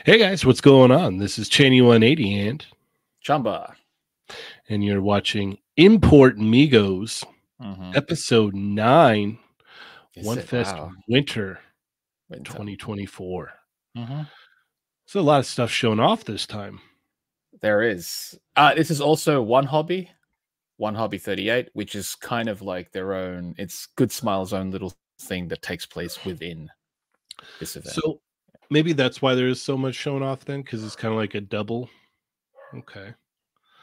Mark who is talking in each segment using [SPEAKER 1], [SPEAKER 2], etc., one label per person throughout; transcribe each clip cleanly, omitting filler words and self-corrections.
[SPEAKER 1] Hey guys, what's going on? This is Cheynee180
[SPEAKER 2] Chamba.
[SPEAKER 1] and you're watching Importmigos, episode 9, WonFes
[SPEAKER 2] Wow.
[SPEAKER 1] Winter 2024. So a lot of stuff showing off this time.
[SPEAKER 2] There is. This is also One Hobby 38, which is kind of like their own. It's Good Smile's own little thing that takes place within this event.
[SPEAKER 1] So maybe that's why there's so much showing off then, because it's kind of like a double. Okay.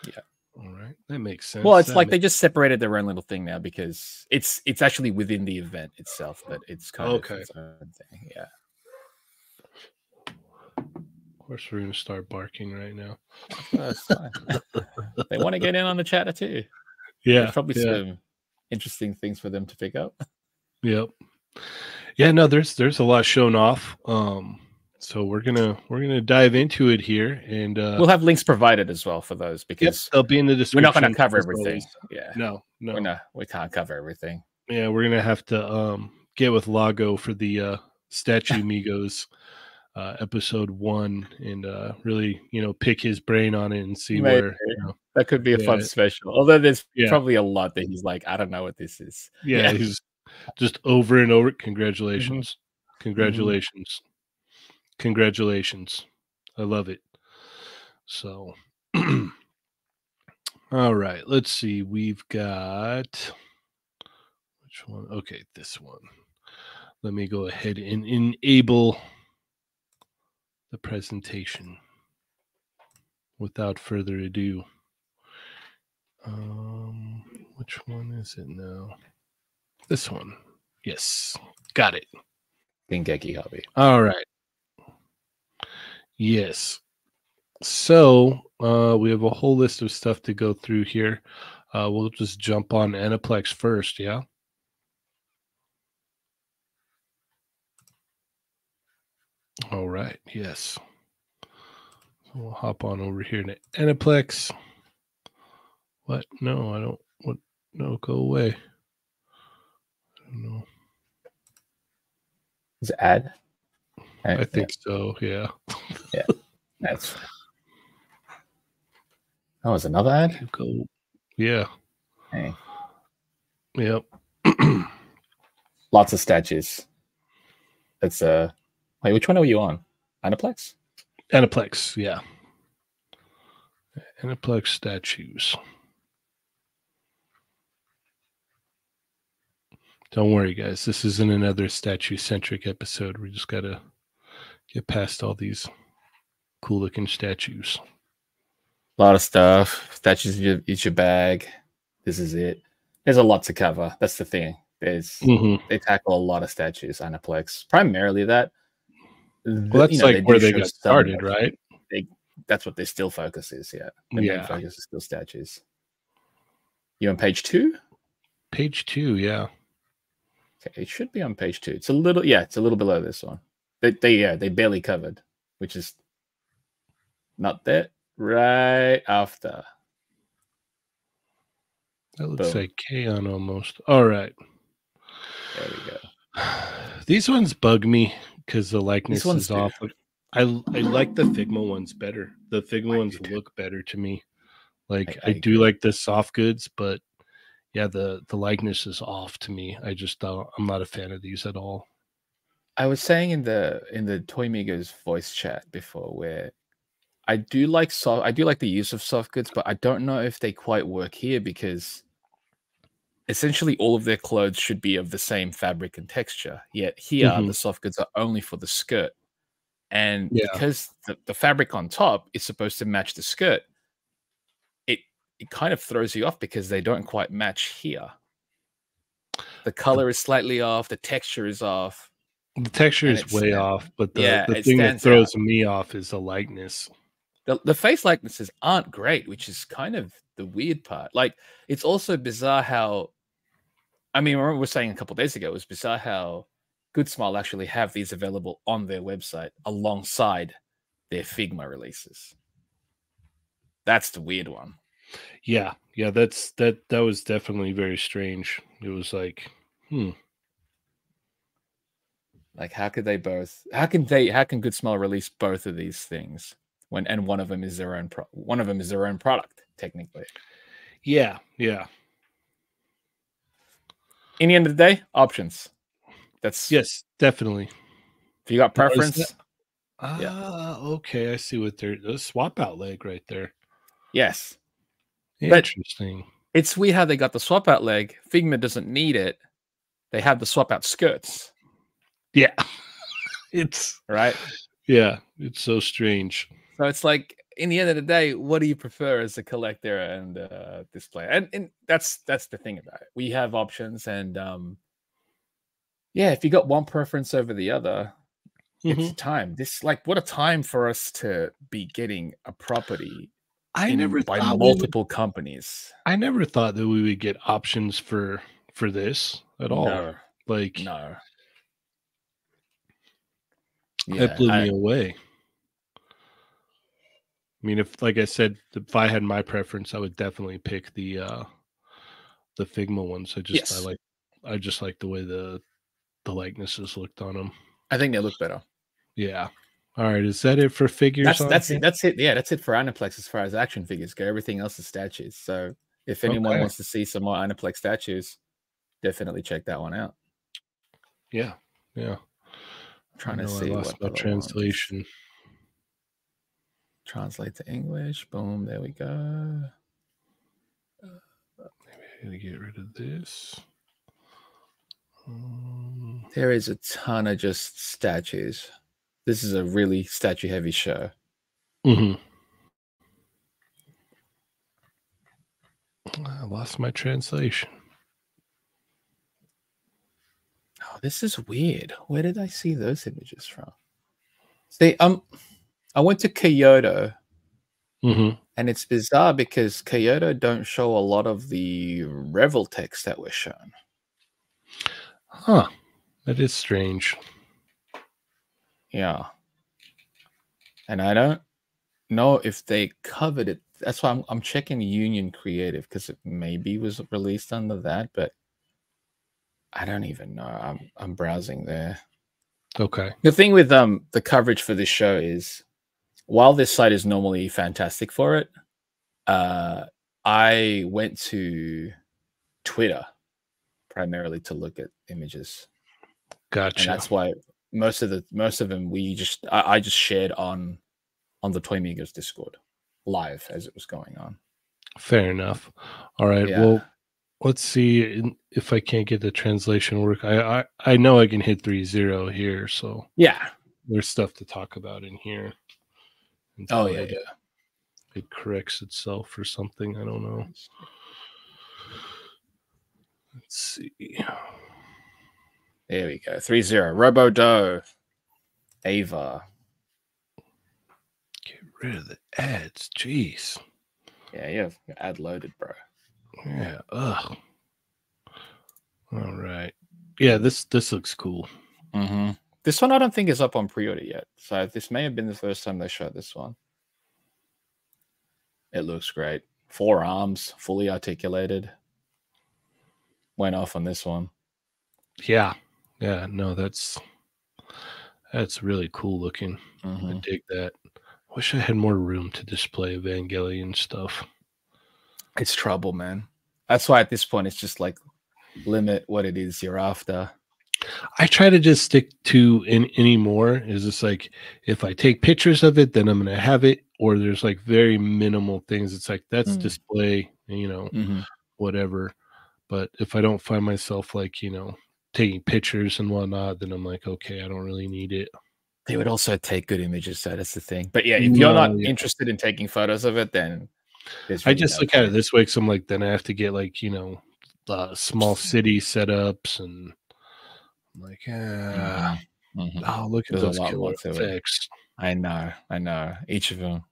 [SPEAKER 2] Yeah.
[SPEAKER 1] All right. That makes sense.
[SPEAKER 2] Well, it's like they just separated their own little thing now because it's actually within the event itself, but it's kind of its own thing. Yeah.
[SPEAKER 1] Of course, we're going to start barking right now.
[SPEAKER 2] That's fine. They want to get in on the chatter too.
[SPEAKER 1] Yeah.
[SPEAKER 2] There's probably some interesting things for them to pick up.
[SPEAKER 1] Yep. Yeah, no, there's a lot shown off. So we're gonna dive into it here, and
[SPEAKER 2] we'll have links provided as well for those because
[SPEAKER 1] they'll be in the description.
[SPEAKER 2] We're not going to cover everything. Yeah,
[SPEAKER 1] no,
[SPEAKER 2] we can't cover everything.
[SPEAKER 1] Yeah, we're gonna have to get with Lago for the Statue Migos episode 1 and really pick his brain on it and see where
[SPEAKER 2] that could be a fun special. Although there's probably a lot that he's like, I don't know what this is.
[SPEAKER 1] Yeah. He's just over and over. Congratulations. Congratulations. Congratulations. I love it. So, all right, let's see. We've got, which one? Okay, this one. Let me go ahead and enable the presentation without further ado. Which one is it now? This one. Yes, got it.
[SPEAKER 2] Dingeki Hobby.
[SPEAKER 1] All right. Yes. So we have a whole list of stuff to go through here. We'll just jump on Aniplex first, yeah? All right, yes. So we'll hop on over here to Aniplex. What? No, I don't. What? No, go away. I don't know.
[SPEAKER 2] Is it add?
[SPEAKER 1] I think so, yeah.
[SPEAKER 2] Yeah, that's. Oh, is another ad?
[SPEAKER 1] Go. Yeah.
[SPEAKER 2] Hey.
[SPEAKER 1] Yep.
[SPEAKER 2] Lots of statues. It's wait, which one are you on? Aniplex?
[SPEAKER 1] Aniplex, yeah. Aniplex statues. Don't worry, guys. This isn't another statue-centric episode. We just got to get past all these cool-looking statues.
[SPEAKER 2] A lot of stuff. Statues in your bag. This is it. There's a lot to cover. That's the thing. There's they tackle a lot of statues, Aniplex. Primarily that.
[SPEAKER 1] Well, that's like where they got started, right?
[SPEAKER 2] That's what their still focus is, yeah. The main focus is still statues. You on page 2?
[SPEAKER 1] Page 2, yeah.
[SPEAKER 2] Okay, it should be on page 2. It's a little, it's a little below this one. They barely covered, which is not there. Right after.
[SPEAKER 1] That looks like K-On almost. All right.
[SPEAKER 2] There we go.
[SPEAKER 1] These ones bug me because the likeness is off. I like the Figma ones better. The Figma ones look better to me. Like I do like the soft goods, but yeah, the likeness is off to me. I just I'm not a fan of these at all.
[SPEAKER 2] I was saying in the Toy Migos voice chat before where I do like the use of soft goods, but I don't know if they quite work here because essentially all of their clothes should be of the same fabric and texture. Yet here the soft goods are only for the skirt. And because the fabric on top is supposed to match the skirt, it kind of throws you off because they don't quite match here. The color is slightly off. The texture is off.
[SPEAKER 1] The texture is way off, but the thing that throws me off is the likeness.
[SPEAKER 2] The face likenesses aren't great, which is kind of the weird part. Like, it's also bizarre how, I mean, remember we were saying a couple of days ago, it was bizarre how Good Smile actually have these available on their website alongside their Figma releases. That's the weird one.
[SPEAKER 1] Yeah, that was definitely very strange. It was like,
[SPEAKER 2] Like, how could they both? How can Good Smell release both of these things and one of them is their own product technically?
[SPEAKER 1] Yeah, yeah.
[SPEAKER 2] In the end of the day, options.
[SPEAKER 1] Yes, definitely.
[SPEAKER 2] If you got preference,
[SPEAKER 1] okay, I see what the swap out leg right there.
[SPEAKER 2] Yes,
[SPEAKER 1] interesting.
[SPEAKER 2] But it's weird how they got the swap out leg. Figma doesn't need it. They have the swap out skirts.
[SPEAKER 1] Yeah, it's
[SPEAKER 2] right.
[SPEAKER 1] Yeah, it's so strange.
[SPEAKER 2] So it's like, in the end of the day, what do you prefer as a collector and display? And that's the thing about it. We have options, and yeah, if you got one preference over the other, it's time. What a time for us to be getting a property by multiple companies.
[SPEAKER 1] I never thought that we would get options for this at all.
[SPEAKER 2] No.
[SPEAKER 1] That blew me away. I mean, like I said, if I had my preference, I would definitely pick the Figma ones. I just like the way the likenesses looked on them.
[SPEAKER 2] I think they look better.
[SPEAKER 1] Yeah. All right. Is that it for figures?
[SPEAKER 2] That's it. Yeah, that's it for Aniplex as far as action figures go. Everything else is statues. So if anyone wants to see some more Aniplex statues, definitely check that one out.
[SPEAKER 1] Yeah. Yeah.
[SPEAKER 2] I'm trying to see what
[SPEAKER 1] my translation.
[SPEAKER 2] Translate to English. Boom. There we go.
[SPEAKER 1] Maybe I gotta get rid of this.
[SPEAKER 2] There is a ton of just statues. This is a really statue heavy show.
[SPEAKER 1] I lost my translation.
[SPEAKER 2] Oh, this is weird. Where did I see those images from? See, I went to Kyoto, and it's bizarre because Kyoto don't show a lot of the Revel text that was shown.
[SPEAKER 1] Huh. That is strange.
[SPEAKER 2] Yeah. And I don't know if they covered it. That's why I'm checking Union Creative, because it maybe was released under that, but I don't even know. I'm browsing there.
[SPEAKER 1] Okay.
[SPEAKER 2] The thing with the coverage for this show is, while this site is normally fantastic for it, I went to Twitter primarily to look at images.
[SPEAKER 1] Gotcha.
[SPEAKER 2] And that's why most of them I just shared on the Toymigos Discord live as it was going on.
[SPEAKER 1] Fair enough. All right. Yeah. Well, let's see if I can't get the translation work. I know I can hit 3.0 here, so
[SPEAKER 2] yeah,
[SPEAKER 1] there's stuff to talk about in here. It corrects itself or something. I don't know. Let's see.
[SPEAKER 2] There we go. 3.0. Robo-Do. Ava.
[SPEAKER 1] Get rid of the ads. Jeez.
[SPEAKER 2] Yeah, you have ad loaded, bro.
[SPEAKER 1] Yeah. Ugh. All right. Yeah, this looks cool.
[SPEAKER 2] This one I don't think is up on pre-order yet. So this may have been the first time they showed this one. It looks great. 4 arms, fully articulated. Went off on this one.
[SPEAKER 1] Yeah. Yeah, no, that's really cool looking. I dig that. Wish I had more room to display Evangelion stuff.
[SPEAKER 2] It's trouble, man. That's why at this point it's just like, limit what it is you're after.
[SPEAKER 1] I try to just stick to anymore. Is just like, if I take pictures of it, then I'm gonna have it, or there's like very minimal things. It's like, that's display, whatever. But if I don't find myself like, taking pictures and whatnot, then I'm like, okay, I don't really need it.
[SPEAKER 2] They would also take good images, so that's the thing. But yeah, if you're not interested in taking photos of it, then
[SPEAKER 1] really I just look at it this way, because I'm like, then I have to get like, small city setups, and I'm like, oh, look at those killer effects.
[SPEAKER 2] I know. Each of them,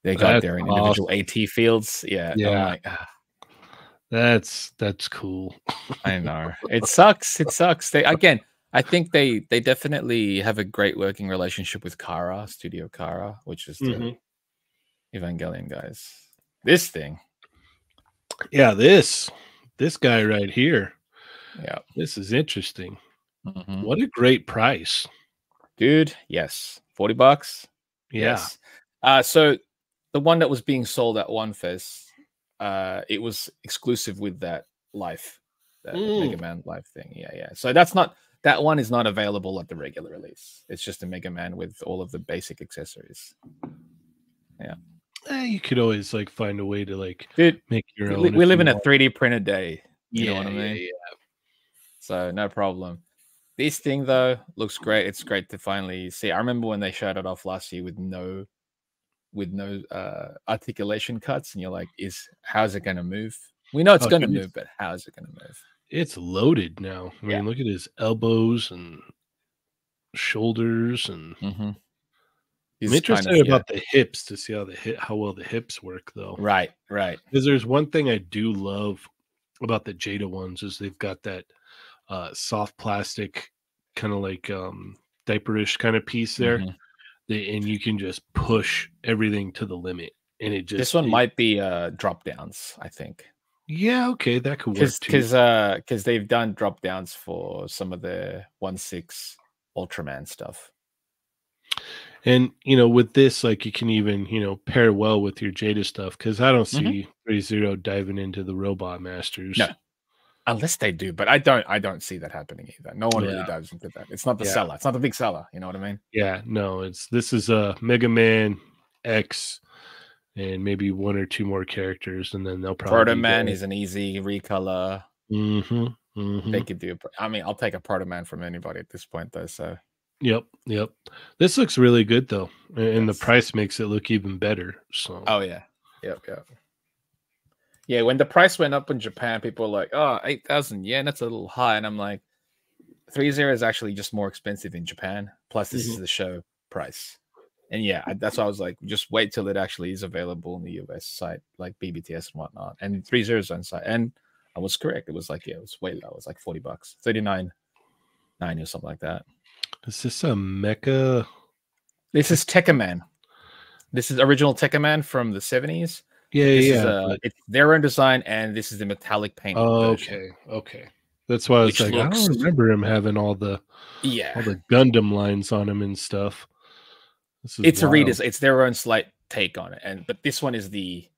[SPEAKER 2] they got their individual AT fields. Yeah. I'm like,
[SPEAKER 1] That's cool.
[SPEAKER 2] I know. It sucks. I think they definitely have a great working relationship with Kara, Studio Kara, which is the Evangelion guys. This thing.
[SPEAKER 1] Yeah, this guy right here.
[SPEAKER 2] Yeah.
[SPEAKER 1] This is interesting. What a great price,
[SPEAKER 2] dude. Yes, $40.
[SPEAKER 1] Yeah.
[SPEAKER 2] Yes. So the one that was being sold at WonFes, it was exclusive with that life, that Mega Man life thing. Yeah. So that one is not available at the regular release. It's just a Mega Man with all of the basic accessories. Yeah.
[SPEAKER 1] You could always like find a way to like
[SPEAKER 2] dude,
[SPEAKER 1] make your own.
[SPEAKER 2] We live in a 3D printed day. You
[SPEAKER 1] Yeah,
[SPEAKER 2] know what I mean?
[SPEAKER 1] Yeah.
[SPEAKER 2] So no problem. This thing though looks great. It's great to finally see. I remember when they showed it off last year with no articulation cuts, and you're like, how's it going to move? We know it's going to move, but how is it going to move?
[SPEAKER 1] It's loaded now. I mean, look at his elbows and shoulders, and I'm interested about the hips to see how well the hips work, though.
[SPEAKER 2] Right.
[SPEAKER 1] Because there's one thing I do love about the Jada ones is they've got that soft plastic kind of like diaperish kind of piece there, and you can just push everything to the limit, and it just
[SPEAKER 2] this one might be drop downs, I think.
[SPEAKER 1] Yeah, okay, that could work too.
[SPEAKER 2] Because they've done drop downs for some of the 1/6 Ultraman stuff.
[SPEAKER 1] And with this, like, you can even pair well with your Jada stuff, because I don't see 3-0 diving into the Robot Masters.
[SPEAKER 2] No, unless they do, but I don't see that happening either. No one really dives into that. It's not the seller. It's not the big seller. You know what I mean?
[SPEAKER 1] Yeah, no. This is a Mega Man X, and maybe one or two more characters, and then they'll probably.
[SPEAKER 2] Proto Man is an easy recolor. They could do. I mean, I'll take a Proto Man from anybody at this point, though. So.
[SPEAKER 1] Yep. This looks really good though, and the price makes it look even better. So.
[SPEAKER 2] Oh yeah. Yep. Yeah, when the price went up in Japan, people were like, "Oh, 8,000 yen, that's a little high," and I'm like, 3-0 is actually just more expensive in Japan. Plus, this is the show price, and that's why I was like, just wait till it actually is available in the US site, like BBTS and whatnot. And 3-0 is on site, and I was correct. It was like it was way low. It was like $40, $39.90 or something like that.
[SPEAKER 1] Is this a mecha?
[SPEAKER 2] This is Tekkaman. This is original Tekkaman from the 70s.
[SPEAKER 1] Yeah.
[SPEAKER 2] It's their own design, and this is the metallic paint.
[SPEAKER 1] Okay. That's why I was like, I don't remember him having all the Gundam lines on him and stuff.
[SPEAKER 2] It's a redesign. It's their own slight take on it, but this one is the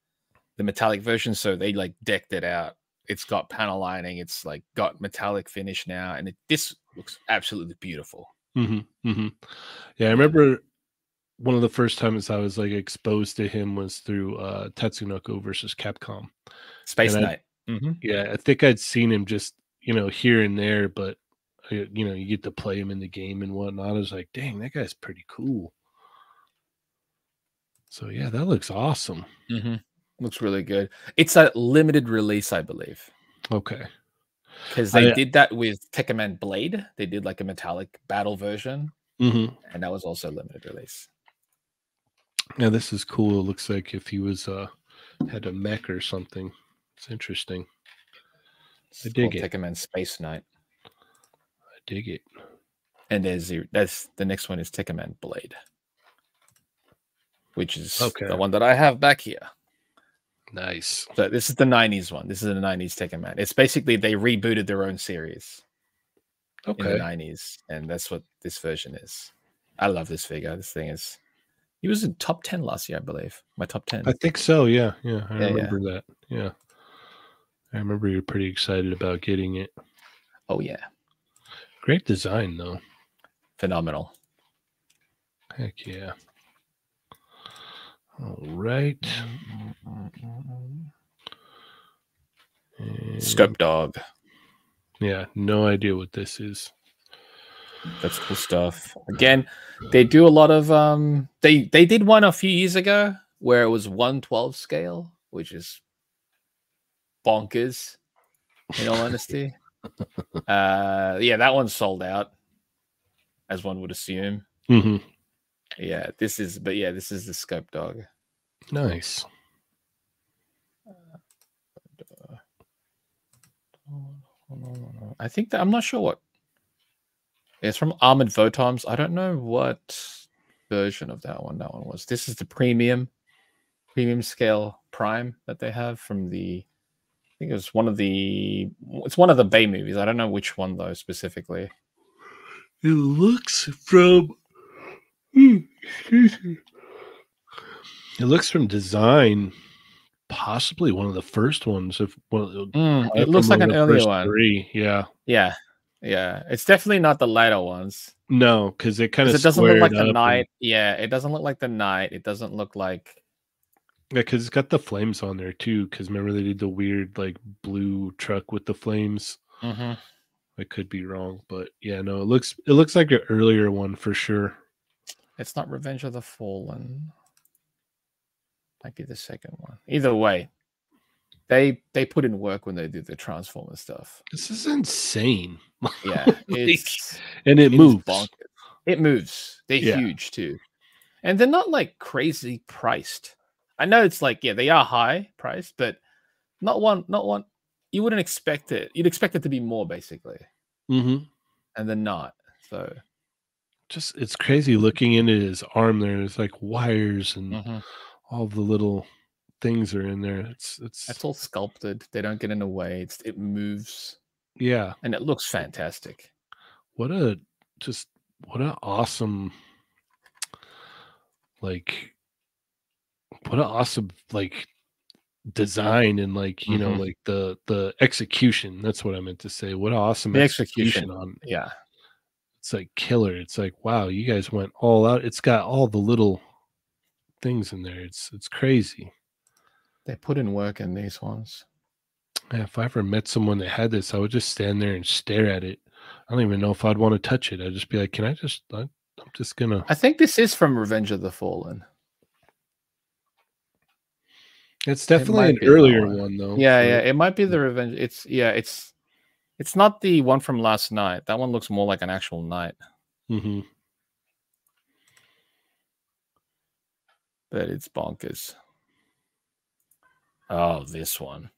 [SPEAKER 2] metallic version. So they like decked it out. It's got panel lining. It's like got metallic finish now, and this looks absolutely beautiful.
[SPEAKER 1] Yeah, I remember one of the first times I was like exposed to him was through Tatsunoko versus Capcom
[SPEAKER 2] Space Knight.
[SPEAKER 1] Yeah, I think I'd seen him just here and there, but you get to play him in the game and whatnot. I was like, dang, that guy's pretty cool. So yeah, that looks awesome.
[SPEAKER 2] Looks really good. It's a limited release, I believe.
[SPEAKER 1] Okay.
[SPEAKER 2] Because they did that with Tekkaman Blade. They did like a metallic battle version, and that was also limited release.
[SPEAKER 1] Yeah, this is cool. It looks like if he was had a mech or something. It's interesting. I dig it.
[SPEAKER 2] Tekkaman Space Knight.
[SPEAKER 1] I dig it.
[SPEAKER 2] And that's the next one is Tekkaman Blade, which is the one that I have back here.
[SPEAKER 1] Nice.
[SPEAKER 2] So this is the 90s one. This is the 90s Tekkaman. It's basically they rebooted their own series in the 90s, and that's what this version is. I love this figure. This thing is. He was in top 10 last year, I believe. My top 10.
[SPEAKER 1] I think so. Yeah. I remember that. Yeah. I remember you were pretty excited about getting it.
[SPEAKER 2] Oh yeah.
[SPEAKER 1] Great design though.
[SPEAKER 2] Phenomenal.
[SPEAKER 1] Heck yeah. All right.
[SPEAKER 2] Scope Dog.
[SPEAKER 1] Yeah, no idea what this is.
[SPEAKER 2] That's cool stuff. Again, they do a lot of they did one a few years ago where it was 1/12 scale, which is bonkers, in all honesty. That one sold out, as one would assume. Yeah, this is the Scope Dog.
[SPEAKER 1] Nice.
[SPEAKER 2] I think that I'm not sure what. It's from Armored Votoms. I don't know what version of that one was. This is the premium scale prime that they have from the. I think it's one of the Bay movies. I don't know which one though specifically.
[SPEAKER 1] It looks from excuse me. It looks from design, possibly one of the first ones. If
[SPEAKER 2] it looks like an earlier one.
[SPEAKER 1] 3, yeah.
[SPEAKER 2] Yeah. It's definitely not the later ones.
[SPEAKER 1] No, because it kind of
[SPEAKER 2] it doesn't look like the Knight. Yeah, it doesn't look like the Knight. It doesn't look like.
[SPEAKER 1] Yeah, because it's got the flames on there too. Because remember they did the weird like blue truck with the flames.
[SPEAKER 2] Mm-hmm.
[SPEAKER 1] I could be wrong, but yeah, no, it looks like an earlier one for sure.
[SPEAKER 2] It's not Revenge of the Fallen. Might be the second one. Either way, they put in work when they did the Transformer stuff.
[SPEAKER 1] This is insane.
[SPEAKER 2] Yeah,
[SPEAKER 1] and it moves.
[SPEAKER 2] Bonkers. It moves. They're huge too, and they're not like crazy priced. I know it's like they are high priced, but not one. You wouldn't expect it. You'd expect it to be more, basically.
[SPEAKER 1] Mm-hmm.
[SPEAKER 2] And then not. So,
[SPEAKER 1] just it's crazy looking into his arm. There's like wires and all the little things are in there. It's
[SPEAKER 2] all sculpted. They don't get in the way. It moves.
[SPEAKER 1] Yeah,
[SPEAKER 2] and it looks fantastic.
[SPEAKER 1] What an awesome design and you know, like the execution. That's what I meant to say. What an awesome execution on.
[SPEAKER 2] Yeah.
[SPEAKER 1] It's like killer. It's like, wow, you guys went all out. It's got all the little things in there. It's crazy.
[SPEAKER 2] They put in work in these ones.
[SPEAKER 1] Yeah, if I ever met someone that had this, I would just stand there and stare at it. I don't even know if I'd want to touch it. I'd just be like, can I just, I'm just gonna.
[SPEAKER 2] I think this is from Revenge of the Fallen.
[SPEAKER 1] It's definitely an earlier one though.
[SPEAKER 2] Yeah, it might be the Revenge. It's not the one from last night. That one looks more like an actual knight.
[SPEAKER 1] Mm-hmm.
[SPEAKER 2] But it's bonkers. Oh, this one.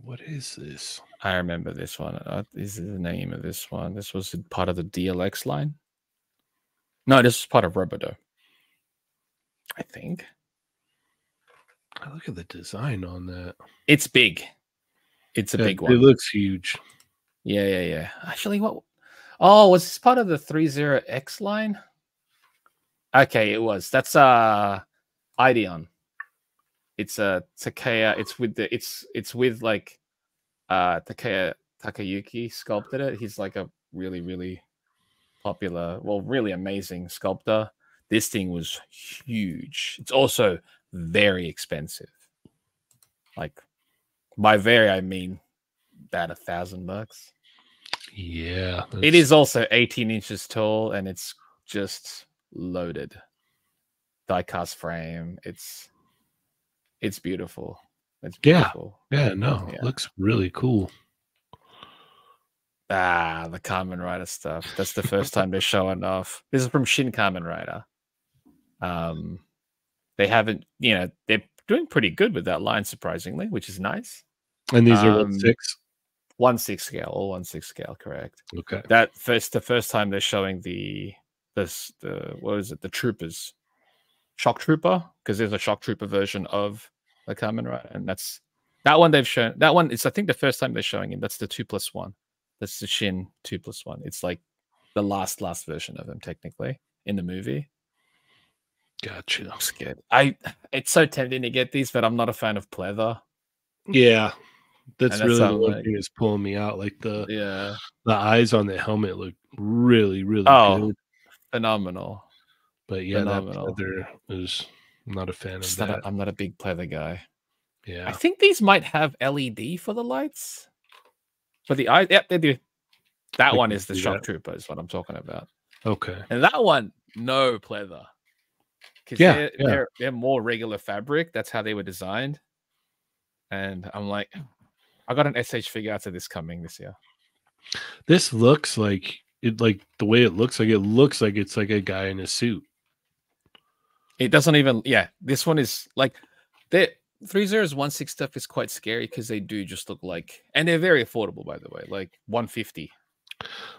[SPEAKER 1] What is this?
[SPEAKER 2] I remember this one. This is the name of this one. This was part of the DLX line. No, this is part of Robodo. I think.
[SPEAKER 1] Look at the design on that.
[SPEAKER 2] It's big. It's a big one.
[SPEAKER 1] It looks huge.
[SPEAKER 2] Yeah. Actually, what? Oh, was this part of the 30X line? Okay, it was. That's Ideon. It's a Takaya. It's with like Takaya Takayuki sculpted it. He's like a really, really popular, really amazing sculptor. This thing was huge. It's also very expensive. Like by very, I mean about $1,000.
[SPEAKER 1] Yeah.
[SPEAKER 2] It is also 18 inches tall and it's just loaded. Die-cast frame. It's beautiful. It's beautiful.
[SPEAKER 1] Yeah, no. It looks really cool.
[SPEAKER 2] The Kamen Rider stuff. That's the first time they're showing off. This is from Shin Kamen Rider. They haven't, they're doing pretty good with that line, surprisingly, which is nice.
[SPEAKER 1] And these are 1/6?
[SPEAKER 2] 1/6 scale, all 1/6 scale, correct.
[SPEAKER 1] Okay.
[SPEAKER 2] The first time they're showing the what is it? The Troopers. Shock Trooper, because there's a Shock Trooper version of the Kamen Rider, and that one they've shown. That one is, I think, the first time they're showing him. That's the 2+1. That's the Shin 2+1. It's like the last version of him, technically, in the movie.
[SPEAKER 1] Gotcha.
[SPEAKER 2] I'm scared. It's so tempting to get these, but I'm not a fan of pleather.
[SPEAKER 1] Yeah, that's really the one thing that's pulling me out. Like the eyes on the helmet look really, really good.
[SPEAKER 2] Phenomenal.
[SPEAKER 1] But yeah, that pleather is, I'm not a fan of that.
[SPEAKER 2] I'm not a big pleather guy.
[SPEAKER 1] Yeah,
[SPEAKER 2] I think these might have LED for the lights. For the eyes, yep, they do. That one is the Shock Trooper, is what I'm talking about.
[SPEAKER 1] Okay.
[SPEAKER 2] And that one, no pleather. Because they're more regular fabric. That's how they were designed. And I'm like, I got an SH figure out of this coming this year.
[SPEAKER 1] This looks like it, like the way it looks like it's like a guy in a suit.
[SPEAKER 2] It doesn't even, this one is like, the 30's 1/6 stuff is quite scary because they do just look like, and they're very affordable, by the way, like $150.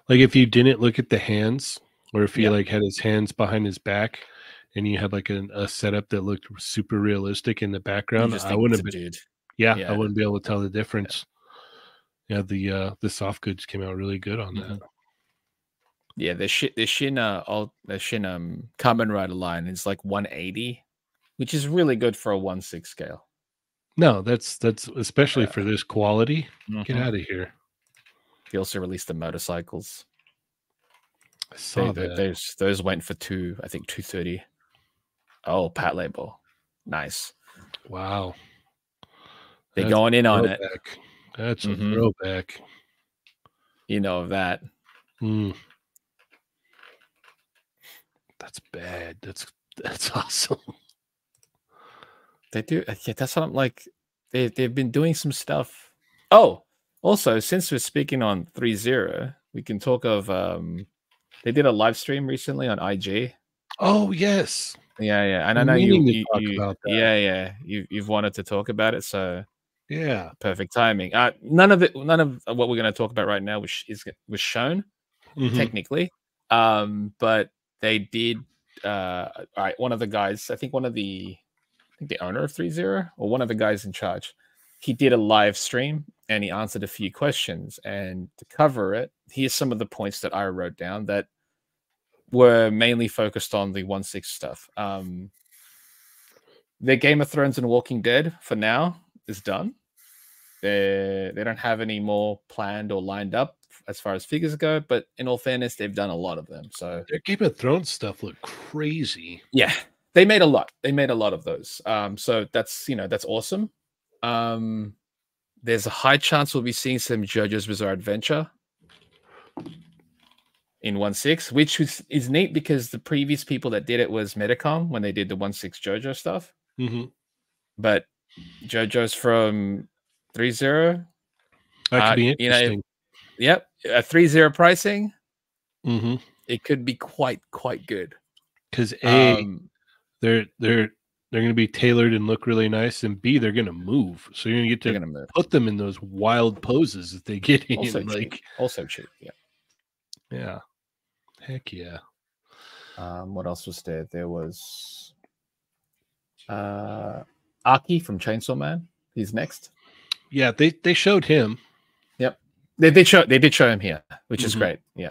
[SPEAKER 1] Like if you didn't look at the hands, or if he like had his hands behind his back and you had like a setup that looked super realistic in the background, I wouldn't have been, I wouldn't be able to tell the difference. Yeah, the soft goods came out really good on that.
[SPEAKER 2] Yeah, the Shin Kamen Rider line is like 180, which is really good for a 1/6 scale.
[SPEAKER 1] No, that's especially for this quality. Get out of here.
[SPEAKER 2] He also released the motorcycles.
[SPEAKER 1] I saw that.
[SPEAKER 2] Those went for I think 230. Oh, Pat label. Nice.
[SPEAKER 1] Wow.
[SPEAKER 2] They're going in on it.
[SPEAKER 1] That's a throwback.
[SPEAKER 2] You know of that.
[SPEAKER 1] That's bad. That's awesome.
[SPEAKER 2] They do. Yeah, that's what I'm like. They've been doing some stuff. Oh, also, since we're speaking on 3.0, we can talk of they did a live stream recently on IG.
[SPEAKER 1] Oh yes.
[SPEAKER 2] Yeah. And I know you about that. Yeah. You've wanted to talk about it, so
[SPEAKER 1] yeah,
[SPEAKER 2] perfect timing. None of what we're going to talk about right now was shown technically, but they did. All right, one of the guys, I think the owner of 3.0 or one of the guys in charge, he did a live stream and he answered a few questions. And to cover it, here's some of the points that I wrote down that were mainly focused on the 1/6 stuff. Their Game of Thrones and Walking Dead for now is done. They don't have any more planned or lined up as far as figures go, but in all fairness, they've done a lot of them. So
[SPEAKER 1] their Game of Thrones stuff looked crazy.
[SPEAKER 2] Yeah, they made a lot. They made a lot of those. So that's that's awesome. There's a high chance we'll be seeing some JoJo's Bizarre Adventure in 1/6, which is neat because the previous people that did it was Medicom when they did the 1/6 JoJo stuff. But JoJo's from 3.0.
[SPEAKER 1] That could be interesting.
[SPEAKER 2] Yep, a 3.0 pricing. It could be quite good.
[SPEAKER 1] Because they're going to be tailored and look really nice, and B, they're going to move. So you're going to get to put them in those wild poses that they get in.
[SPEAKER 2] Also cheap.
[SPEAKER 1] Yeah. Heck yeah.
[SPEAKER 2] What else was there? There was Aki from Chainsaw Man. He's next. Yeah,
[SPEAKER 1] they showed him.
[SPEAKER 2] Yep. They did show him here, which is great. Yeah.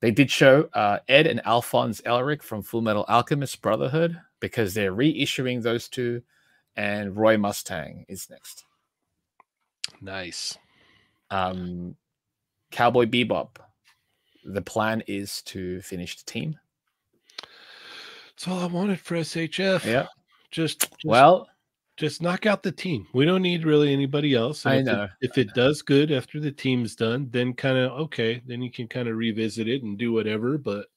[SPEAKER 2] They did show Ed and Alphonse Elric from Full Metal Alchemist Brotherhood because they're reissuing those two, and Roy Mustang is next.
[SPEAKER 1] Nice.
[SPEAKER 2] Cowboy Bebop. The plan is to finish the team.
[SPEAKER 1] That's all I wanted for SHF.
[SPEAKER 2] Yeah.
[SPEAKER 1] Just knock out the team. We don't need really anybody else. And if it does good after the team's done, then then you can kind of revisit it and do whatever. But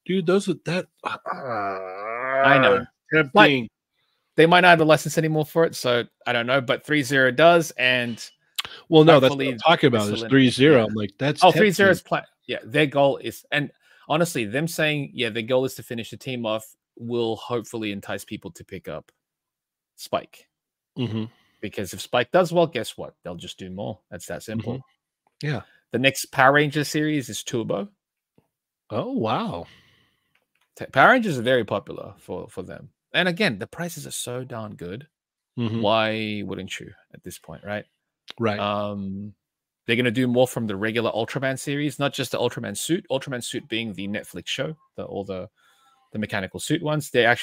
[SPEAKER 1] dude, those with that
[SPEAKER 2] I know.
[SPEAKER 1] Tempting.
[SPEAKER 2] They might not have the license anymore for it, so I don't know. But 3.0 does, and
[SPEAKER 1] well, no, that's what I'm talking about. Is 3.0. Yeah. I'm like, that's
[SPEAKER 2] 3.0 is plan. Yeah, their goal is, and honestly, them saying their goal is to finish the team off will hopefully entice people to pick up Spike. Because if Spike does well, guess what? They'll just do more. That's that simple.
[SPEAKER 1] Yeah.
[SPEAKER 2] The next Power Ranger series is Turbo.
[SPEAKER 1] Oh wow.
[SPEAKER 2] Power Rangers are very popular for them. And again, the prices are so darn good. Why wouldn't you at this point, right?
[SPEAKER 1] Right.
[SPEAKER 2] They're going to do more from the regular Ultraman series, not just the Ultraman suit. Ultraman suit being the Netflix show, all the mechanical suit ones. They're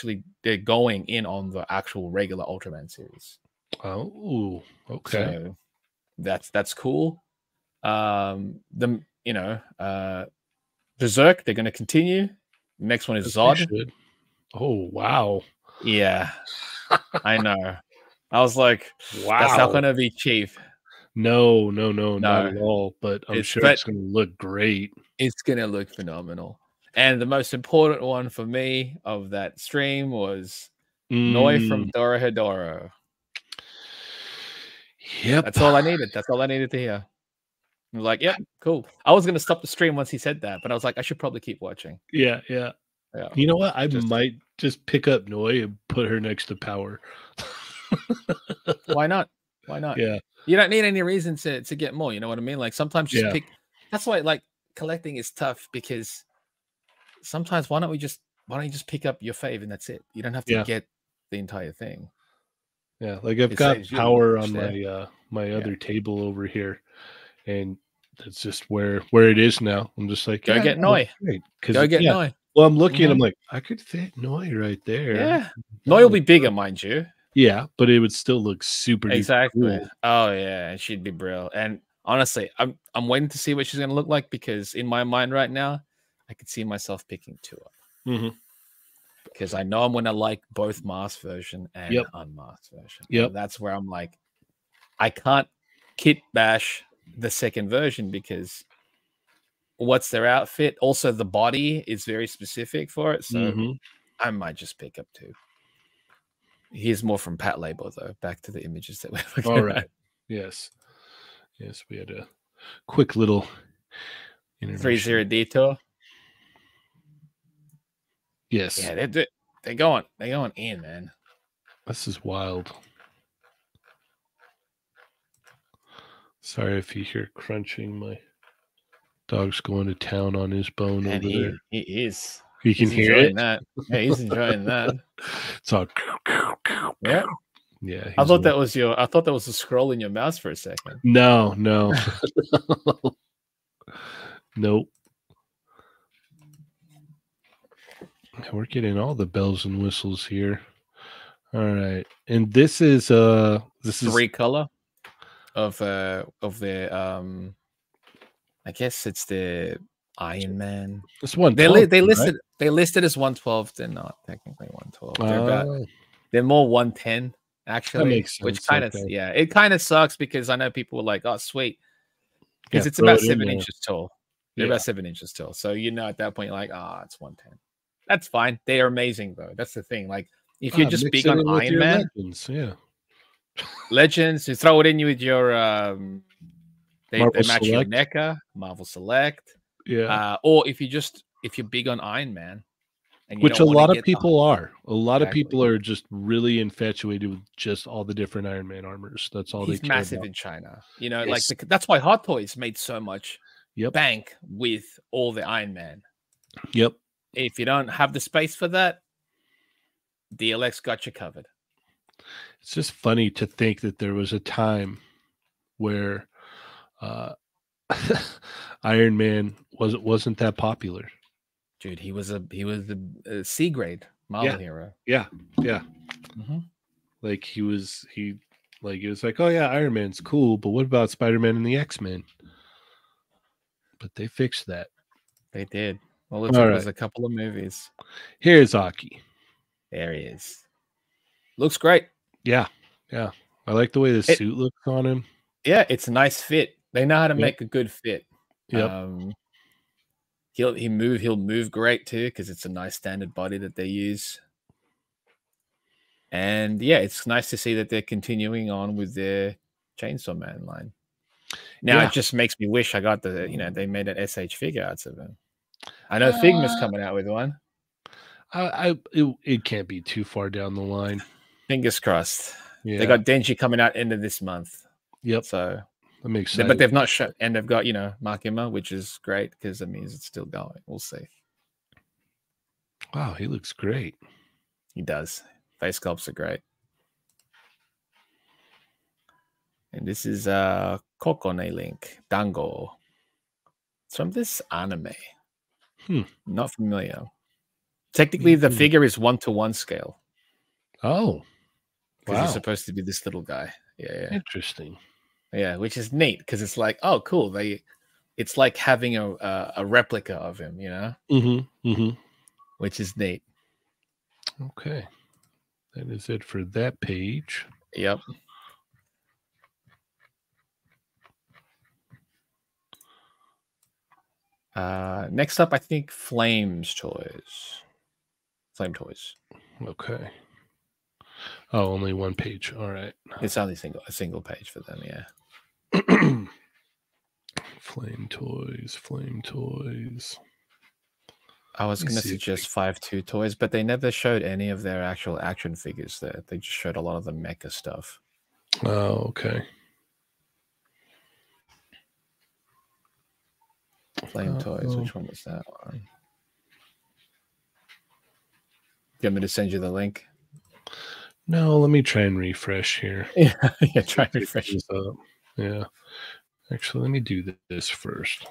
[SPEAKER 2] going in on the actual regular Ultraman series.
[SPEAKER 1] Oh, okay.
[SPEAKER 2] So that's cool. Berserk, they're going to continue. Next one is Zod.
[SPEAKER 1] Oh wow.
[SPEAKER 2] Yeah, I know. I was like,
[SPEAKER 1] wow,
[SPEAKER 2] that's not going to be cheap.
[SPEAKER 1] No, not at all. But I'm sure it's going to look great.
[SPEAKER 2] It's going to look phenomenal. And the most important one for me of that stream was Noi from Dorohedoro.
[SPEAKER 1] Yep.
[SPEAKER 2] That's all I needed. That's all I needed to hear. I was like, yep, cool. I was going to stop the stream once he said that, but I was like, I should probably keep watching.
[SPEAKER 1] Yeah. You know what? I might just pick up Noi and put her next to Power.
[SPEAKER 2] Why not?
[SPEAKER 1] Yeah.
[SPEAKER 2] You don't need any reason to get more. You know what I mean? Like sometimes just pick. That's why like collecting is tough because sometimes why don't you just pick up your fave and that's it. You don't have to get the entire thing.
[SPEAKER 1] Yeah, like I've got Power on my my other table over here, and that's just where it is now. I'm just like,
[SPEAKER 2] go get Noi. Go get Noi.
[SPEAKER 1] Well, I'm looking. I'm like, I could fit Noi right there.
[SPEAKER 2] Yeah, Noi will be bigger, mind you.
[SPEAKER 1] Yeah, but it would still look super
[SPEAKER 2] exactly.
[SPEAKER 1] cool.
[SPEAKER 2] Oh yeah, she'd be brilliant. And honestly, I'm waiting to see what she's gonna look like because in my mind right now, I could see myself picking 2 up. Because I know I'm gonna like both masked version and unmasked version. And that's where I'm like, I can't kit bash the second version because what's their outfit? Also, the body is very specific for it, so I might just pick up 2. Here's more from Pat Labor, though. Back to the images that we're looking
[SPEAKER 1] All right.
[SPEAKER 2] at.
[SPEAKER 1] Yes, we had a quick little
[SPEAKER 2] 3-0 detour.
[SPEAKER 1] Yes.
[SPEAKER 2] Yeah, they're going in, man.
[SPEAKER 1] This is wild. Sorry if you hear crunching. My dog's going to town on his bone over there.
[SPEAKER 2] He is.
[SPEAKER 1] You can hear it.
[SPEAKER 2] That. Yeah, he's enjoying that.
[SPEAKER 1] It's all.
[SPEAKER 2] Yeah.
[SPEAKER 1] Yeah.
[SPEAKER 2] I thought that was a scroll in your mouse for a second.
[SPEAKER 1] No. Nope. We're getting all the bells and whistles here. All right, and this is
[SPEAKER 2] 3 color of the I guess it's the Iron Man.
[SPEAKER 1] It's 112.
[SPEAKER 2] They listed as 112. They're not technically 112. They're more 110 actually. That makes sense. Which kind of it kind of sucks because I know people were like, oh sweet, because it's about 7 inches tall. They're about 7 inches tall, so at that point you're like, it's 110. That's fine. They are amazing though. That's the thing. Like if you're just big on Iron Man, Legends, you throw it in with your they match your NECA, Marvel Select.
[SPEAKER 1] Yeah.
[SPEAKER 2] Or if you're big on Iron Man. And
[SPEAKER 1] which a lot of people are. A lot of people are just really infatuated with just all the different Iron Man armors. That's all they care
[SPEAKER 2] massive
[SPEAKER 1] about.
[SPEAKER 2] in China. Like that's why Hot Toys made so much bank with all the Iron Man.
[SPEAKER 1] Yep.
[SPEAKER 2] If you don't have the space for that, DLX got you covered.
[SPEAKER 1] It's just funny to think that there was a time where Iron Man wasn't that popular.
[SPEAKER 2] Dude, he was the C grade Marvel hero.
[SPEAKER 1] Yeah. Like it was like, oh yeah, Iron Man's cool, but what about Spider-Man and the X-Men? But they fixed that.
[SPEAKER 2] They did. Well, it was a couple of movies.
[SPEAKER 1] Here's Aki.
[SPEAKER 2] There he is. Looks great.
[SPEAKER 1] Yeah. I like the way the suit looks on him.
[SPEAKER 2] Yeah, it's a nice fit. They know how to make a good fit.
[SPEAKER 1] Yep.
[SPEAKER 2] He'll move great too because it's a nice standard body that they use. And yeah, it's nice to see that they're continuing on with their Chainsaw Man line. Now it just makes me wish I got they made an SH figure out of him. I know Figma's coming out with one.
[SPEAKER 1] It can't be too far down the line.
[SPEAKER 2] Fingers crossed. Yeah. They got Denji coming out end of this month.
[SPEAKER 1] Yep.
[SPEAKER 2] So
[SPEAKER 1] that makes sense.
[SPEAKER 2] But they've not shown, and they've got Makima, which is great because that means it's still going. We'll see.
[SPEAKER 1] Wow, he looks great.
[SPEAKER 2] He does. Face sculpts are great. And this is Kokone Link Dango. It's from this anime. Not familiar. Technically, the figure is 1-to-1 scale.
[SPEAKER 1] Oh,
[SPEAKER 2] because he's supposed to be this little guy. Yeah.
[SPEAKER 1] Interesting.
[SPEAKER 2] Yeah, which is neat because it's like, oh, cool. It's like having a replica of him, which is neat.
[SPEAKER 1] Okay, that is it for that page.
[SPEAKER 2] Yep. Next up, I think Flame Toys.
[SPEAKER 1] Okay. Oh, only one page. All right.
[SPEAKER 2] It's only a single page for them, yeah.
[SPEAKER 1] Flame Toys.
[SPEAKER 2] I was going to suggest 5-2 Toys, but they never showed any of their actual action figures there. They just showed a lot of the mecha stuff.
[SPEAKER 1] Oh, okay.
[SPEAKER 2] Flame Toys. Which one was that one? You want me to send you the link?
[SPEAKER 1] No, let me try and refresh here.
[SPEAKER 2] Yeah, try and refresh.
[SPEAKER 1] Yeah. Actually, let me do this first.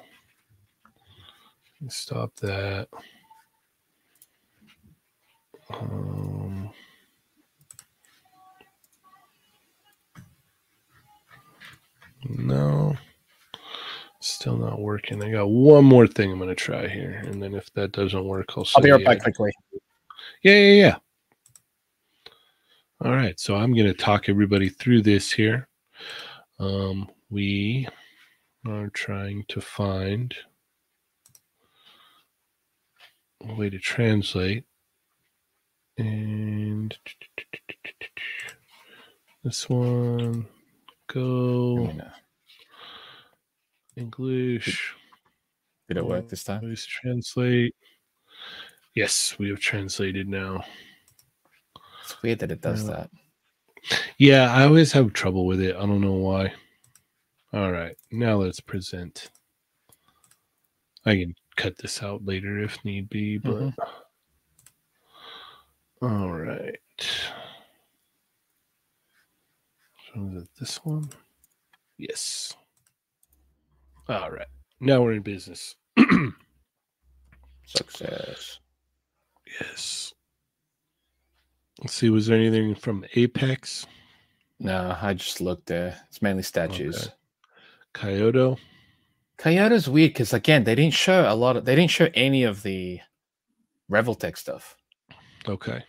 [SPEAKER 1] Stop that. No, still not working. I got one more thing I'm going to try here, and then if that doesn't work, I'll
[SPEAKER 2] be right back quickly.
[SPEAKER 1] Yeah. All right, so I'm going to talk everybody through this here. We are trying to find a way to translate, and this one, go English.
[SPEAKER 2] Did it work this time?
[SPEAKER 1] Please translate. Yes, we have translated now.
[SPEAKER 2] It's weird that it does that.
[SPEAKER 1] Yeah, I always have trouble with it. I don't know why. All right, now let's present. I can cut this out later if need be, but all right. So is it this one? Yes. All right. Now we're in business.
[SPEAKER 2] Success.
[SPEAKER 1] Yes. Let's see. Was there anything from Apex?
[SPEAKER 2] No, I just looked there. It's mainly statues.
[SPEAKER 1] Okay. Kyoto.
[SPEAKER 2] Kyoto's weird because again, they didn't show a lot of. They didn't show any of the Reveltech stuff.
[SPEAKER 1] Okay.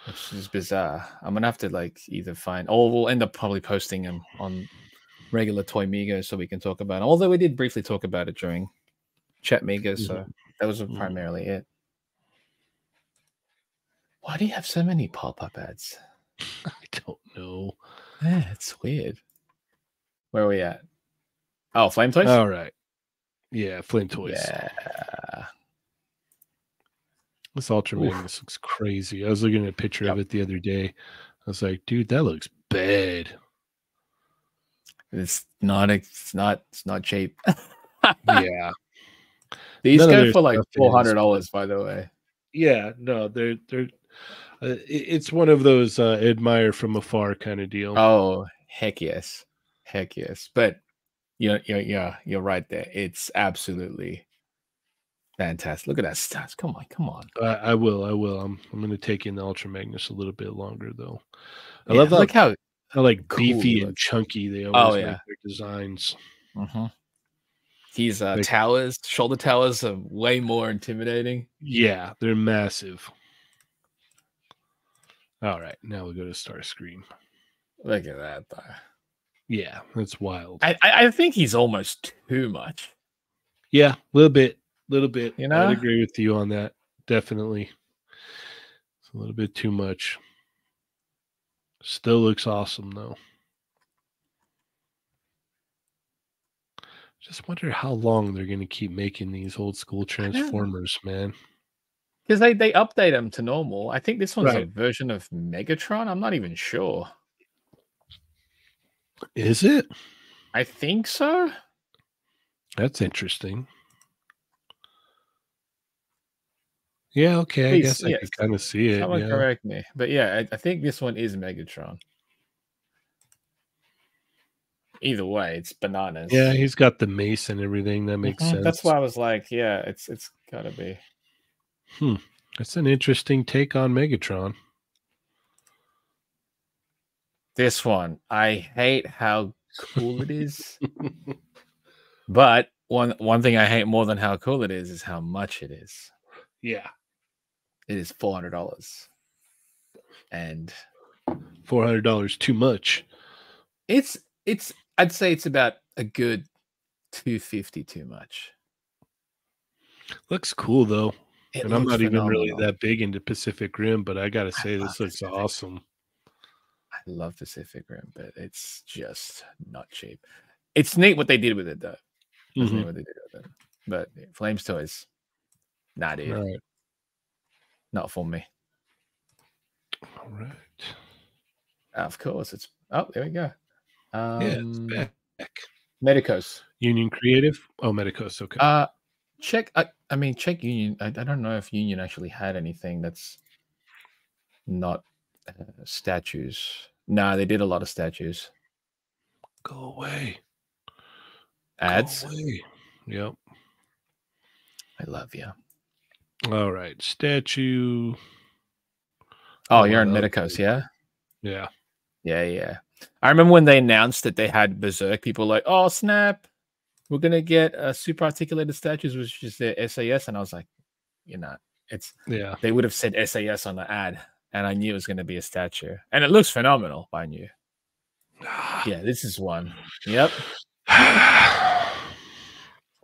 [SPEAKER 2] Which is bizarre. I'm gonna have to like either find, or we'll end up probably posting them on regular Toymigos so we can talk about it. Although we did briefly talk about it during Chatmigos, so that was primarily it. Why do you have so many pop-up ads?
[SPEAKER 1] I don't know.
[SPEAKER 2] Yeah, it's weird. Where are we at? Oh, Flame Toys?
[SPEAKER 1] All right. Yeah, Flame Toys.
[SPEAKER 2] Yeah.
[SPEAKER 1] This Ultra Magnus looks crazy. I was looking at a picture of it the other day. I was like, dude, that looks bad.
[SPEAKER 2] It's not cheap.
[SPEAKER 1] Yeah.
[SPEAKER 2] These go for like $400, by the way.
[SPEAKER 1] Yeah, no, they're it's one of those admire from afar kind of deal.
[SPEAKER 2] Oh, heck yes. But you're right there. It's absolutely fantastic. Look at that stats. Come on.
[SPEAKER 1] I will. I'm going to take in the Ultra Magnus a little bit longer though. I
[SPEAKER 2] love
[SPEAKER 1] how like
[SPEAKER 2] cool
[SPEAKER 1] beefy and chunky they always make their designs.
[SPEAKER 2] He's towers, shoulder towers are way more intimidating.
[SPEAKER 1] Yeah, they're massive. All right, now we'll go to Starscream.
[SPEAKER 2] Look at that though.
[SPEAKER 1] Yeah, that's wild.
[SPEAKER 2] I think he's almost too much.
[SPEAKER 1] Yeah, a little bit.
[SPEAKER 2] You know,
[SPEAKER 1] I'd agree with you on that. Definitely. It's a little bit too much. Still looks awesome though. Just wonder how long they're going to keep making these old school Transformers, man.
[SPEAKER 2] Because they update them to normal. I think this one's a version of Megatron. I'm not even sure.
[SPEAKER 1] Is it?
[SPEAKER 2] I think so.
[SPEAKER 1] That's interesting. Yeah, okay. I guess I can kind of see it.
[SPEAKER 2] Someone correct me. But yeah, I think this one is Megatron. Either way, it's bananas.
[SPEAKER 1] Yeah, he's got the mace and everything. That makes sense.
[SPEAKER 2] That's why I was like, yeah, it's gotta be.
[SPEAKER 1] That's an interesting take on Megatron.
[SPEAKER 2] This one, I hate how cool it is. But one thing I hate more than how cool it is how much it is.
[SPEAKER 1] Yeah.
[SPEAKER 2] It is $400. And
[SPEAKER 1] $400 too much.
[SPEAKER 2] It's I'd say it's about a good $250 too much.
[SPEAKER 1] Looks cool though. And I'm not even really that big into Pacific Rim, but I gotta say this looks awesome.
[SPEAKER 2] I love Pacific Rim, but it's just not cheap. It's neat what they did with it though. It's neat what they did with it. But Flames Toys, nah, dude.
[SPEAKER 1] Right.
[SPEAKER 2] Not for me.
[SPEAKER 1] All right.
[SPEAKER 2] Of course, it's there we go.
[SPEAKER 1] It's back.
[SPEAKER 2] Medicos.
[SPEAKER 1] Union Creative. Oh, Medicos. Okay.
[SPEAKER 2] Check. Check Union. I don't know if Union actually had anything that's not statues. Nah, they did a lot of statues.
[SPEAKER 1] Go away.
[SPEAKER 2] ads.
[SPEAKER 1] Yep.
[SPEAKER 2] I love you.
[SPEAKER 1] All right, statue.
[SPEAKER 2] Oh, you're in Medicos, yeah?
[SPEAKER 1] Yeah.
[SPEAKER 2] Yeah. I remember when they announced that they had Berserk, people were like, oh, snap. We're going to get super articulated statues, which is their SAS. And I was like, you're not. They would have said SAS on the ad. And I knew it was going to be a statue. And it looks phenomenal, I knew. Yeah, this is one. Yep.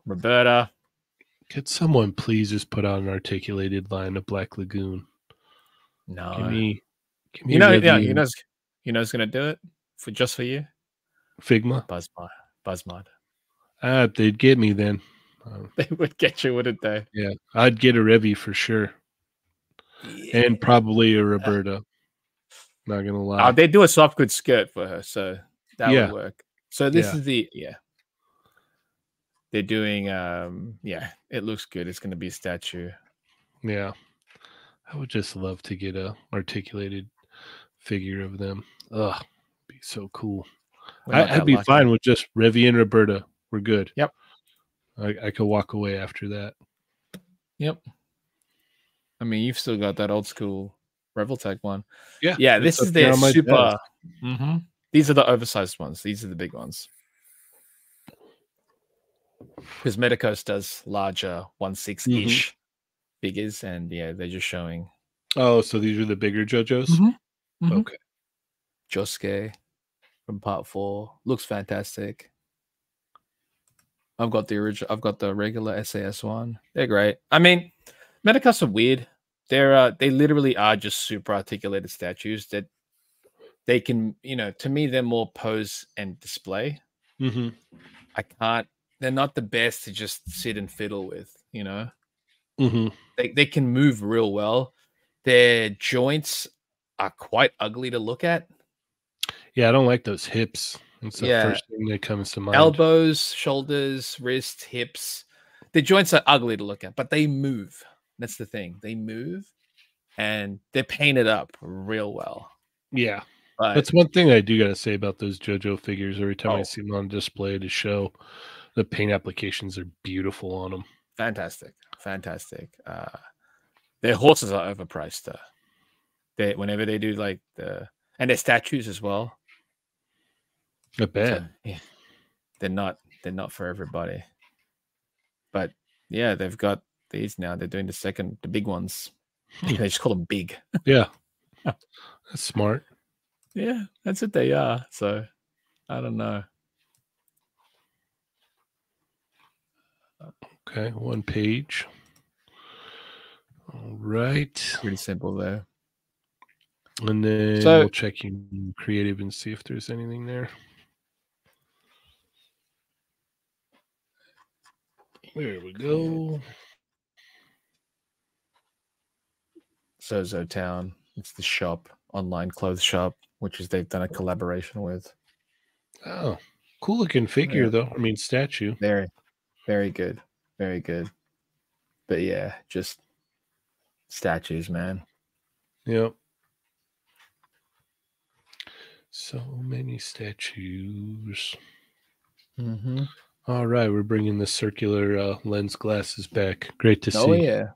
[SPEAKER 2] Roberta.
[SPEAKER 1] Could someone please just put out an articulated line of Black Lagoon?
[SPEAKER 2] No.
[SPEAKER 1] Give me
[SPEAKER 2] you know who's gonna do it just for you?
[SPEAKER 1] Figma.
[SPEAKER 2] Buzzmod.
[SPEAKER 1] They'd get me then.
[SPEAKER 2] They would get you, wouldn't they?
[SPEAKER 1] Yeah, I'd get a Revy for sure. Yeah. And probably a Roberta. Not gonna lie.
[SPEAKER 2] They do a soft good skirt for her, so that would work. So this is the they're doing it looks good. It's gonna be a statue.
[SPEAKER 1] Yeah. I would just love to get a articulated figure of them. Ugh, be so cool. I'd be fine with just Revy and Roberta. We're good.
[SPEAKER 2] Yep.
[SPEAKER 1] I could walk away after that.
[SPEAKER 2] Yep. I mean, you've still got that old school Revoltech one.
[SPEAKER 1] Yeah.
[SPEAKER 2] Yeah, this is their super. These are the oversized ones. These are the big ones. Because Medicos does larger 1/6-ish figures, and they're just showing.
[SPEAKER 1] Oh, so these are the bigger JoJo's? Okay.
[SPEAKER 2] Josuke from Part 4 looks fantastic. I've got the original. I've got the regular SAS one. They're great. I mean, Medicos are weird. They literally are just super articulated statues that they can, to me, they're more pose and display. They're not the best to just sit and fiddle with, They can move real well. Their joints are quite ugly to look at.
[SPEAKER 1] Yeah, I don't like those hips. That's the first thing that comes to mind.
[SPEAKER 2] Elbows, shoulders, wrists, hips. The joints are ugly to look at, but they move. That's the thing. They move, and they're painted up real well.
[SPEAKER 1] Yeah. That's one thing I do got to say about those JoJo figures. Every time I see them on display to show, the paint applications are beautiful on them.
[SPEAKER 2] Fantastic. Their horses are overpriced, though. Whenever they do and their statues as well.
[SPEAKER 1] I bet.
[SPEAKER 2] So, they're not for everybody. But yeah, they've got these now. They're doing the big ones. They just call them big.
[SPEAKER 1] Yeah. That's smart.
[SPEAKER 2] Yeah, that's what they are. So I don't know.
[SPEAKER 1] Okay, one page. All right.
[SPEAKER 2] Pretty simple there.
[SPEAKER 1] And then we'll check in creative and see if there's anything there. There we go.
[SPEAKER 2] Zozo Town. It's the shop, online clothes shop, which is they've done a collaboration with.
[SPEAKER 1] Oh, cool looking figure though. I mean, statue.
[SPEAKER 2] Very, very good. Very good. But yeah, just statues, man.
[SPEAKER 1] Yep. So many statues. All right, we're bringing the circular lens glasses back. Great to see.
[SPEAKER 2] Oh yeah.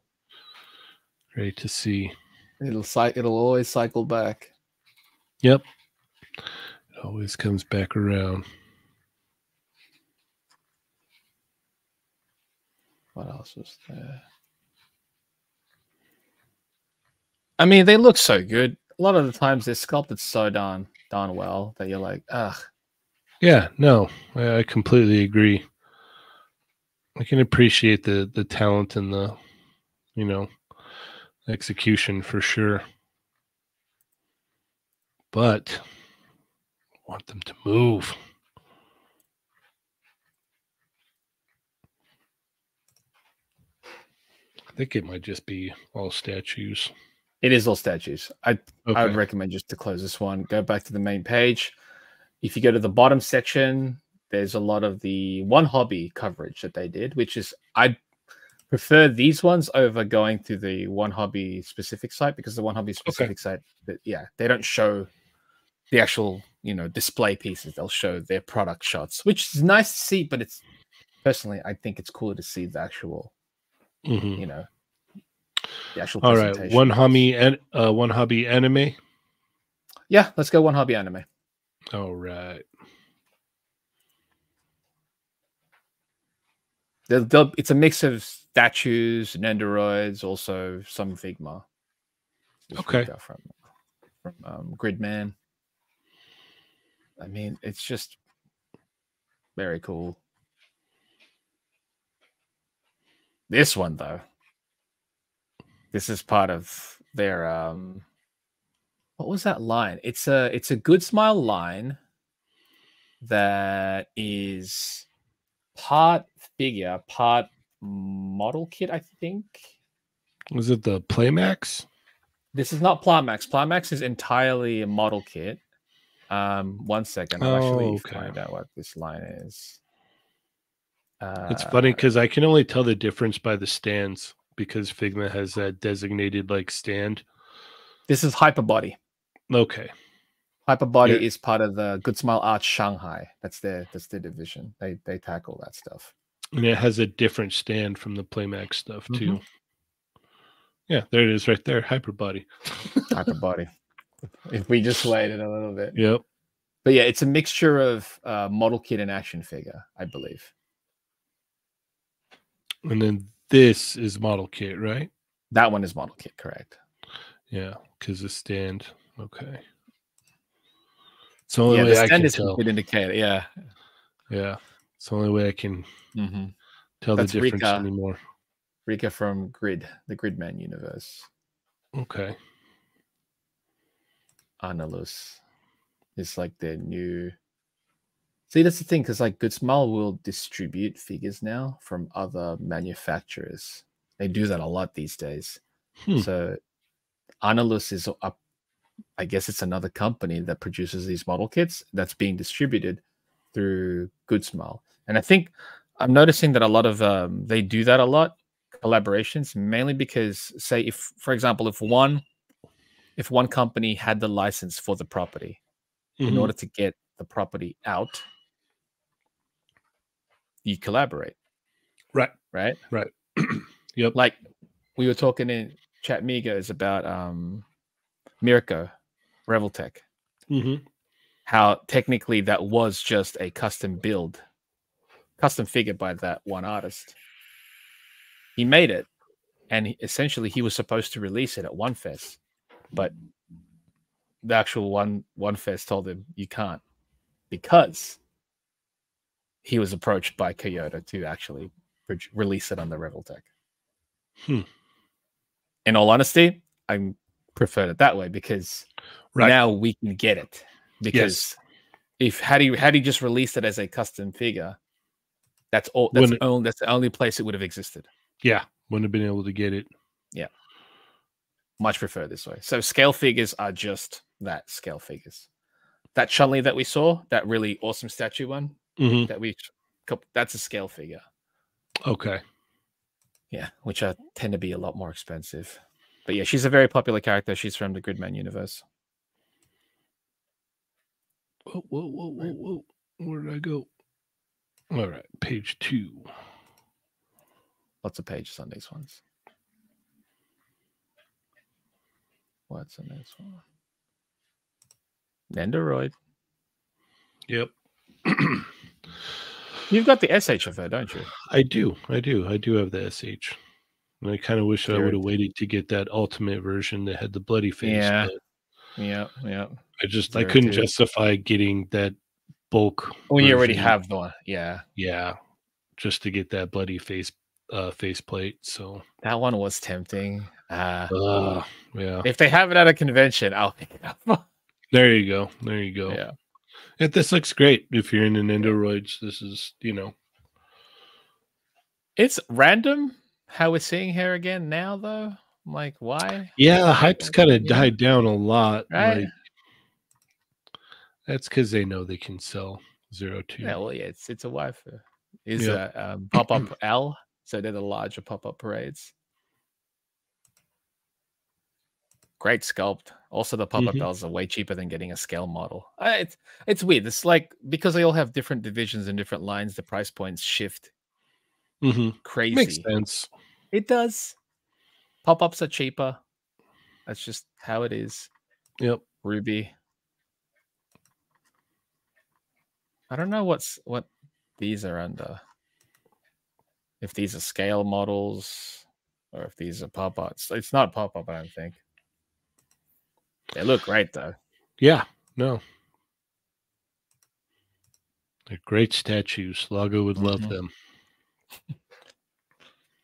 [SPEAKER 1] Great to see.
[SPEAKER 2] It'll always cycle back.
[SPEAKER 1] Yep. It always comes back around.
[SPEAKER 2] What else was there? I mean, they look so good. A lot of the times they're sculpted so darn well that you're like, ugh.
[SPEAKER 1] Yeah, no, I completely agree. I can appreciate the talent and the, execution for sure. But I want them to move. I think it might just be all statues.
[SPEAKER 2] It is all statues. I would recommend just to close this one. Go back to the main page. If you go to the bottom section, there's a lot of the One Hobby coverage that they did, which is I prefer these ones over going to the One Hobby specific site, because the One Hobby specific site, they don't show the actual display pieces. They'll show their product shots, which is nice to see, but it's personally, I think it's cooler to see the actual, you know, the actual
[SPEAKER 1] All right,
[SPEAKER 2] presentation.
[SPEAKER 1] one hobby anime.
[SPEAKER 2] Yeah, let's go one hobby anime.
[SPEAKER 1] All right.
[SPEAKER 2] It's a mix of statues and Nendoroids, also some Figma.
[SPEAKER 1] Okay.
[SPEAKER 2] From Gridman. I mean, it's just very cool. This one, though, this is part of their what was that line? It's a Good Smile line that is part figure, part model kit, I think.
[SPEAKER 1] Was it the Playmax?
[SPEAKER 2] This is not Playmax. Playmax is entirely a model kit. 1 second. I'll actually find out what this line is.
[SPEAKER 1] It's funny because I can only tell the difference by the stands because Figma has that designated like stand.
[SPEAKER 2] This is Hyperbody.
[SPEAKER 1] Okay.
[SPEAKER 2] Hyperbody is part of the Good Smile Arts Shanghai. That's their division. They tackle that stuff.
[SPEAKER 1] And it has a different stand from the Playmax stuff too. Yeah, there it is right there. Hyperbody.
[SPEAKER 2] Hyperbody. If we just waited a little bit.
[SPEAKER 1] Yep.
[SPEAKER 2] But yeah, it's a mixture of model kit and action figure, I believe.
[SPEAKER 1] And then this is model kit, right?
[SPEAKER 2] That one is model kit, correct.
[SPEAKER 1] Yeah, because the stand. Okay. It's the only way I can tell.
[SPEAKER 2] Good indicator, yeah.
[SPEAKER 1] Yeah. It's the only way I can tell the difference anymore.
[SPEAKER 2] Rika from the Gridman universe.
[SPEAKER 1] Okay.
[SPEAKER 2] Analus is like their new. See, that's the thing, because like Good Smile will distribute figures now from other manufacturers. They do that a lot these days. So Analus is up. I guess it's another company that produces these model kits that's being distributed through Good Smile. And I think I'm noticing that a lot of they do that a lot, collaborations, mainly because, say, if, for example, if one company had the license for the property, in order to get the property out, you collaborate.
[SPEAKER 1] Right.
[SPEAKER 2] Yep. Like we were talking in Chatmigos about Mirko Reveltech. How technically that was just a custom figure by that one artist. He made it, and essentially he was supposed to release it at WonFes, but the actual WonFes told him you can't, because he was approached by Kyoto to actually release it on the Reveltech. In all honesty, I preferred it that way because now we can get it. Because had he just released it as a custom figure, that's all. That's the only place it would have existed.
[SPEAKER 1] Yeah, wouldn't have been able to get it.
[SPEAKER 2] Yeah, much prefer this way. So scale figures are just that, scale figures. That Chun-Li that we saw, that really awesome statue one, that's a scale figure.
[SPEAKER 1] Okay.
[SPEAKER 2] Yeah, which tend to be a lot more expensive. But yeah, she's a very popular character. She's from the Gridman universe.
[SPEAKER 1] Whoa. Where did I go? All right, page 2.
[SPEAKER 2] Lots of pages on these ones. What's the next one? Nendoroid.
[SPEAKER 1] Yep.
[SPEAKER 2] You've got the SH of her, don't you?
[SPEAKER 1] I do have the SH. And I kind of wish I would have waited to get that ultimate version that had the bloody face.
[SPEAKER 2] Yeah.
[SPEAKER 1] I couldn't justify getting that bulk.
[SPEAKER 2] When you already have the one. Yeah.
[SPEAKER 1] Yeah. Just to get that bloody face plate. So
[SPEAKER 2] that one was tempting.
[SPEAKER 1] Yeah.
[SPEAKER 2] If they have it at a convention, I'll pick it up.
[SPEAKER 1] There you go.
[SPEAKER 2] Yeah.
[SPEAKER 1] And this looks great if you're into Nendoroids. This is,
[SPEAKER 2] It's random how we're seeing her again now, though. I'm like, why?
[SPEAKER 1] Yeah, the hype's kind of died down a lot.
[SPEAKER 2] Right?
[SPEAKER 1] Like, that's because they know they can sell 02.
[SPEAKER 2] Yeah, well, yeah, it's a waifu. Is a pop-up L, so they're the larger pop-up parades. Great sculpt. Also, the pop-up L's are way cheaper than getting a scale model. It's weird. It's like, because they all have different divisions and different lines, the price points shift Crazy.
[SPEAKER 1] Makes sense.
[SPEAKER 2] It does. Pop-ups are cheaper. That's just how it is.
[SPEAKER 1] Yep.
[SPEAKER 2] Ruby. I don't know what these are under. If these are scale models or if these are pop-ups. It's not pop-up, I don't think. They look great though.
[SPEAKER 1] Yeah. No. They're great statues. Lago would love them.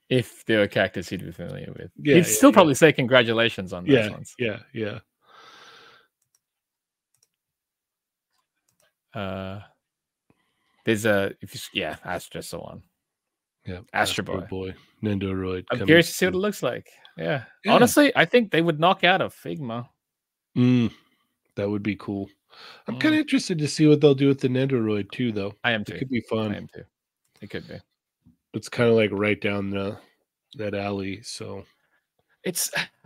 [SPEAKER 2] If there were characters he'd be familiar with. He'd still probably say congratulations on those ones.
[SPEAKER 1] Yeah.
[SPEAKER 2] There's Astra's the one.
[SPEAKER 1] Yeah,
[SPEAKER 2] Astro Boy.
[SPEAKER 1] Nendoroid.
[SPEAKER 2] I'm curious to see what it looks like. Yeah. Honestly, I think they would knock out a Figma.
[SPEAKER 1] That would be cool. I'm kind of interested to see what they'll do with the Nendoroid too, though.
[SPEAKER 2] I am too.
[SPEAKER 1] It could be fun.
[SPEAKER 2] I am too. It could be.
[SPEAKER 1] It's kind of like right down that alley. So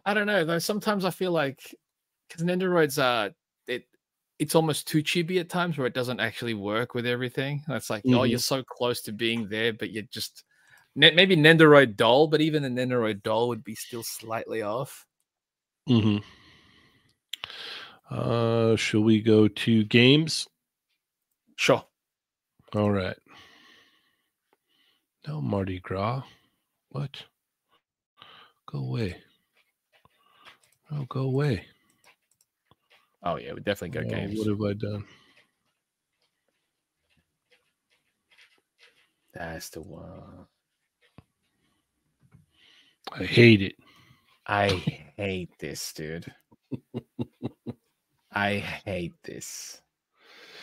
[SPEAKER 2] I don't know though. Sometimes I feel like because Nendoroids are it's almost too chibi at times where it doesn't actually work with everything. It's like, oh, you're so close to being there, but you're just maybe Nendoroid doll, but even the Nendoroid doll would be still slightly off.
[SPEAKER 1] Shall we go to games?
[SPEAKER 2] Sure.
[SPEAKER 1] All right. No Mardi Gras. What? Go away. Oh, go away.
[SPEAKER 2] Oh yeah, we definitely got games.
[SPEAKER 1] What have I done?
[SPEAKER 2] That's the one.
[SPEAKER 1] I hate it.
[SPEAKER 2] I hate this, dude. I hate this.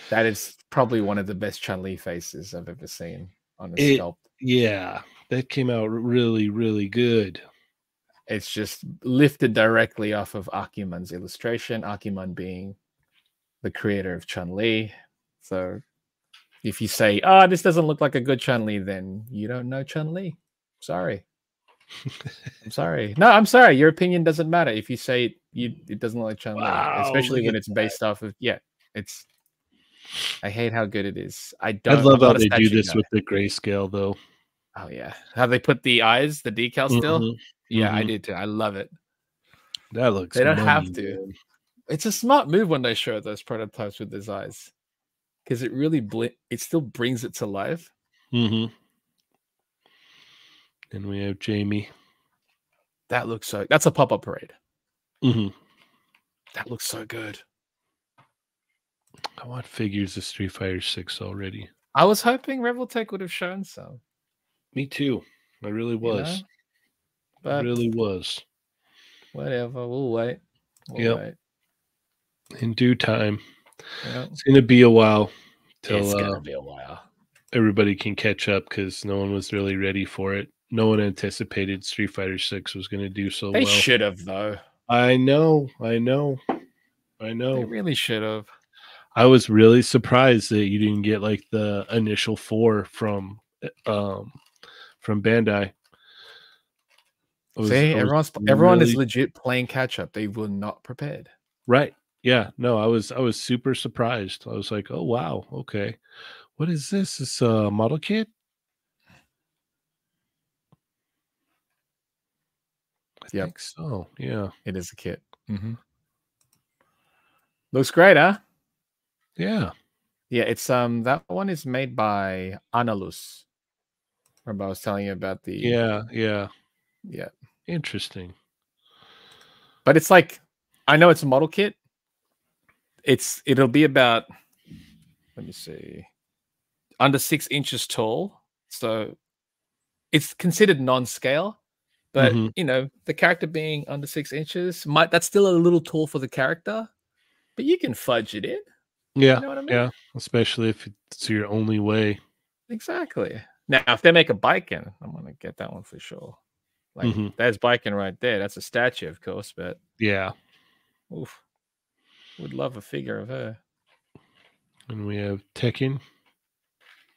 [SPEAKER 2] That is probably one of the best Chun-Li faces I've ever seen on a sculpt.
[SPEAKER 1] Yeah, that came out really, really good.
[SPEAKER 2] It's just lifted directly off of Akiman's illustration, Akiman being the creator of Chun-Li. So if you say, oh, this doesn't look like a good Chun-Li, then you don't know Chun-Li. Sorry. I'm sorry. No, I'm sorry. Your opinion doesn't matter. If you say it doesn't look like Chun-Li, especially when it's based off of, I hate how good it is. I
[SPEAKER 1] love how they do this with the grayscale, though.
[SPEAKER 2] Oh, yeah. How they put the eyes, the decal still? Yeah, I did too. I love it.
[SPEAKER 1] That looks
[SPEAKER 2] They don't have to. Man. It's a smart move when they show those prototypes with his eyes. Because it really it still brings it to life.
[SPEAKER 1] And we have Jamie.
[SPEAKER 2] That looks that's a pop-up parade. That looks so good.
[SPEAKER 1] I want figures of Street Fighter 6 already.
[SPEAKER 2] I was hoping Revoltech would have shown some.
[SPEAKER 1] Me too. I really was.
[SPEAKER 2] But
[SPEAKER 1] really was.
[SPEAKER 2] Whatever. We'll wait. We'll wait.
[SPEAKER 1] In due time. Yep. It's going to be a while till everybody can catch up because no one was really ready for it. No one anticipated Street Fighter 6 was going to do so well.
[SPEAKER 2] They should have, though.
[SPEAKER 1] I know.
[SPEAKER 2] They really should have.
[SPEAKER 1] I was really surprised that you didn't get like the initial 4 from Bandai.
[SPEAKER 2] Everyone is legit playing catch up. They were not prepared.
[SPEAKER 1] Right. Yeah. No, I was super surprised. I was like, oh wow, okay. What is this? This model kit? I think so. Yeah.
[SPEAKER 2] It is a kit. Looks great, huh?
[SPEAKER 1] Yeah.
[SPEAKER 2] Yeah, it's that one is made by Analus. Remember I was telling you about the
[SPEAKER 1] Yeah. Interesting.
[SPEAKER 2] But it's like I know it's a model kit. It'll be about, let me see, under 6 inches tall. So it's considered non-scale, but the character being under 6 inches that's still a little tall for the character, but you can fudge it in.
[SPEAKER 1] Yeah.
[SPEAKER 2] You know what I mean?
[SPEAKER 1] Yeah. Especially if it's your only way.
[SPEAKER 2] Exactly. Now, if they make a Biken, I'm gonna get that one for sure. Like there's Biken right there. That's a statue, of course, but
[SPEAKER 1] yeah.
[SPEAKER 2] Oof. Would love a figure of her.
[SPEAKER 1] And we have Tekken.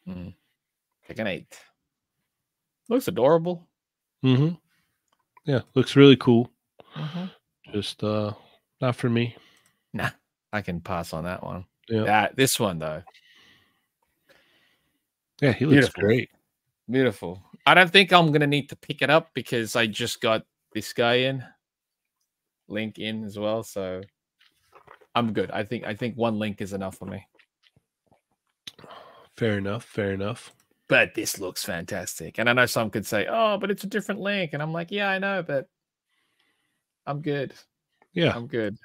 [SPEAKER 2] Tekken 8. Looks adorable.
[SPEAKER 1] Yeah, looks really cool. Just not for me.
[SPEAKER 2] Nah, I can pass on that one.
[SPEAKER 1] Yeah.
[SPEAKER 2] This one though.
[SPEAKER 1] Yeah, he looks great.
[SPEAKER 2] Beautiful. I don't think I'm gonna need to pick it up because I just got this guy in, link in as well, so I'm good. I think one link is enough for me.
[SPEAKER 1] Fair enough. Fair enough.
[SPEAKER 2] But this looks fantastic, and I know some could say, "Oh, but it's a different link," and I'm like, "Yeah, I know, but I'm good.
[SPEAKER 1] Yeah,
[SPEAKER 2] I'm good."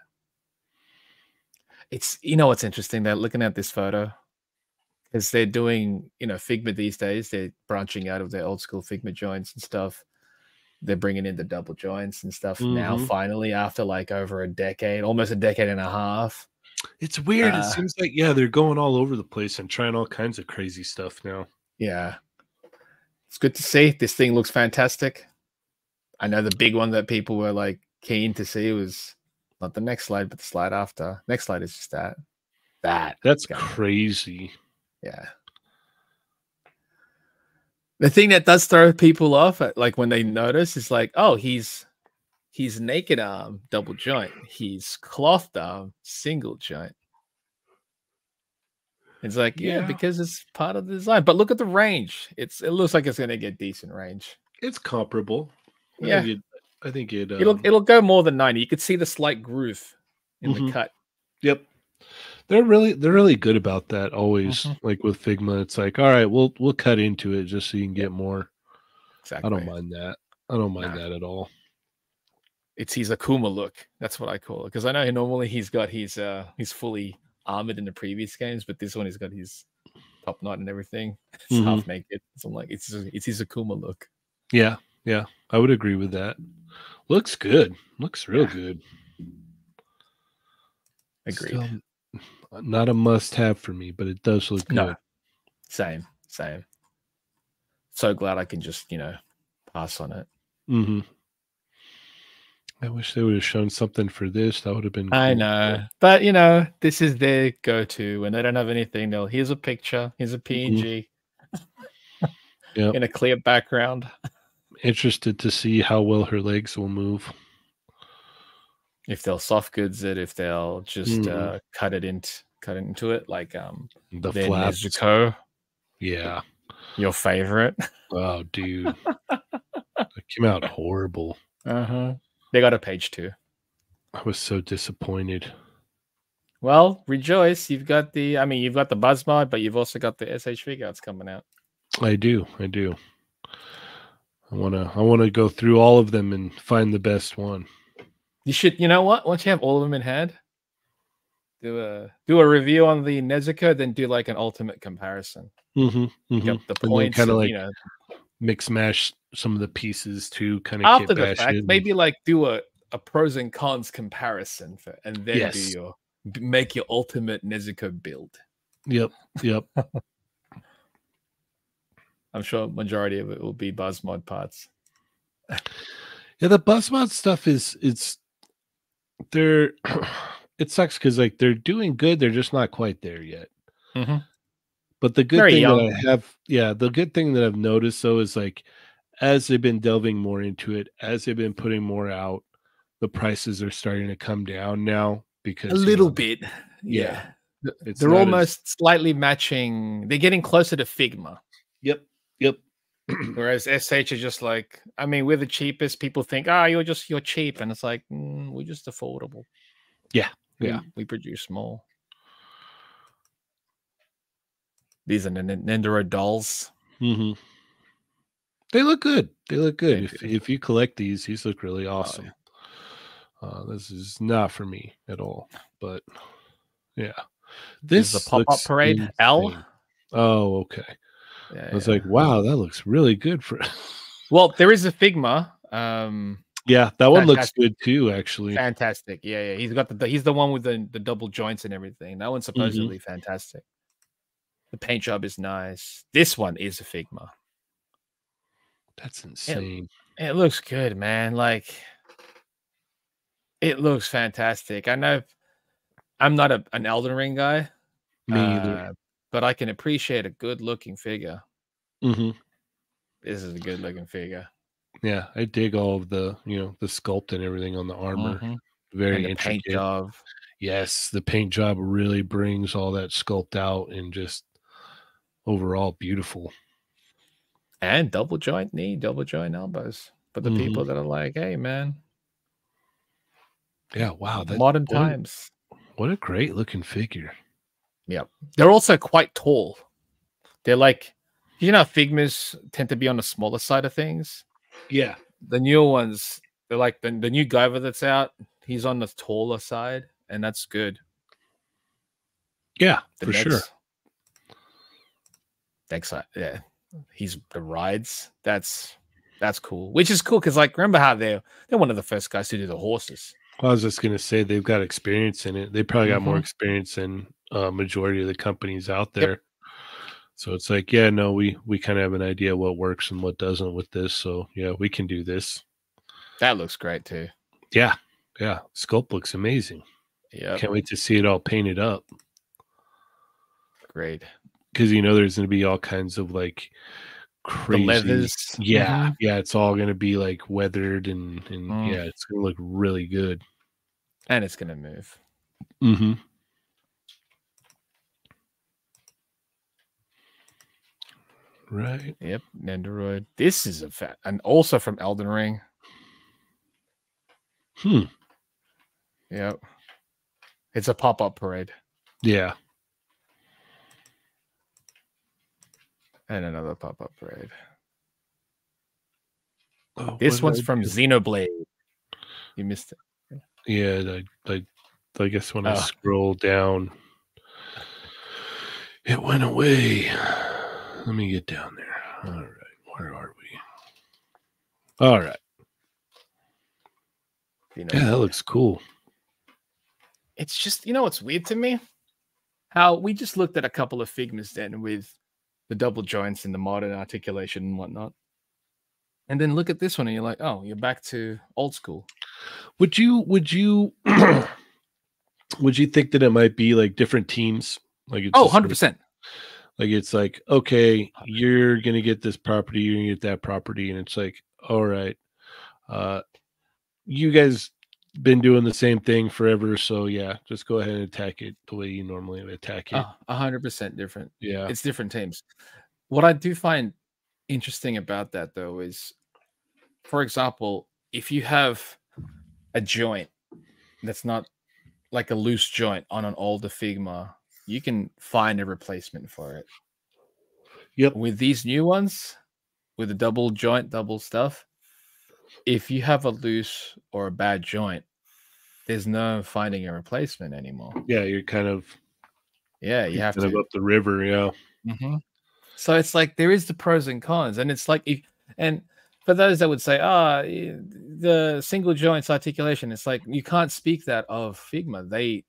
[SPEAKER 2] It's what's interesting? They're looking at this photo because they're doing Figma these days. They're branching out of their old school Figma joints and stuff. They're bringing in the double joints and stuff now. Finally, after like over a decade, almost a decade and a half.
[SPEAKER 1] It's weird. It seems like they're going all over the place and trying all kinds of crazy stuff now.
[SPEAKER 2] Yeah, it's good to see. This thing looks fantastic. I know the big one that people were like keen to see was not the next slide, but the slide after. Next slide is just that.
[SPEAKER 1] That's crazy.
[SPEAKER 2] Yeah. The thing that does throw people off, like when they notice, is like, oh, he's naked arm double joint. He's clothed arm single joint. It's like, yeah, because it's part of the design. But look at the range. It looks like it's going to get decent range.
[SPEAKER 1] It's comparable.
[SPEAKER 2] Yeah,
[SPEAKER 1] I think it.
[SPEAKER 2] It'll go more than 90. You could see the slight groove in the cut.
[SPEAKER 1] Yep. They're really good about that always. Like with Figma, it's like, all right, we'll cut into it just so you can get more.
[SPEAKER 2] Exactly.
[SPEAKER 1] I don't mind that. I don't mind that at all.
[SPEAKER 2] It's his Akuma look. That's what I call it. Because I know normally he's fully armored in the previous games, but this one he's got his top knot and everything. It's half naked. So I'm like, it's his Akuma look.
[SPEAKER 1] Yeah, yeah. I would agree with that. Looks good. Looks real good.
[SPEAKER 2] Agreed.
[SPEAKER 1] Still not a must-have for me, but it does look good.
[SPEAKER 2] No. Same. So glad I can just, pass on it.
[SPEAKER 1] I wish they would have shown something for this. That would have been cool.
[SPEAKER 2] I know. But, this is their go-to. When they don't have anything, here's a picture. Here's a PNG. In a clear background.
[SPEAKER 1] Interested to see how well her legs will move.
[SPEAKER 2] If they'll soft goods it, if they'll just cut it into it, like
[SPEAKER 1] the flaps.
[SPEAKER 2] Nezuko.
[SPEAKER 1] Yeah.
[SPEAKER 2] Your favorite.
[SPEAKER 1] Oh, dude. It came out horrible.
[SPEAKER 2] They got a page 2.
[SPEAKER 1] I was so disappointed.
[SPEAKER 2] Well, rejoice. You've got the Buzz mod, but you've also got the SH Figuarts coming out. I
[SPEAKER 1] do. I wanna go through all of them and find the best one.
[SPEAKER 2] You should, what? Once you have all of them in hand, do a review on the Nezuko, then do like an ultimate comparison.
[SPEAKER 1] The
[SPEAKER 2] points,
[SPEAKER 1] kind of like mix mash some of the pieces too, kind of
[SPEAKER 2] after the fact. Maybe like do a pros and cons comparison and then make your ultimate Nezuko build.
[SPEAKER 1] Yep.
[SPEAKER 2] I'm sure majority of it will be Buzz mod parts.
[SPEAKER 1] Yeah, the Buzz mod stuff it sucks because like they're doing good, they're just not quite there yet. But the good thing that I've noticed though is like as they've been delving more into it, as they've been putting more out, the prices are starting to come down now because
[SPEAKER 2] a little bit. Yeah. They're almost slightly matching. They're getting closer to Figma.
[SPEAKER 1] Yep.
[SPEAKER 2] Whereas SH is just like, we're the cheapest. People think, you're cheap. And it's like, we're just affordable.
[SPEAKER 1] Yeah.
[SPEAKER 2] We produce more. These are Nendero dolls.
[SPEAKER 1] They look good. If you collect these look really awesome. This is not for me at all. But yeah.
[SPEAKER 2] This is the pop-up parade.
[SPEAKER 1] Insane.
[SPEAKER 2] L.
[SPEAKER 1] Oh, okay. I was like, wow, that looks really good for.
[SPEAKER 2] Well, there is a Figma.
[SPEAKER 1] Yeah, that one looks good too, actually.
[SPEAKER 2] Fantastic. Yeah. He's the one with the double joints and everything. That one's supposedly fantastic. The paint job is nice. This one is a Figma.
[SPEAKER 1] That's insane.
[SPEAKER 2] It looks good, man. Like, it looks fantastic. I know I'm not an Elden Ring guy.
[SPEAKER 1] Me either.
[SPEAKER 2] But I can appreciate a good-looking figure.
[SPEAKER 1] This
[SPEAKER 2] is a good-looking figure.
[SPEAKER 1] Yeah, I dig all of the, the sculpt and everything on the armor. Very
[SPEAKER 2] intricate. Paint job.
[SPEAKER 1] Yes, the paint job really brings all that sculpt out and just overall beautiful.
[SPEAKER 2] And double joint knee, double joint elbows. But the people that are like, hey, man.
[SPEAKER 1] Yeah, wow.
[SPEAKER 2] Modern times.
[SPEAKER 1] What a great looking figure.
[SPEAKER 2] Yep. They're also quite tall. They're like, you know, Figmas tend to be on the smaller side of things.
[SPEAKER 1] Yeah.
[SPEAKER 2] The newer ones, they're like the new Guyver that's out. He's on the taller side, and that's good.
[SPEAKER 1] Yeah, for sure.
[SPEAKER 2] Next side, yeah. He's the rides. That's cool. Which is cool because, like, remember how they're one of the first guys to do the horses.
[SPEAKER 1] Well, I was just gonna say they've got experience in it. They probably got more experience than majority of the companies out there. Yep. So it's like, yeah, no, we kind of have an idea what works and what doesn't with this. So yeah, we can do this.
[SPEAKER 2] That looks great too.
[SPEAKER 1] Yeah, yeah. Sculpt looks amazing. Yeah, can't wait to see it all painted up.
[SPEAKER 2] Great.
[SPEAKER 1] Because you know there's going to be all kinds of like crazy,
[SPEAKER 2] the leathers.
[SPEAKER 1] Yeah, yeah. It's all going to be like weathered and yeah, it's going to look really good.
[SPEAKER 2] And it's going to move.
[SPEAKER 1] Mm-hmm. Right.
[SPEAKER 2] Yep. Nendoroid. This is and also from Elden Ring. Yep. It's a pop-up parade.
[SPEAKER 1] Yeah.
[SPEAKER 2] And another pop-up parade. Oh, this one's from Xenoblade. You missed it.
[SPEAKER 1] Yeah, I guess when I scroll down, it went away. Let me get down there. All right, where are we? All right. Yeah, that looks cool.
[SPEAKER 2] It's just, you know what's weird to me? How we just looked at a couple of Figmas then with the double joints and the modern articulation and whatnot. And then look at this one and you're like, oh, you're back to old school.
[SPEAKER 1] Would you would you think that it might be like different teams? Like it's
[SPEAKER 2] 100%.
[SPEAKER 1] Like it's like, okay, you're gonna get this property, you're gonna get that property, and it's like, all right, you guys been doing the same thing forever, so yeah, just go ahead and attack it the way you normally attack it.
[SPEAKER 2] 100% different.
[SPEAKER 1] Yeah,
[SPEAKER 2] it's different teams. What I do find interesting about that though is, for example, if you have a joint that's not like a loose joint on an older Figma, you can find a replacement for it.
[SPEAKER 1] Yep.
[SPEAKER 2] With these new ones, with the double joint, double stuff, if you have a loose or a bad joint, there's no finding a replacement anymore.
[SPEAKER 1] Yeah, you're kind of
[SPEAKER 2] you have to
[SPEAKER 1] up the river. Yeah.
[SPEAKER 2] So it's like there is the pros and cons, and it's like and for those that would say, the single joints articulation, it's like you can't speak that of Figma. They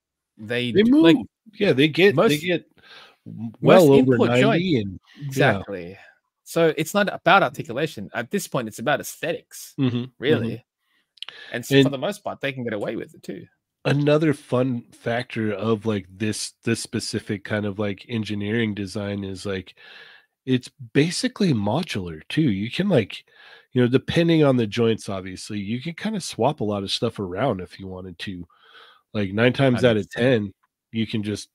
[SPEAKER 1] move. Like, yeah, they get well over 90 and
[SPEAKER 2] exactly. Yeah. So it's not about articulation at this point. It's about aesthetics, really. And so for the most part, they can get away with it too.
[SPEAKER 1] Another fun factor of like this specific kind of like engineering design is like it's basically modular too. You can like, you know, depending on the joints, obviously, you can kind of swap a lot of stuff around if you wanted to. Like 9 times out of 10, you can just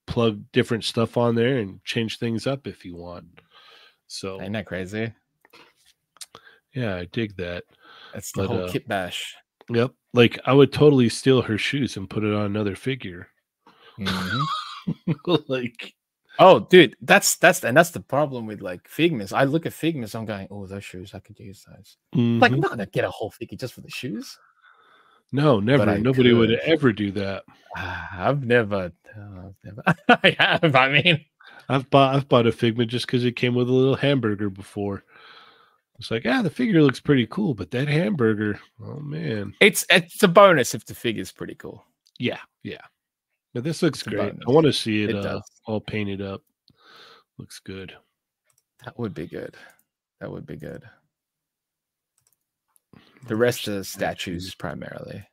[SPEAKER 1] plug different stuff on there and change things up if you want. So
[SPEAKER 2] ain't that crazy?
[SPEAKER 1] Yeah, I dig that.
[SPEAKER 2] That's the whole kit bash.
[SPEAKER 1] Yep. Like I would totally steal her shoes and put it on another figure.
[SPEAKER 2] Like, oh, dude, that's the problem with like Figmas. I look at Figmas, I'm going, oh, those shoes, I could use those. Like, I'm not gonna get a whole figure just for the shoes.
[SPEAKER 1] No, never. Nobody would ever do that.
[SPEAKER 2] I've never. I have. I mean,
[SPEAKER 1] I've bought a Figma just because it came with a little hamburger before. It's like, the figure looks pretty cool, but that hamburger, oh man,
[SPEAKER 2] it's a bonus if the figure's pretty cool.
[SPEAKER 1] Yeah, yeah. But this looks great. I want to see it all painted up. Looks good.
[SPEAKER 2] That would be good. That would be good. The rest of the statues primarily.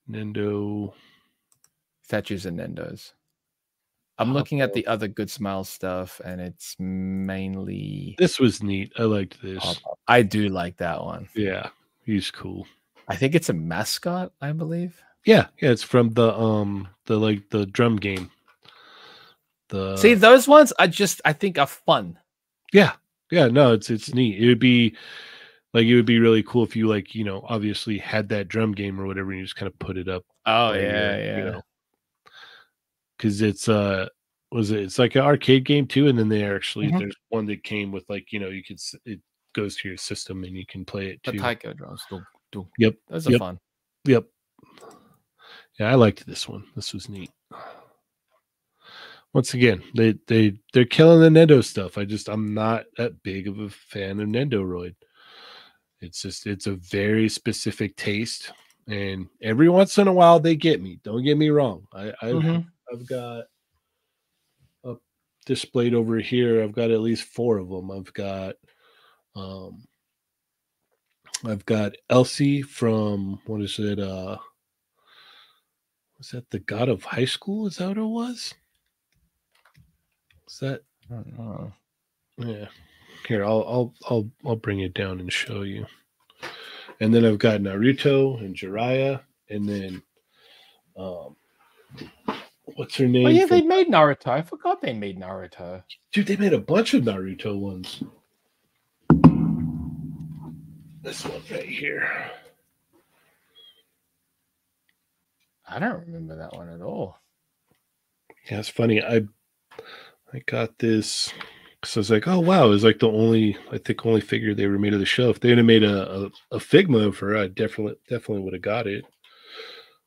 [SPEAKER 1] Nendo.
[SPEAKER 2] Statues and Nendos. I'm looking at the other Good Smile stuff, and it's mainly...
[SPEAKER 1] This was neat. I liked this.
[SPEAKER 2] I do like that one.
[SPEAKER 1] Yeah, he's cool.
[SPEAKER 2] I think it's a mascot, I believe.
[SPEAKER 1] Yeah, it's from the drum game.
[SPEAKER 2] See, those ones I think are fun.
[SPEAKER 1] Yeah, Yeah, no, it's neat. It would be really cool if you like, obviously had that drum game or whatever, and you just kind of put it up.
[SPEAKER 2] Oh yeah.
[SPEAKER 1] Because it's it's like an arcade game too, and then they actually there's one that came with like you could it goes to your system and you can play it too.
[SPEAKER 2] The taiko drums.
[SPEAKER 1] Yep,
[SPEAKER 2] those are fun.
[SPEAKER 1] Yep. Yeah, I liked this one. This was neat. Once again, they're killing the Nendo stuff. I'm not that big of a fan of Nendoroid. It's a very specific taste, and every once in a while they get me. Don't get me wrong. I've got displayed over here. I've got at least 4 of them. I've got Elsie from what is it? Was that the God of High School? Is that what it was? Is that?
[SPEAKER 2] I don't know.
[SPEAKER 1] Yeah. Here, I'll bring it down and show you. And then I've got Naruto and Jiraiya, and then what's her name?
[SPEAKER 2] Oh yeah, they made Naruto. I forgot they made Naruto.
[SPEAKER 1] Dude, they made a bunch of Naruto ones. This one right here.
[SPEAKER 2] I don't remember that one at all.
[SPEAKER 1] Yeah, it's funny. I got this because I was like, oh wow, it was like the only figure they ever made of the show. If they had made a Figma of her, I definitely would have got it.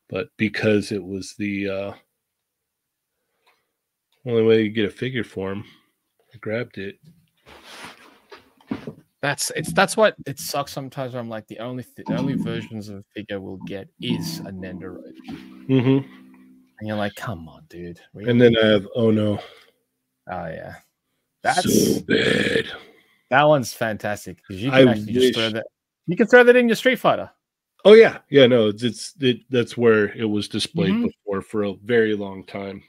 [SPEAKER 1] But because it was the only way you get a figure for him, I grabbed it.
[SPEAKER 2] That's what it sucks sometimes. Where I'm like the only versions of a figure we'll get is a Nendoroid.
[SPEAKER 1] And
[SPEAKER 2] you're like, come on, dude.
[SPEAKER 1] Really? And then I have no.
[SPEAKER 2] Oh yeah, that's
[SPEAKER 1] so bad.
[SPEAKER 2] That one's fantastic because you can just throw that. You can throw that in your Street Fighter.
[SPEAKER 1] Oh yeah, no, that's where it was displayed before for a very long time.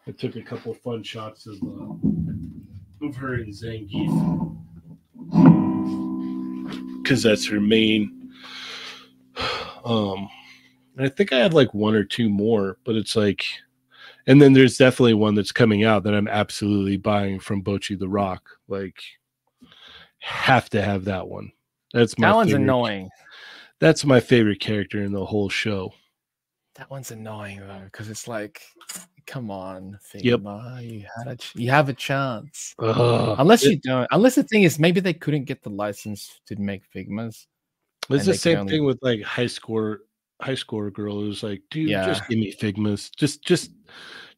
[SPEAKER 1] I took a couple fun shots of her and Zangief because that's her main. I think I had like 1 or 2 more, but it's like, and then there's definitely one that's coming out that I'm absolutely buying from Bocchi the Rock. Like, have to have that one. That
[SPEAKER 2] one's annoying.
[SPEAKER 1] That's my favorite character in the whole show.
[SPEAKER 2] That one's annoying though, because it's like, come on, Figma, you have a chance. Unless you don't. Unless the thing is, maybe they couldn't get the license to make Figmas.
[SPEAKER 1] It's the same thing with like high score girl who's like, dude, just give me Figmas.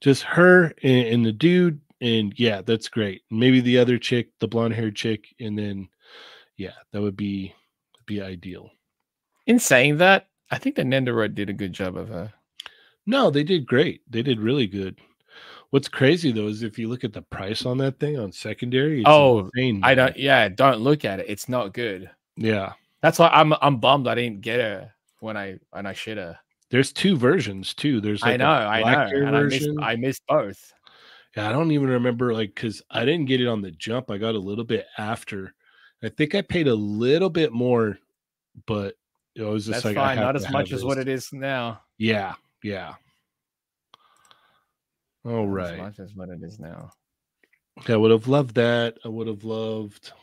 [SPEAKER 1] Just her and the dude, and yeah, that's great. Maybe the other chick, the blonde haired chick, and then that would be ideal.
[SPEAKER 2] In saying that, I think the Nendoroid did a good job of her.
[SPEAKER 1] No, they did great. They did really good. What's crazy though is if you look at the price on that thing on secondary, it's insane,
[SPEAKER 2] don't look at it. It's not good.
[SPEAKER 1] Yeah.
[SPEAKER 2] That's why I'm bummed I didn't get her when I should have.
[SPEAKER 1] There's 2 versions too. There's like
[SPEAKER 2] I know. And I missed both.
[SPEAKER 1] Yeah, I don't even remember because I didn't get it on the jump. I got a little bit after. I think I paid a little bit more, but it was just
[SPEAKER 2] that's fine. Not as much as what it is now.
[SPEAKER 1] Yeah. All right.
[SPEAKER 2] As much as what it is now.
[SPEAKER 1] I would have loved that. I would have loved.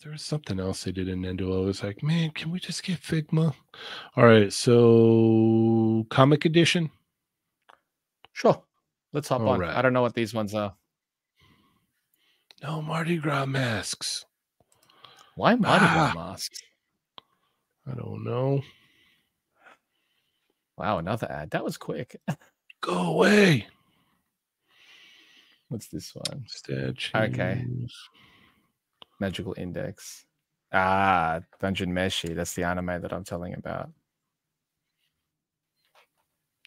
[SPEAKER 1] There was something else they did in Nendo. I was like, man, can we just get Figma? All right, so comic edition.
[SPEAKER 2] Sure, let's hop on. Right. I don't know what these ones are.
[SPEAKER 1] No Mardi Gras masks.
[SPEAKER 2] Why Mardi Gras masks?
[SPEAKER 1] I don't know.
[SPEAKER 2] Wow, another ad. That was quick.
[SPEAKER 1] Go away.
[SPEAKER 2] What's this one?
[SPEAKER 1] Statues.
[SPEAKER 2] Okay. Magical Index. Dungeon Meshi. That's the anime that I'm telling about.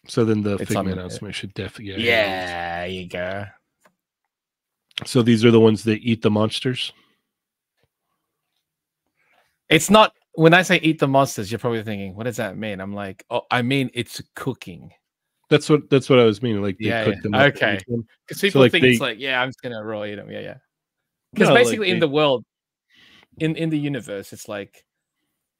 [SPEAKER 1] So then the Figma announcement should definitely.
[SPEAKER 2] Yeah, there you go.
[SPEAKER 1] So these are the ones that eat the monsters?
[SPEAKER 2] It's not. When I say eat the monsters, you're probably thinking, what does that mean? I'm like, oh, I mean, it's cooking.
[SPEAKER 1] That's what I was meaning. Like they cook them.
[SPEAKER 2] Okay. Because people think it's like, I'm just gonna raw eat them. Yeah. Because basically in the world, in the universe, it's like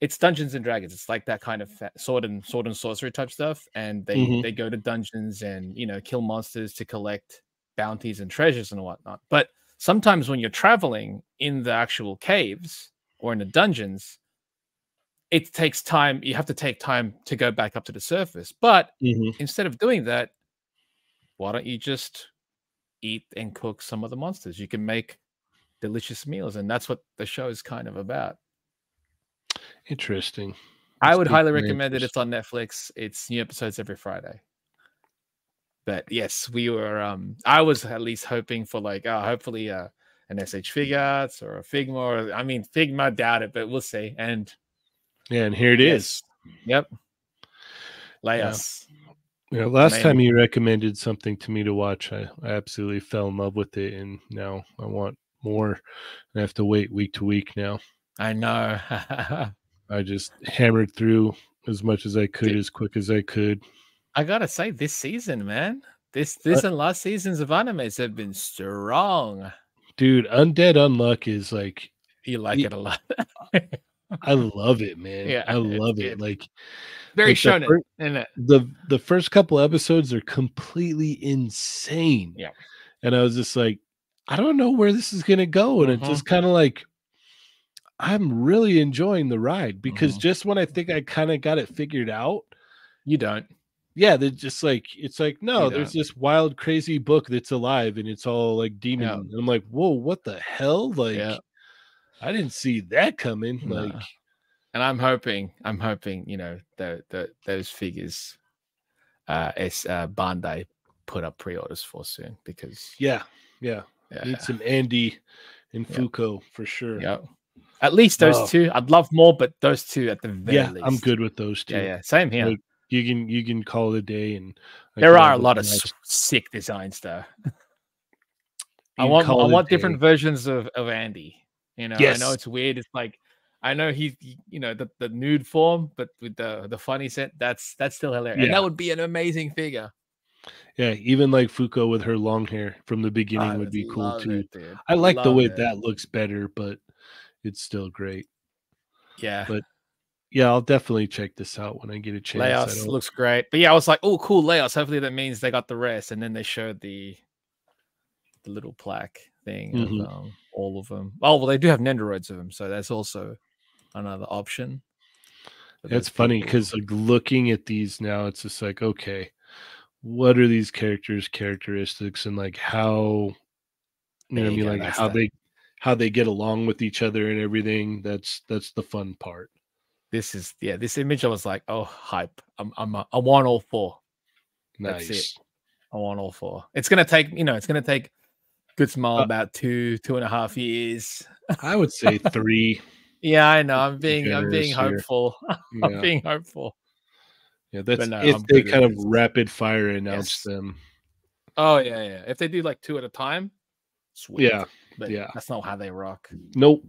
[SPEAKER 2] it's Dungeons and Dragons. It's like that kind of sword and sorcery type stuff. And they go to dungeons and kill monsters to collect bounties and treasures and whatnot. But sometimes when you're traveling in the actual caves or in the dungeons, it takes time. You have to take time to go back up to the surface. But instead of doing that, why don't you just eat and cook some of the monsters? You can make delicious meals, and that's what the show is kind of about.
[SPEAKER 1] Interesting.
[SPEAKER 2] I would highly recommend it. It's on Netflix. It's new episodes every Friday. But yes, we were. I was at least hoping for like, hopefully, an SH Figuarts or a Figma. Or, I mean, Figma, doubt it, but we'll see. And
[SPEAKER 1] yeah, and here it is.
[SPEAKER 2] Yep. Leos.
[SPEAKER 1] Yeah, last time you recommended something to me to watch, I absolutely fell in love with it, and now I want more. I have to wait week to week now.
[SPEAKER 2] I know.
[SPEAKER 1] I just hammered through as much as I could, as quick as I could.
[SPEAKER 2] I gotta say, this season, man, this and last seasons of animes have been strong.
[SPEAKER 1] Dude, Undead Unluck is like,
[SPEAKER 2] you like it a lot.
[SPEAKER 1] I love it, man.
[SPEAKER 2] Yeah,
[SPEAKER 1] I love it. Like,
[SPEAKER 2] very shonen, isn't it?
[SPEAKER 1] The first couple episodes are completely insane.
[SPEAKER 2] Yeah,
[SPEAKER 1] and I was just like, I don't know where this is gonna go, and it just kind of like, I'm really enjoying the ride, because just when I think I kind of got it figured out,
[SPEAKER 2] you don't.
[SPEAKER 1] Yeah, they're just like, it's like, no, there's this wild, crazy book that's alive, and it's all like demon.
[SPEAKER 2] Yeah.
[SPEAKER 1] And I'm like, whoa, what the hell? Like, I didn't see that coming.
[SPEAKER 2] No.
[SPEAKER 1] Like,
[SPEAKER 2] and I'm hoping, you know, those figures, Bandai put up pre-orders for soon, because
[SPEAKER 1] yeah, need some Andy and Fuko for sure.
[SPEAKER 2] Yeah. At least those two. I'd love more, but those two at the very least.
[SPEAKER 1] I'm good with those two.
[SPEAKER 2] Yeah, same here.
[SPEAKER 1] Like, you can call it a day, and
[SPEAKER 2] there are a lot of sick designs though. I want different versions of Andy. You know, I know it's weird. It's like, I know he you know, the nude form, but with the funny set, that's still hilarious. And that would be an amazing figure.
[SPEAKER 1] Yeah, even like Fuko with her long hair from the beginning would be cool too. I like the way that looks better, but it's still great.
[SPEAKER 2] Yeah.
[SPEAKER 1] But yeah, I'll definitely check this out when I get a chance.
[SPEAKER 2] Leos looks great. But yeah, I was like, oh, cool, Leos. Hopefully that means they got the rest. And then they showed the little plaque thing of all of them. Oh, well, they do have Nendoroids of them, so that's also another option.
[SPEAKER 1] It's funny because like looking at these now, it's just like, okay, what are these characters' characteristics, and like how, you know what I mean, like how they get along with each other and everything. That's the fun part.
[SPEAKER 2] This is this image. I was like, oh, hype. I want all four.
[SPEAKER 1] Nice.
[SPEAKER 2] That's it. I want all four. It's gonna take, it's gonna take good small about 2.5 years.
[SPEAKER 1] I would say 3.
[SPEAKER 2] Yeah, I know. I'm being hopeful. I'm being hopeful.
[SPEAKER 1] Yeah, that's if they kind of rapid fire announce them.
[SPEAKER 2] Oh yeah. If they do like 2 at a time, sweet.
[SPEAKER 1] Yeah,
[SPEAKER 2] but that's not how they rock.
[SPEAKER 1] Nope.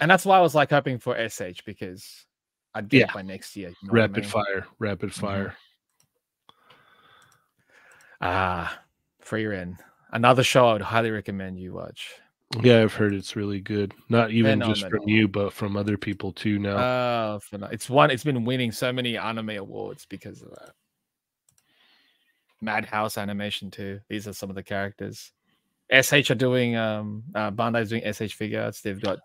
[SPEAKER 2] And that's why I was like hoping for SH, because I'd get it by next year. You know
[SPEAKER 1] rapid fire.
[SPEAKER 2] Free Ren. Another show I would highly recommend you watch.
[SPEAKER 1] Yeah, I've heard it's really good. Not even just from you, but from other people too now.
[SPEAKER 2] It's been winning so many anime awards because of that. Madhouse Animation too. These are some of the characters. SH are doing Bandai's doing SH Figuarts. They've got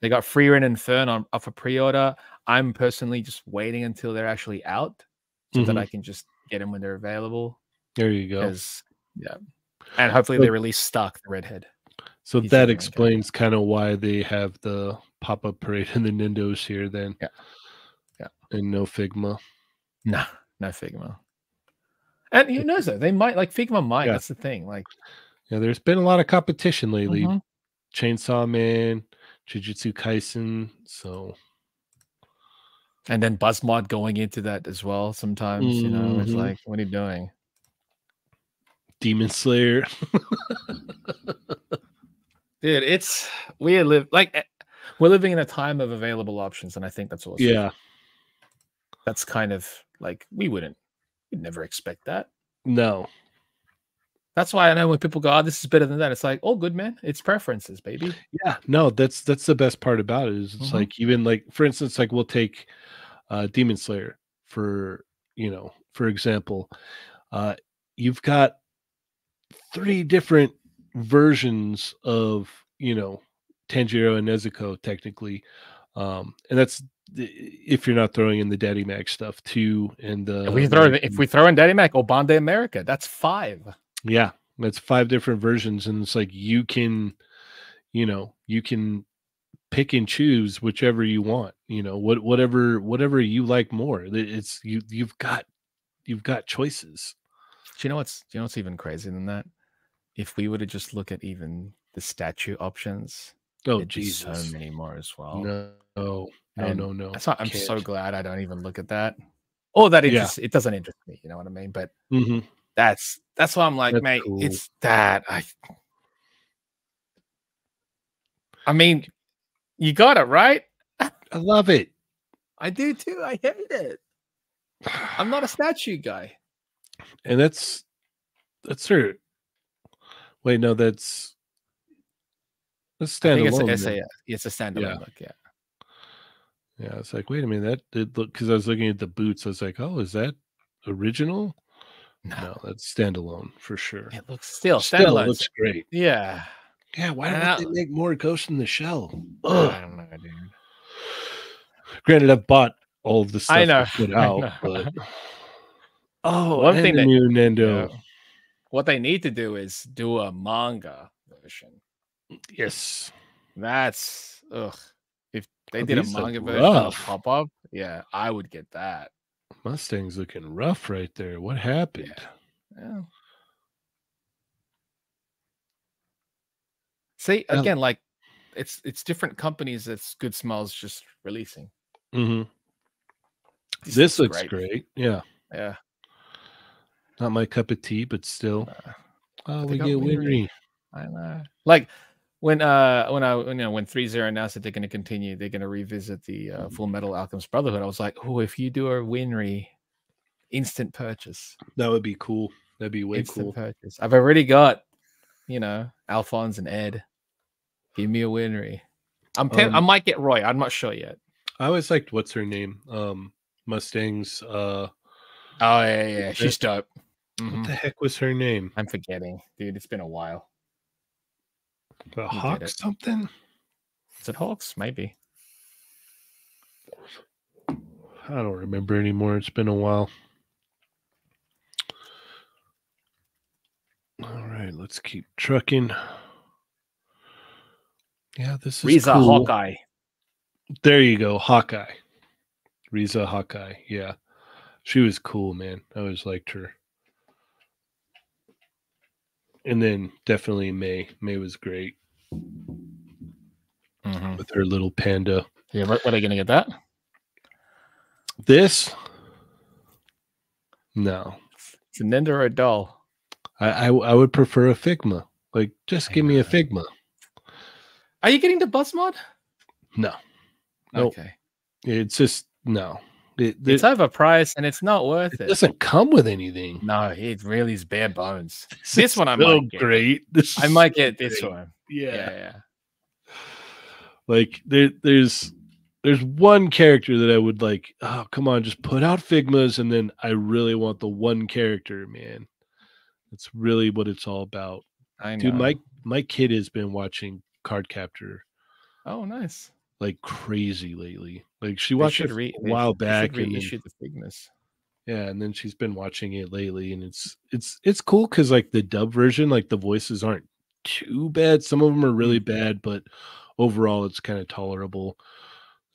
[SPEAKER 2] They got Free Ren and Fern up for pre-order. I'm personally just waiting until they're actually out so that I can just get them when they're available.
[SPEAKER 1] There you go.
[SPEAKER 2] And hopefully they release Stark, the redhead.
[SPEAKER 1] So that explains kind of why they have the pop-up parade and the Nindos here then.
[SPEAKER 2] Yeah.
[SPEAKER 1] And no Figma.
[SPEAKER 2] No Figma. And who knows though? They might, like, Figma might. That's the thing. Like,
[SPEAKER 1] there's been a lot of competition lately. Chainsaw Man, Jujutsu Kaisen, so.
[SPEAKER 2] And then Buzzmod going into that as well sometimes, it's like, what are you doing?
[SPEAKER 1] Demon Slayer.
[SPEAKER 2] Dude, we're living in a time of available options, and I think that's awesome.
[SPEAKER 1] Yeah.
[SPEAKER 2] That's kind of like, we'd never expect that.
[SPEAKER 1] No.
[SPEAKER 2] That's why I know when people go, oh, this is better than that. It's like, oh, good, man. It's preferences, baby.
[SPEAKER 1] Yeah, no, that's the best part about it. Is it's like, even like, for instance, like we'll take Demon Slayer for example. You've got 3 different versions of, Tanjiro and Nezuko technically. And that's if you're not throwing in the Daddy Mac stuff too, and the
[SPEAKER 2] If we throw in Daddy Mac or Bande America, that's 5.
[SPEAKER 1] yeah, that's 5 different versions, and it's like you can pick and choose whichever you want. Whatever you like more. It's you've got choices.
[SPEAKER 2] Do you know what's even crazier than that? If we were to just look at even the statue options,
[SPEAKER 1] Oh
[SPEAKER 2] there'd be so
[SPEAKER 1] Jesus!
[SPEAKER 2] many more as well.
[SPEAKER 1] No.
[SPEAKER 2] That's why I'm so glad I don't even look at that. Or that
[SPEAKER 1] Yeah.
[SPEAKER 2] it doesn't interest me, you know what I mean? But
[SPEAKER 1] Mhm.
[SPEAKER 2] that's why I'm like,
[SPEAKER 1] That's
[SPEAKER 2] mate,
[SPEAKER 1] cool.
[SPEAKER 2] it's that. I mean, you got it, right?
[SPEAKER 1] I love it.
[SPEAKER 2] I do too. I hate it. I'm not a statue guy.
[SPEAKER 1] And that's her. Wait, no, that's
[SPEAKER 2] I think
[SPEAKER 1] standalone.
[SPEAKER 2] it's a standalone look, yeah.
[SPEAKER 1] Yeah, it's like, wait a minute, that did look, because I was looking at the boots. I was like, oh, is that original? No, that's standalone for sure.
[SPEAKER 2] It looks still
[SPEAKER 1] looks great.
[SPEAKER 2] Yeah.
[SPEAKER 1] Yeah, why don't they make more Ghost in the Shell?
[SPEAKER 2] I don't know, dude.
[SPEAKER 1] Granted, I've bought all of the stuff
[SPEAKER 2] I know.
[SPEAKER 1] they put out, but
[SPEAKER 2] One
[SPEAKER 1] and
[SPEAKER 2] thing
[SPEAKER 1] the
[SPEAKER 2] that
[SPEAKER 1] new Nendo.
[SPEAKER 2] What they need to do is do a manga version.
[SPEAKER 1] Yes.
[SPEAKER 2] That's if they did a manga version of pop up, yeah, I would get that.
[SPEAKER 1] Mustang's looking rough right there. What happened?
[SPEAKER 2] Yeah. See, again, like it's different companies that's Good Smells just releasing.
[SPEAKER 1] Mm-hmm. This looks great. Yeah.
[SPEAKER 2] Yeah.
[SPEAKER 1] Not my cup of tea, but still. Oh, we get Winry.
[SPEAKER 2] I know. Like when 3-0 announced that they're going to continue, they're going to revisit the Full Metal Alchemist Brotherhood. I was like, oh, if you do a Winry, instant purchase.
[SPEAKER 1] That would be cool. That'd be way
[SPEAKER 2] instant
[SPEAKER 1] cool.
[SPEAKER 2] Purchase. I've already got, Alphonse and Ed. Give me a Winry. I might get Roy. I'm not sure yet.
[SPEAKER 1] I always liked what's her name? Mustang's.
[SPEAKER 2] Oh yeah. She's dope.
[SPEAKER 1] What the heck was her name?
[SPEAKER 2] I'm forgetting, dude. It's been a while.
[SPEAKER 1] The Hawk something?
[SPEAKER 2] Is it Hawks? Maybe.
[SPEAKER 1] I don't remember anymore. It's been a while. All right, let's keep trucking. Yeah, this is
[SPEAKER 2] Riza
[SPEAKER 1] cool.
[SPEAKER 2] Hawkeye.
[SPEAKER 1] There you go, Hawkeye. Riza Hawkeye. Yeah, she was cool, man. I always liked her. And then definitely May. May was great with her little panda.
[SPEAKER 2] Yeah, what are they gonna get that?
[SPEAKER 1] This? No.
[SPEAKER 2] It's a Nendoroid doll.
[SPEAKER 1] I would prefer a Figma. Like, just give me a Figma.
[SPEAKER 2] Are you getting the bus mod?
[SPEAKER 1] No.
[SPEAKER 2] Okay.
[SPEAKER 1] It's just no.
[SPEAKER 2] It's overpriced and it's not worth it.
[SPEAKER 1] It doesn't come with anything.
[SPEAKER 2] No, it really is bare bones. This one I might get.
[SPEAKER 1] Great.
[SPEAKER 2] I might get this one.
[SPEAKER 1] Yeah. Like there's one character that I would like, oh come on, just put out Figmas, and then I really want the one character, man. That's really what it's all about.
[SPEAKER 2] I know.
[SPEAKER 1] Dude, my kid has been watching Card Captor.
[SPEAKER 2] Oh, nice.
[SPEAKER 1] Like crazy lately. Like she watched it a while back and
[SPEAKER 2] reissue the Figmas.
[SPEAKER 1] Yeah, and then she's been watching it lately, and it's cool because like the dub version, like the voices aren't too bad. Some of them are really bad, but overall it's kind of tolerable.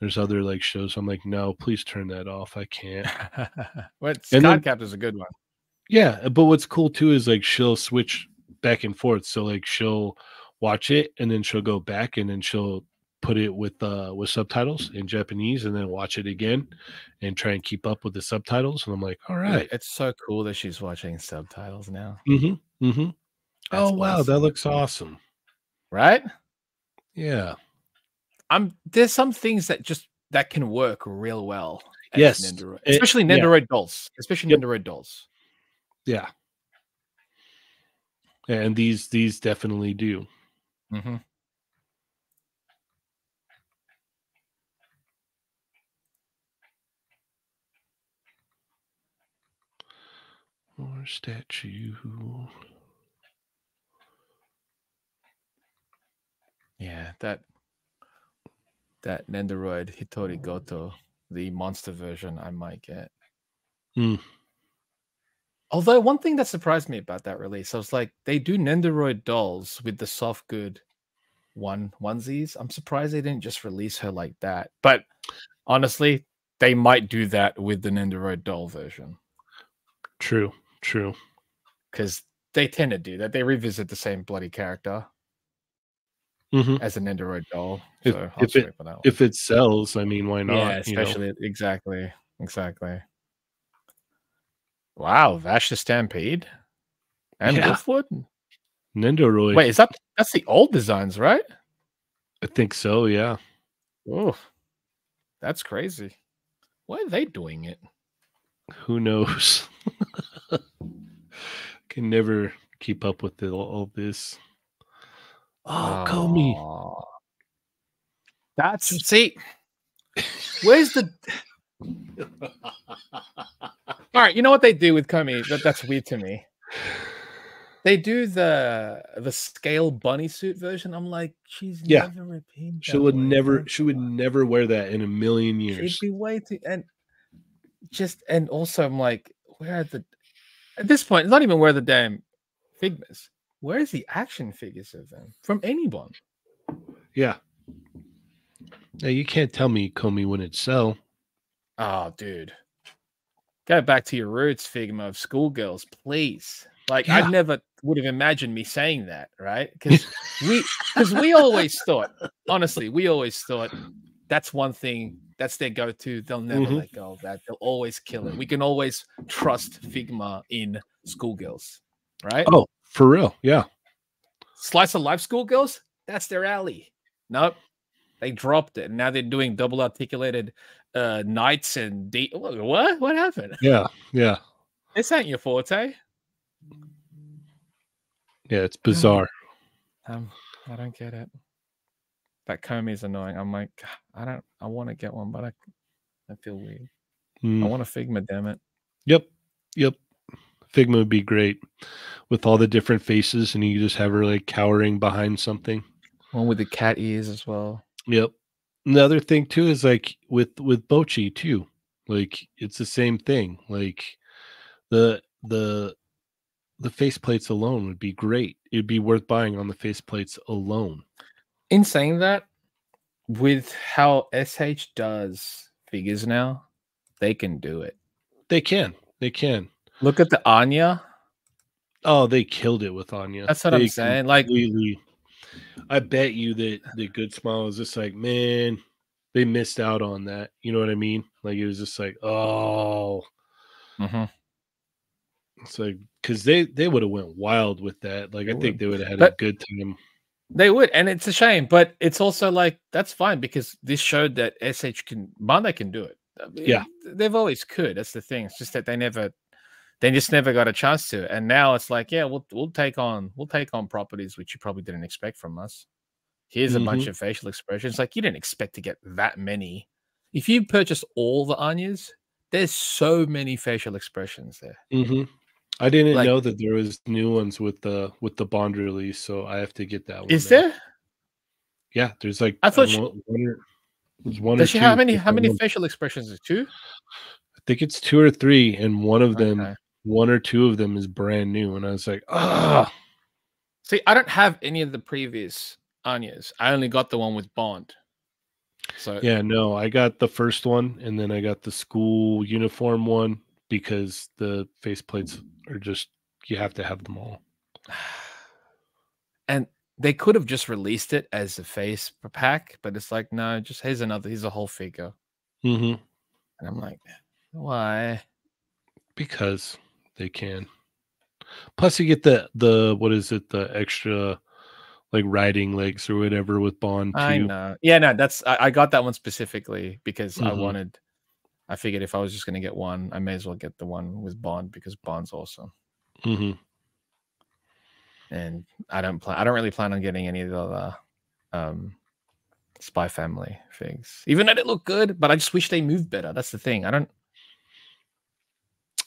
[SPEAKER 1] There's other like shows I'm like, no, please turn that off. I can't.
[SPEAKER 2] Card Captor is a good one.
[SPEAKER 1] Yeah, but what's cool too is like she'll switch back and forth. So like she'll watch it and then she'll go back and then she'll put it with subtitles in Japanese and then watch it again and try and keep up with the subtitles. And I'm like, all right.
[SPEAKER 2] It's so cool that she's watching subtitles now.
[SPEAKER 1] Oh wow, that looks awesome.
[SPEAKER 2] Right?
[SPEAKER 1] Yeah.
[SPEAKER 2] There's some things that can work real well.
[SPEAKER 1] Yes.
[SPEAKER 2] Especially Nendoroid dolls. Nendoroid dolls.
[SPEAKER 1] Yeah. And these definitely do. More statue.
[SPEAKER 2] that Nendoroid Hitori Goto, the monster version, I might get. Although one thing that surprised me about that release, I was like, they do Nendoroid dolls with the soft good onesies. I'm surprised they didn't just release her like that. But honestly, they might do that with the Nendoroid doll version.
[SPEAKER 1] True.
[SPEAKER 2] Because they tend to do that. They revisit the same bloody character as a Nendoroid doll. So
[SPEAKER 1] if it sells, I mean, why not?
[SPEAKER 2] Yeah, especially exactly. Wow, Vash the Stampede and Wolfwood?
[SPEAKER 1] Nendoroid.
[SPEAKER 2] Wait, that's the old designs, right?
[SPEAKER 1] I think so, yeah.
[SPEAKER 2] Oh, that's crazy. Why are they doing it?
[SPEAKER 1] Who knows? Can never keep up with all this. Oh, Comey.
[SPEAKER 2] See, where's the... All right, you know what they do with Comey? That's weird to me. They do the scale bunny suit version. I'm like, she's never repeated.
[SPEAKER 1] She would never wear that in a million years.
[SPEAKER 2] She'd be way too and also I'm like, where are the... At this point, it's not even where the damn Figmas. Where's the action figures of them from anyone?
[SPEAKER 1] Yeah. Now you can't tell me Comey wouldn't sell.
[SPEAKER 2] Oh, dude. Go back to your roots, Figma, of schoolgirls, please. Like, I never would have imagined me saying that, right? Because we always thought, honestly, that's one thing, that's their go-to. They'll never let go of that. They'll always kill it. We can always trust Figma in schoolgirls, right?
[SPEAKER 1] Oh, for real, yeah.
[SPEAKER 2] Slice of life schoolgirls, that's their alley. Nope. They dropped it. And now they're doing double articulated knights and what? What happened?
[SPEAKER 1] Yeah.
[SPEAKER 2] This ain't your forte.
[SPEAKER 1] Yeah, it's bizarre.
[SPEAKER 2] I don't get it. That Comey is annoying. I'm like, I want to get one, but I feel weird. I want a Figma, damn it.
[SPEAKER 1] Yep. Figma would be great with all the different faces, and you just have her like cowering behind something.
[SPEAKER 2] One with the cat ears as well.
[SPEAKER 1] Yep. Another thing too is like with Bochi too. Like it's the same thing. Like the faceplates alone would be great. It'd be worth buying on the faceplates alone.
[SPEAKER 2] In saying that, with how SH does figures now, they can do it. They can. Look at the Anya.
[SPEAKER 1] Oh, they killed it with Anya.
[SPEAKER 2] That's what I'm saying. Like,
[SPEAKER 1] I bet you that the Good Smile is just like, man, they missed out on that. You know what I mean? Like it was just like, oh. It's like, because they would have went wild with that. Like I think they would have had a good time.
[SPEAKER 2] They would, and it's a shame, but it's also like that's fine because this showed that SH Bandai can do it. I mean, they've always could. That's the thing. It's just that they just never got a chance to. And now it's like, yeah, we'll take on properties which you probably didn't expect from us. Here's a bunch of facial expressions. Like you didn't expect to get that many. If you purchase all the Anyas, there's so many facial expressions there.
[SPEAKER 1] I didn't know that there was new ones with the Bond release, so I have to get that one.
[SPEAKER 2] Is there?
[SPEAKER 1] Yeah, there's like
[SPEAKER 2] I thought
[SPEAKER 1] one
[SPEAKER 2] does
[SPEAKER 1] or
[SPEAKER 2] she
[SPEAKER 1] two.
[SPEAKER 2] How many facial expressions? Is 2?
[SPEAKER 1] I think it's 2 or 3, and one or two of them is brand new. And I was like, ah.
[SPEAKER 2] See, I don't have any of the previous Anyas. I only got the one with Bond. So
[SPEAKER 1] yeah, no, I got the first one, and then I got the school uniform one because the faceplates are just, you have to have them all.
[SPEAKER 2] And they could have just released it as a face pack, but it's like, no, just here's a whole figure. And I'm like, why? Because
[SPEAKER 1] they can. Plus, you get the what is it? The extra like riding legs or whatever with Bond too.
[SPEAKER 2] I know. Yeah, no, that's I got that one specifically because I figured if I was just gonna get one, I may as well get the one with Bond because Bond's awesome. And I don't really plan on getting any of the Spy Family figs, even though they look good. But I just wish they moved better. That's the thing. I don't.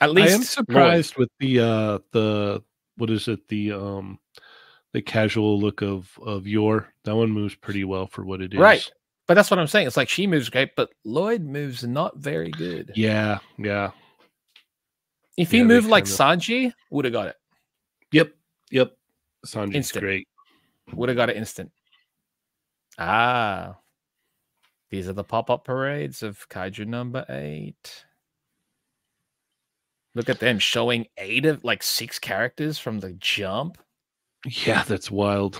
[SPEAKER 2] At least
[SPEAKER 1] I am surprised with the what is it, the casual look of that one moves pretty well for what it is.
[SPEAKER 2] Right. But that's what I'm saying. It's like she moves great, but Lloyd moves not very good.
[SPEAKER 1] Yeah.
[SPEAKER 2] If he moved like Sanji, would have got it.
[SPEAKER 1] Yep. Sanji's instant. Great.
[SPEAKER 2] Would have got it instant. Ah. These are the pop-up parades of Kaiju number 8. Look at them showing 6 characters from the jump.
[SPEAKER 1] Yeah, that's wild.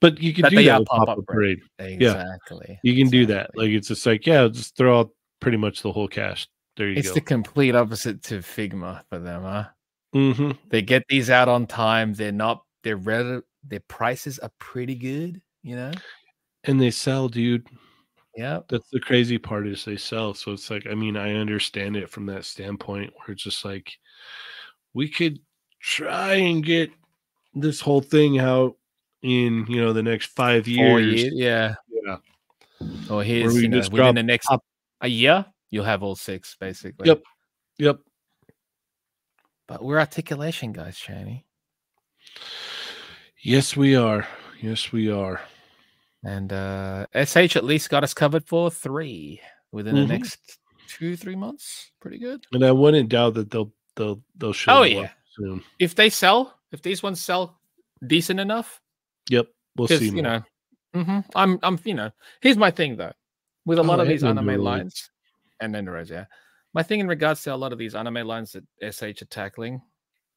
[SPEAKER 1] But you can do that with pop-up parade.
[SPEAKER 2] Exactly.
[SPEAKER 1] Yeah, you can do that. Like, it's just like, just throw out pretty much the whole cast. There you go.
[SPEAKER 2] It's the complete opposite to Figma for them, huh?
[SPEAKER 1] Mm-hmm.
[SPEAKER 2] They get these out on time. Their prices are pretty good, you know?
[SPEAKER 1] And they sell, dude.
[SPEAKER 2] Yeah.
[SPEAKER 1] That's the crazy part is they sell. So it's like, I mean, I understand it from that standpoint where it's just like, we could try and get this whole thing out in, the next 5 years.
[SPEAKER 2] 4 years, yeah. Or here's, within the next a year, you'll have all 6, basically.
[SPEAKER 1] Yep.
[SPEAKER 2] But we're articulation guys, Cheynee.
[SPEAKER 1] Yes, we are.
[SPEAKER 2] And SH at least got us covered for 3 within the next 2-3 months. Pretty good.
[SPEAKER 1] And I wouldn't doubt that they'll show up soon.
[SPEAKER 2] If these ones sell decent enough.
[SPEAKER 1] Yep, we'll see.
[SPEAKER 2] I'm here's my thing though. With a lot of these anime lines, and then my thing in regards to a lot of these anime lines that SH are tackling,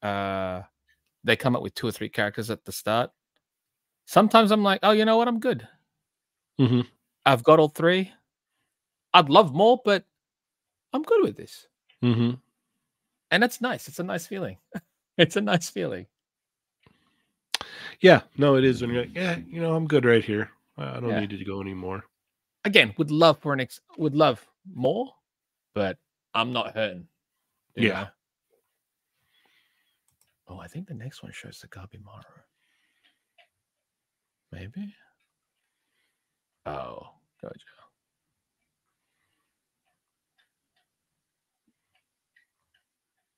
[SPEAKER 2] they come up with 2 or 3 characters at the start. Sometimes I'm like, oh, you know what? I'm good. I've got all 3. I'd love more, but I'm good with this. And that's nice. It's a nice feeling. It's a nice feeling.
[SPEAKER 1] Yeah, no, it is when you're like, I'm good right here. I don't need to go anymore.
[SPEAKER 2] Again, would love more, but I'm not hurting. You know? Oh, I think the next one shows the Gabimaru. Maybe. Oh, gotcha.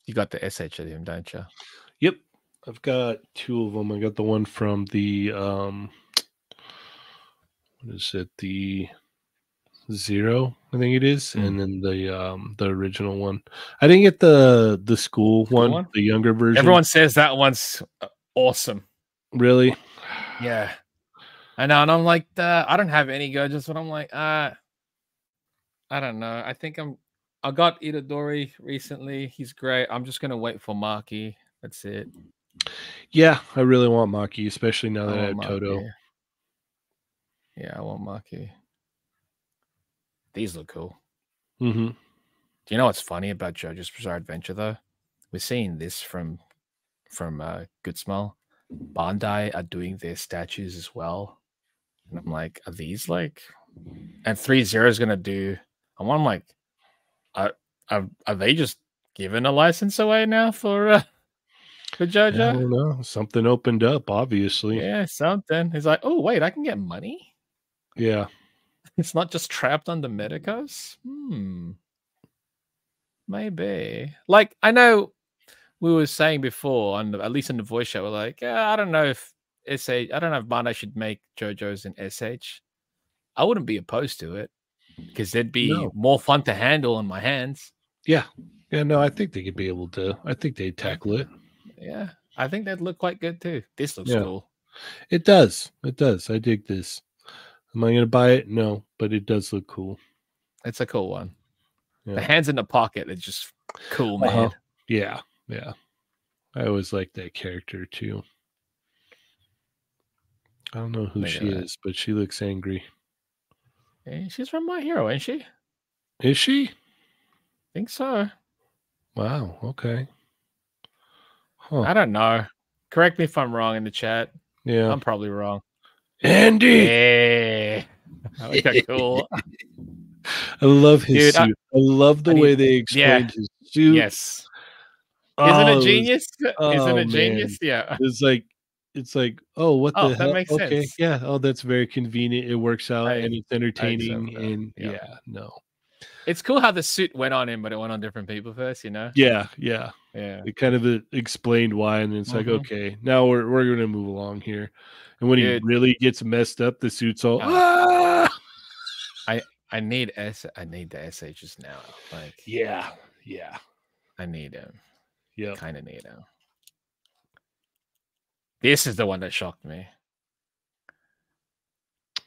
[SPEAKER 2] You got the SH of him, don't you?
[SPEAKER 1] Yep. I've got 2 of them. I got the one from the what is it? The Zero, I think it is, and then the original one. I didn't get the school one, the younger version.
[SPEAKER 2] Everyone says that one's awesome.
[SPEAKER 1] Really?
[SPEAKER 2] Yeah. I know, and I'm like, I don't have any Gojos, but I'm like, I don't know. I think I got Itadori recently. He's great. I'm just gonna wait for Maki. That's it.
[SPEAKER 1] Yeah, I really want Maki, especially now that I have Toto.
[SPEAKER 2] Yeah, I want Maki. These look cool.
[SPEAKER 1] Do
[SPEAKER 2] you know what's funny about JoJo's Bizarre Adventure though? We're seeing this from Good Smell. Bandai are doing their statues as well. And I'm like, are these like, and 3-0 is gonna do. I'm like, are they just giving a license away now for JoJo?
[SPEAKER 1] I don't know. Something opened up, obviously.
[SPEAKER 2] Yeah, something. He's like, oh wait, I can get money.
[SPEAKER 1] Yeah,
[SPEAKER 2] it's not just trapped under Medicos. Maybe. Like I know we were saying before, at least in the voice show, we're like, I don't know if Bandai should make JoJo's in SH. I wouldn't be opposed to it because they'd be more fun to handle in my hands.
[SPEAKER 1] Yeah. No, I think they could be able to. I think they'd tackle it.
[SPEAKER 2] Yeah, I think that'd look quite good too. This looks cool.
[SPEAKER 1] It does. I dig this. Am I going to buy it? No, but it does look cool.
[SPEAKER 2] It's a cool one. Yeah. The hands in the pocket are just cool, man.
[SPEAKER 1] Yeah. I always like that character too. I don't know who she is, but she looks angry.
[SPEAKER 2] Hey, she's from My Hero, ain't she?
[SPEAKER 1] Is she?
[SPEAKER 2] Think so.
[SPEAKER 1] Wow. Okay.
[SPEAKER 2] Huh. I don't know. Correct me if I'm wrong in the chat.
[SPEAKER 1] Yeah.
[SPEAKER 2] I'm probably wrong.
[SPEAKER 1] Andy!
[SPEAKER 2] Hey. Okay, cool.
[SPEAKER 1] I love his suit. I love the way they explained his suit.
[SPEAKER 2] Yes. Isn't it genius? Isn't it genius? Yeah.
[SPEAKER 1] It's like, oh, what the hell?
[SPEAKER 2] That makes sense.
[SPEAKER 1] Yeah. Oh, that's very convenient. It works out and it's entertaining. And no.
[SPEAKER 2] It's cool how the suit went on him, but it went on different people first, you know?
[SPEAKER 1] Yeah, yeah.
[SPEAKER 2] Yeah.
[SPEAKER 1] It kind of explained why, and it's like, okay, now we're gonna move along here. And when he really gets messed up, the suit's all
[SPEAKER 2] I need the SHs now. Like,
[SPEAKER 1] yeah.
[SPEAKER 2] I need him.
[SPEAKER 1] Yeah.
[SPEAKER 2] Kind of need him. This is the one that shocked me.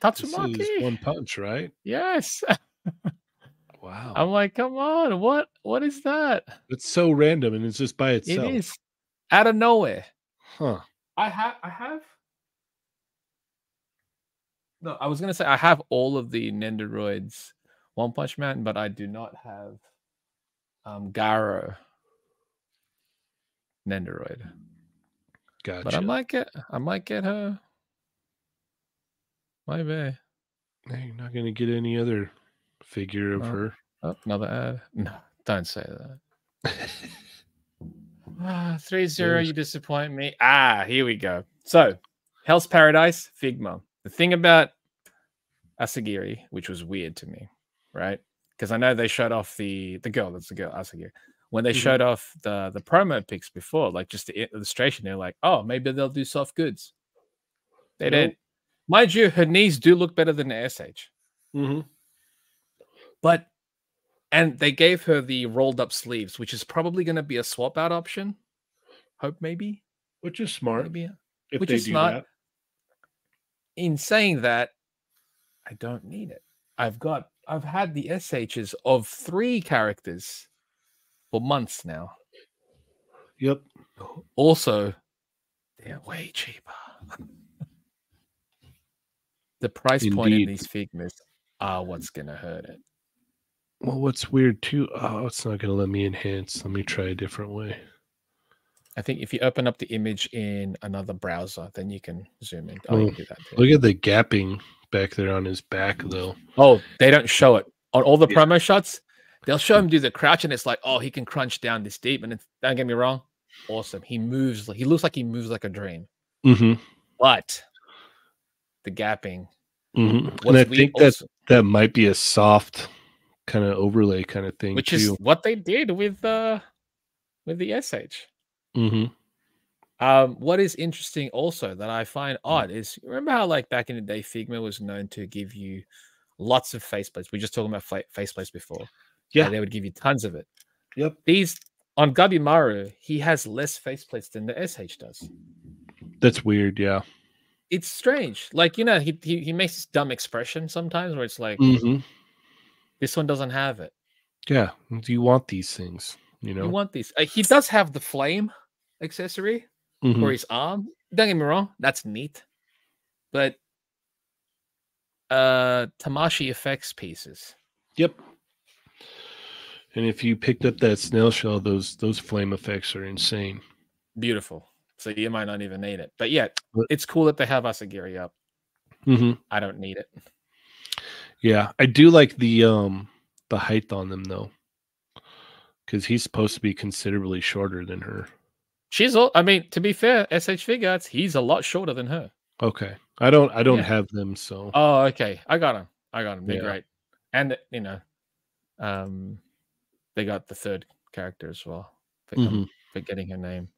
[SPEAKER 2] Tatsumaki.
[SPEAKER 1] This is One Punch, right?
[SPEAKER 2] Yes.
[SPEAKER 1] Wow.
[SPEAKER 2] I'm like, come on, what is that?
[SPEAKER 1] It's so random, and it's just by itself.
[SPEAKER 2] It is out of nowhere.
[SPEAKER 1] Huh.
[SPEAKER 2] I have. No, I was gonna say I have all of the Nendoroids One Punch Man, but I do not have Garo Nendoroid.
[SPEAKER 1] Gotcha.
[SPEAKER 2] But I might get her. Maybe.
[SPEAKER 1] You're not gonna get any other figure of her.
[SPEAKER 2] Oh, another ad. No, don't say that. 3-0, you disappoint me. Here we go. So, Hell's Paradise, Figma. The thing about Asagiri, which was weird to me, right? Because I know they showed off the girl, that's the girl, Asagiri. When they showed off the promo pics before, like just the illustration, they're like, oh, maybe they'll do soft goods. They didn't. Mind you, her knees do look better than the SH. But, and they gave her the rolled up sleeves, which is probably going to be a swap out option. Hope maybe.
[SPEAKER 1] Which is smart.
[SPEAKER 2] Maybe.
[SPEAKER 1] If
[SPEAKER 2] which
[SPEAKER 1] they
[SPEAKER 2] is
[SPEAKER 1] do
[SPEAKER 2] smart.
[SPEAKER 1] that.
[SPEAKER 2] In saying that, I don't need it. I've had the SHs of 3 characters for months now.
[SPEAKER 1] Yep.
[SPEAKER 2] Also, they're way cheaper. The price point in these figures are what's gonna hurt it.
[SPEAKER 1] Well, what's weird too? Oh, it's not gonna let me enhance. Let me try a different way.
[SPEAKER 2] I think if you open up the image in another browser, then you can zoom in. Oh, you can do that too.
[SPEAKER 1] Look at the gapping back there on his back, though.
[SPEAKER 2] Oh, they don't show it on all the promo shots. They'll show him do the crouch, and it's like, oh, he can crunch down this deep. And don't get me wrong, awesome. He moves. He looks like he moves like a dream. But the gapping.
[SPEAKER 1] And I think that might be a soft kind of overlay kind of thing,
[SPEAKER 2] which is what they did with the SH. What is interesting also that I find odd is, remember how like back in the day Figma was known to give you lots of faceplates. We were just talking about faceplates before. Yeah, they would give you tons of it.
[SPEAKER 1] Yep.
[SPEAKER 2] These on Gabimaru, he has less faceplates than the SH does.
[SPEAKER 1] That's weird. Yeah, it's
[SPEAKER 2] strange. Like, you know, he makes this dumb expression sometimes where it's like, this one doesn't have it.
[SPEAKER 1] Yeah, do you want these things? You know,
[SPEAKER 2] you want these. He does have the flame accessory for his arm. Don't get me wrong, that's neat. But Tamashi effects pieces.
[SPEAKER 1] Yep. And if you picked up that snail shell, those flame effects are insane.
[SPEAKER 2] Beautiful. So you might not even need it. But yeah, it's cool that they have Asagiri up. I don't need it.
[SPEAKER 1] Yeah, I do like the height on them though, because he's supposed to be considerably shorter than her.
[SPEAKER 2] I mean, to be fair, SH Figuarts, he's a lot shorter than her.
[SPEAKER 1] Okay, I don't have them, so.
[SPEAKER 2] Oh, okay, I got him. They're great, and you know, they got the third character as well. Forgetting her name.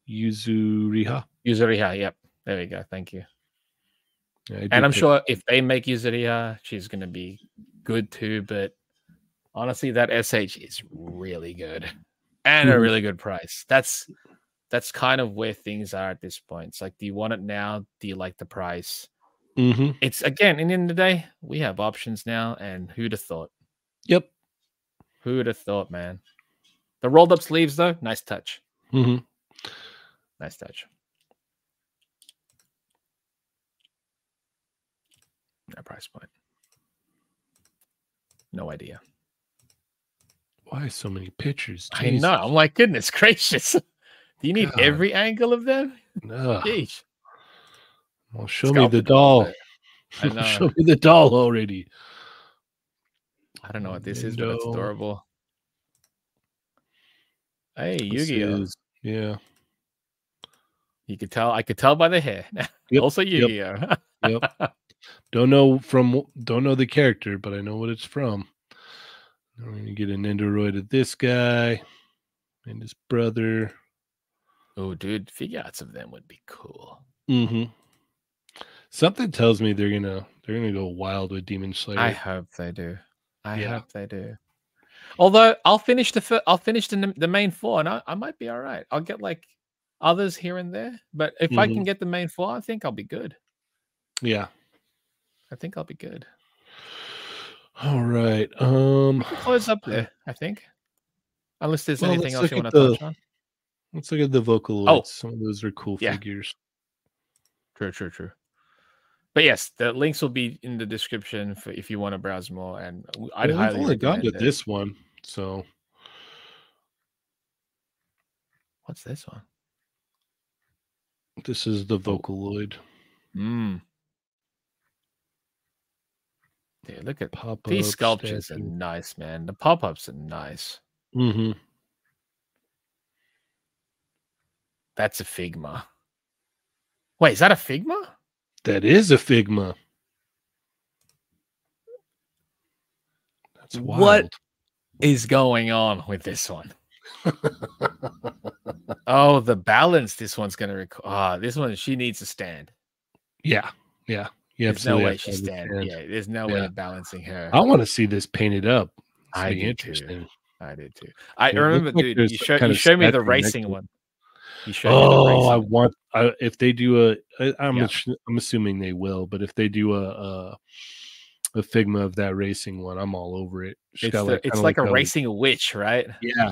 [SPEAKER 1] Yuzuriha.
[SPEAKER 2] Yep. There we go. Thank you. Yeah, and I'm sure if they make Yuzuriha, she's going to be good too. But honestly, that SH is really good and a really good price. That's kind of where things are at this point. It's like, do you want it now? Do you like the price? It's, again, in the end of the day, we have options now. And who'd have thought?
[SPEAKER 1] Yep.
[SPEAKER 2] Who'd have thought, man? The rolled up sleeves, though, nice touch. Nice touch. That price point. No idea.
[SPEAKER 1] Why so many pictures?
[SPEAKER 2] Jesus. I know. I'm like, goodness gracious. Do you need every angle of them?
[SPEAKER 1] No.
[SPEAKER 2] Jeez.
[SPEAKER 1] Well, show me the doll.
[SPEAKER 2] I know.
[SPEAKER 1] Show me the doll already.
[SPEAKER 2] I don't know what this is, but it's adorable. Hey, Yu-Gi-Oh!
[SPEAKER 1] Yeah.
[SPEAKER 2] You could tell. I could tell by the hair. Yep, also Yu-Gi-Oh!
[SPEAKER 1] Yep. Don't know the character, but I know what it's from. We're going to get an Nendoroid of this guy and his brother.
[SPEAKER 2] Oh, dude, figure outs of them would be cool.
[SPEAKER 1] Mm-hmm. Something tells me they're gonna go wild with Demon Slayer.
[SPEAKER 2] I hope they do. I hope they do. Although I'll finish the main 4, and I might be all right. I'll get like others here and there, but if I can get the main 4, I think I'll be good.
[SPEAKER 1] Yeah,
[SPEAKER 2] I think I'll be good.
[SPEAKER 1] All right.
[SPEAKER 2] We can close up there, I think. Unless there's anything else you want to touch on.
[SPEAKER 1] Let's look at the Vocaloids. Oh, some of those are cool figures.
[SPEAKER 2] True. But yes, the links will be in the description for if you want to browse more. And I'd highly
[SPEAKER 1] only
[SPEAKER 2] recommend
[SPEAKER 1] gone to this one. So,
[SPEAKER 2] what's this one?
[SPEAKER 1] This is the Vocaloid.
[SPEAKER 2] Dude, look at these sculptures are nice, man. The pop-ups are nice.
[SPEAKER 1] Mm-hmm.
[SPEAKER 2] That's a Figma. Wait, is that a Figma?
[SPEAKER 1] That is a Figma. That's wild.
[SPEAKER 2] What is going on with this one? Oh, the balance this one's going to record. This one, she needs to stand.
[SPEAKER 1] Yeah.
[SPEAKER 2] There's no way she stands. Yeah, there's no way of balancing her.
[SPEAKER 1] I want to see this painted up.
[SPEAKER 2] I did too. I remember, dude, you showed me the racing one.
[SPEAKER 1] If they do I'm assuming they will, but if they do a Figma of that racing one, I'm all over it.
[SPEAKER 2] It's like a racing witch, right?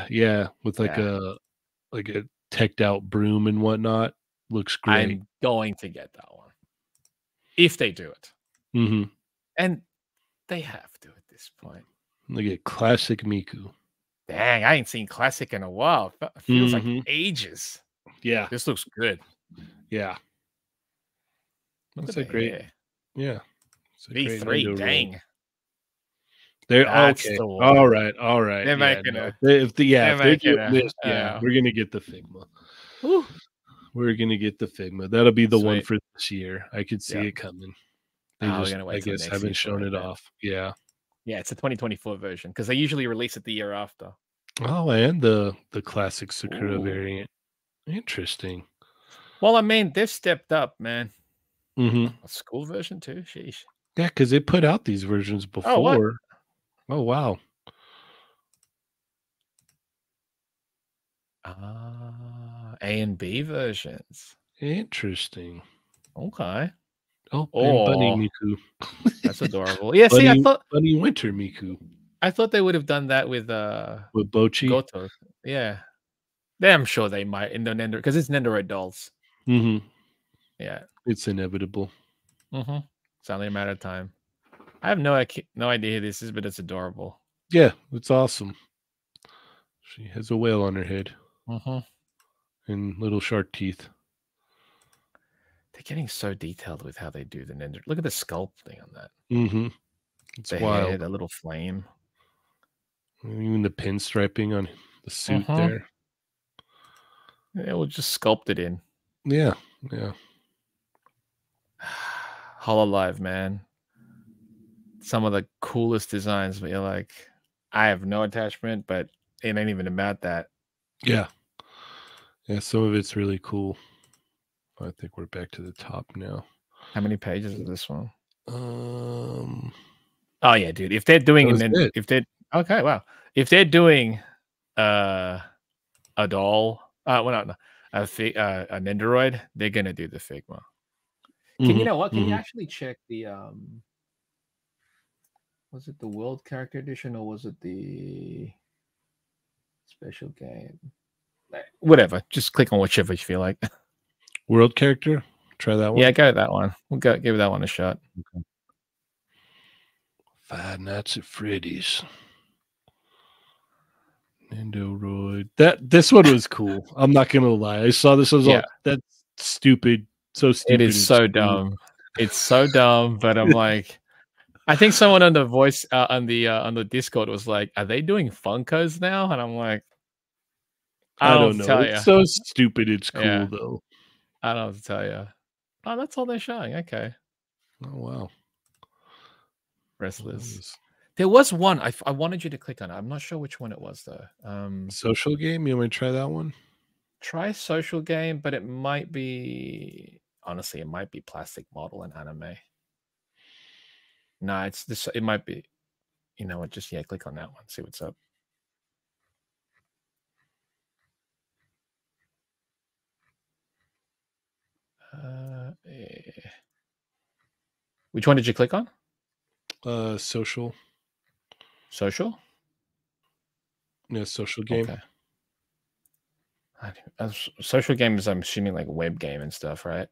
[SPEAKER 1] Yeah, with like a teched out broom and whatnot. Looks great.
[SPEAKER 2] I'm going to get that one if they do it.
[SPEAKER 1] Mm-hmm.
[SPEAKER 2] And they have to at this point.
[SPEAKER 1] Look at classic Miku.
[SPEAKER 2] Dang, I ain't seen classic in a while. It feels like ages.
[SPEAKER 1] Yeah,
[SPEAKER 2] this looks good.
[SPEAKER 1] Yeah, looks like great. Yeah,
[SPEAKER 2] V3. Dang.
[SPEAKER 1] They're okay. All right.
[SPEAKER 2] They're making
[SPEAKER 1] if they're doing this, we're gonna get the Figma.
[SPEAKER 2] Whew.
[SPEAKER 1] We're gonna get the Figma. That'll be the one for this year. I could see it coming. They just, I guess, haven't shown it off. Yeah,
[SPEAKER 2] it's a 2024 version because they usually release it the year after.
[SPEAKER 1] Oh, and the classic Sakura variant. Interesting.
[SPEAKER 2] Well, I mean, they've stepped up, man.
[SPEAKER 1] Mm-hmm.
[SPEAKER 2] A school version too. Sheesh.
[SPEAKER 1] Yeah, because they put out these versions before. Oh wow.
[SPEAKER 2] A and B versions.
[SPEAKER 1] Interesting.
[SPEAKER 2] Okay.
[SPEAKER 1] Oh, and Bunny Miku.
[SPEAKER 2] That's adorable. Yeah, see, I thought
[SPEAKER 1] Bunny Winter Miku.
[SPEAKER 2] I thought they would have done that with
[SPEAKER 1] Bochi.
[SPEAKER 2] Goto. Yeah. I'm sure they might in the Nendoroid because it's Nendoroid dolls.
[SPEAKER 1] Mm-hmm.
[SPEAKER 2] Yeah.
[SPEAKER 1] It's inevitable.
[SPEAKER 2] Mm-hmm. It's only a matter of time. I have no idea who this is, but it's adorable.
[SPEAKER 1] Yeah, it's awesome. She has a whale on her head.
[SPEAKER 2] Mm-hmm.
[SPEAKER 1] And little shark teeth.
[SPEAKER 2] They're getting so detailed with how they do the Nendoroid. Look at the sculpting on that.
[SPEAKER 1] Mm-hmm. It's wild.
[SPEAKER 2] Head, a little flame.
[SPEAKER 1] Even the pinstriping on the suit there.
[SPEAKER 2] Yeah, we'll just sculpt it in.
[SPEAKER 1] Yeah.
[SPEAKER 2] Hololive, man. Some of the coolest designs, but you're like, I have no attachment, but it ain't even about that.
[SPEAKER 1] Yeah. Yeah, some of it's really cool. I think we're back to the top now.
[SPEAKER 2] How many pages is this one? Oh yeah, dude. If they're doing okay, wow. If they're doing a doll, a Nendoroid, they're gonna do the Figma. Can you know what? Can you actually check the was it the World Character Edition or was it the special game? Whatever. Just click on whichever you feel like.
[SPEAKER 1] World Character? Try that one?
[SPEAKER 2] Yeah, go with that one. We'll give that one a shot.
[SPEAKER 1] Okay. Five Nights at Freddy's. Nendoroid. This one was cool. I'm not gonna lie. I saw this. I was like, that's stupid. So stupid.
[SPEAKER 2] It is so dumb. It's so dumb, but I'm like, I think someone on the voice on the Discord was like, "Are they doing Funkos now?" And I'm like,
[SPEAKER 1] I don't know. It's so stupid. It's cool though.
[SPEAKER 2] I don't have to tell you. Oh, that's all they're showing. Okay.
[SPEAKER 1] Oh wow.
[SPEAKER 2] Wrestlers. There was one I wanted you to click on. I'm not sure which one it was though.
[SPEAKER 1] Social game. You want to try that one?
[SPEAKER 2] Try social game, but it might be honestly, it might be plastic model and anime. No, it's this. It might be. You know what? Just click on that one. See what's up. Which one did you click on?
[SPEAKER 1] Social.
[SPEAKER 2] Social?
[SPEAKER 1] Yeah, social game.
[SPEAKER 2] Okay. Social game is, I'm assuming, like web game and stuff, right?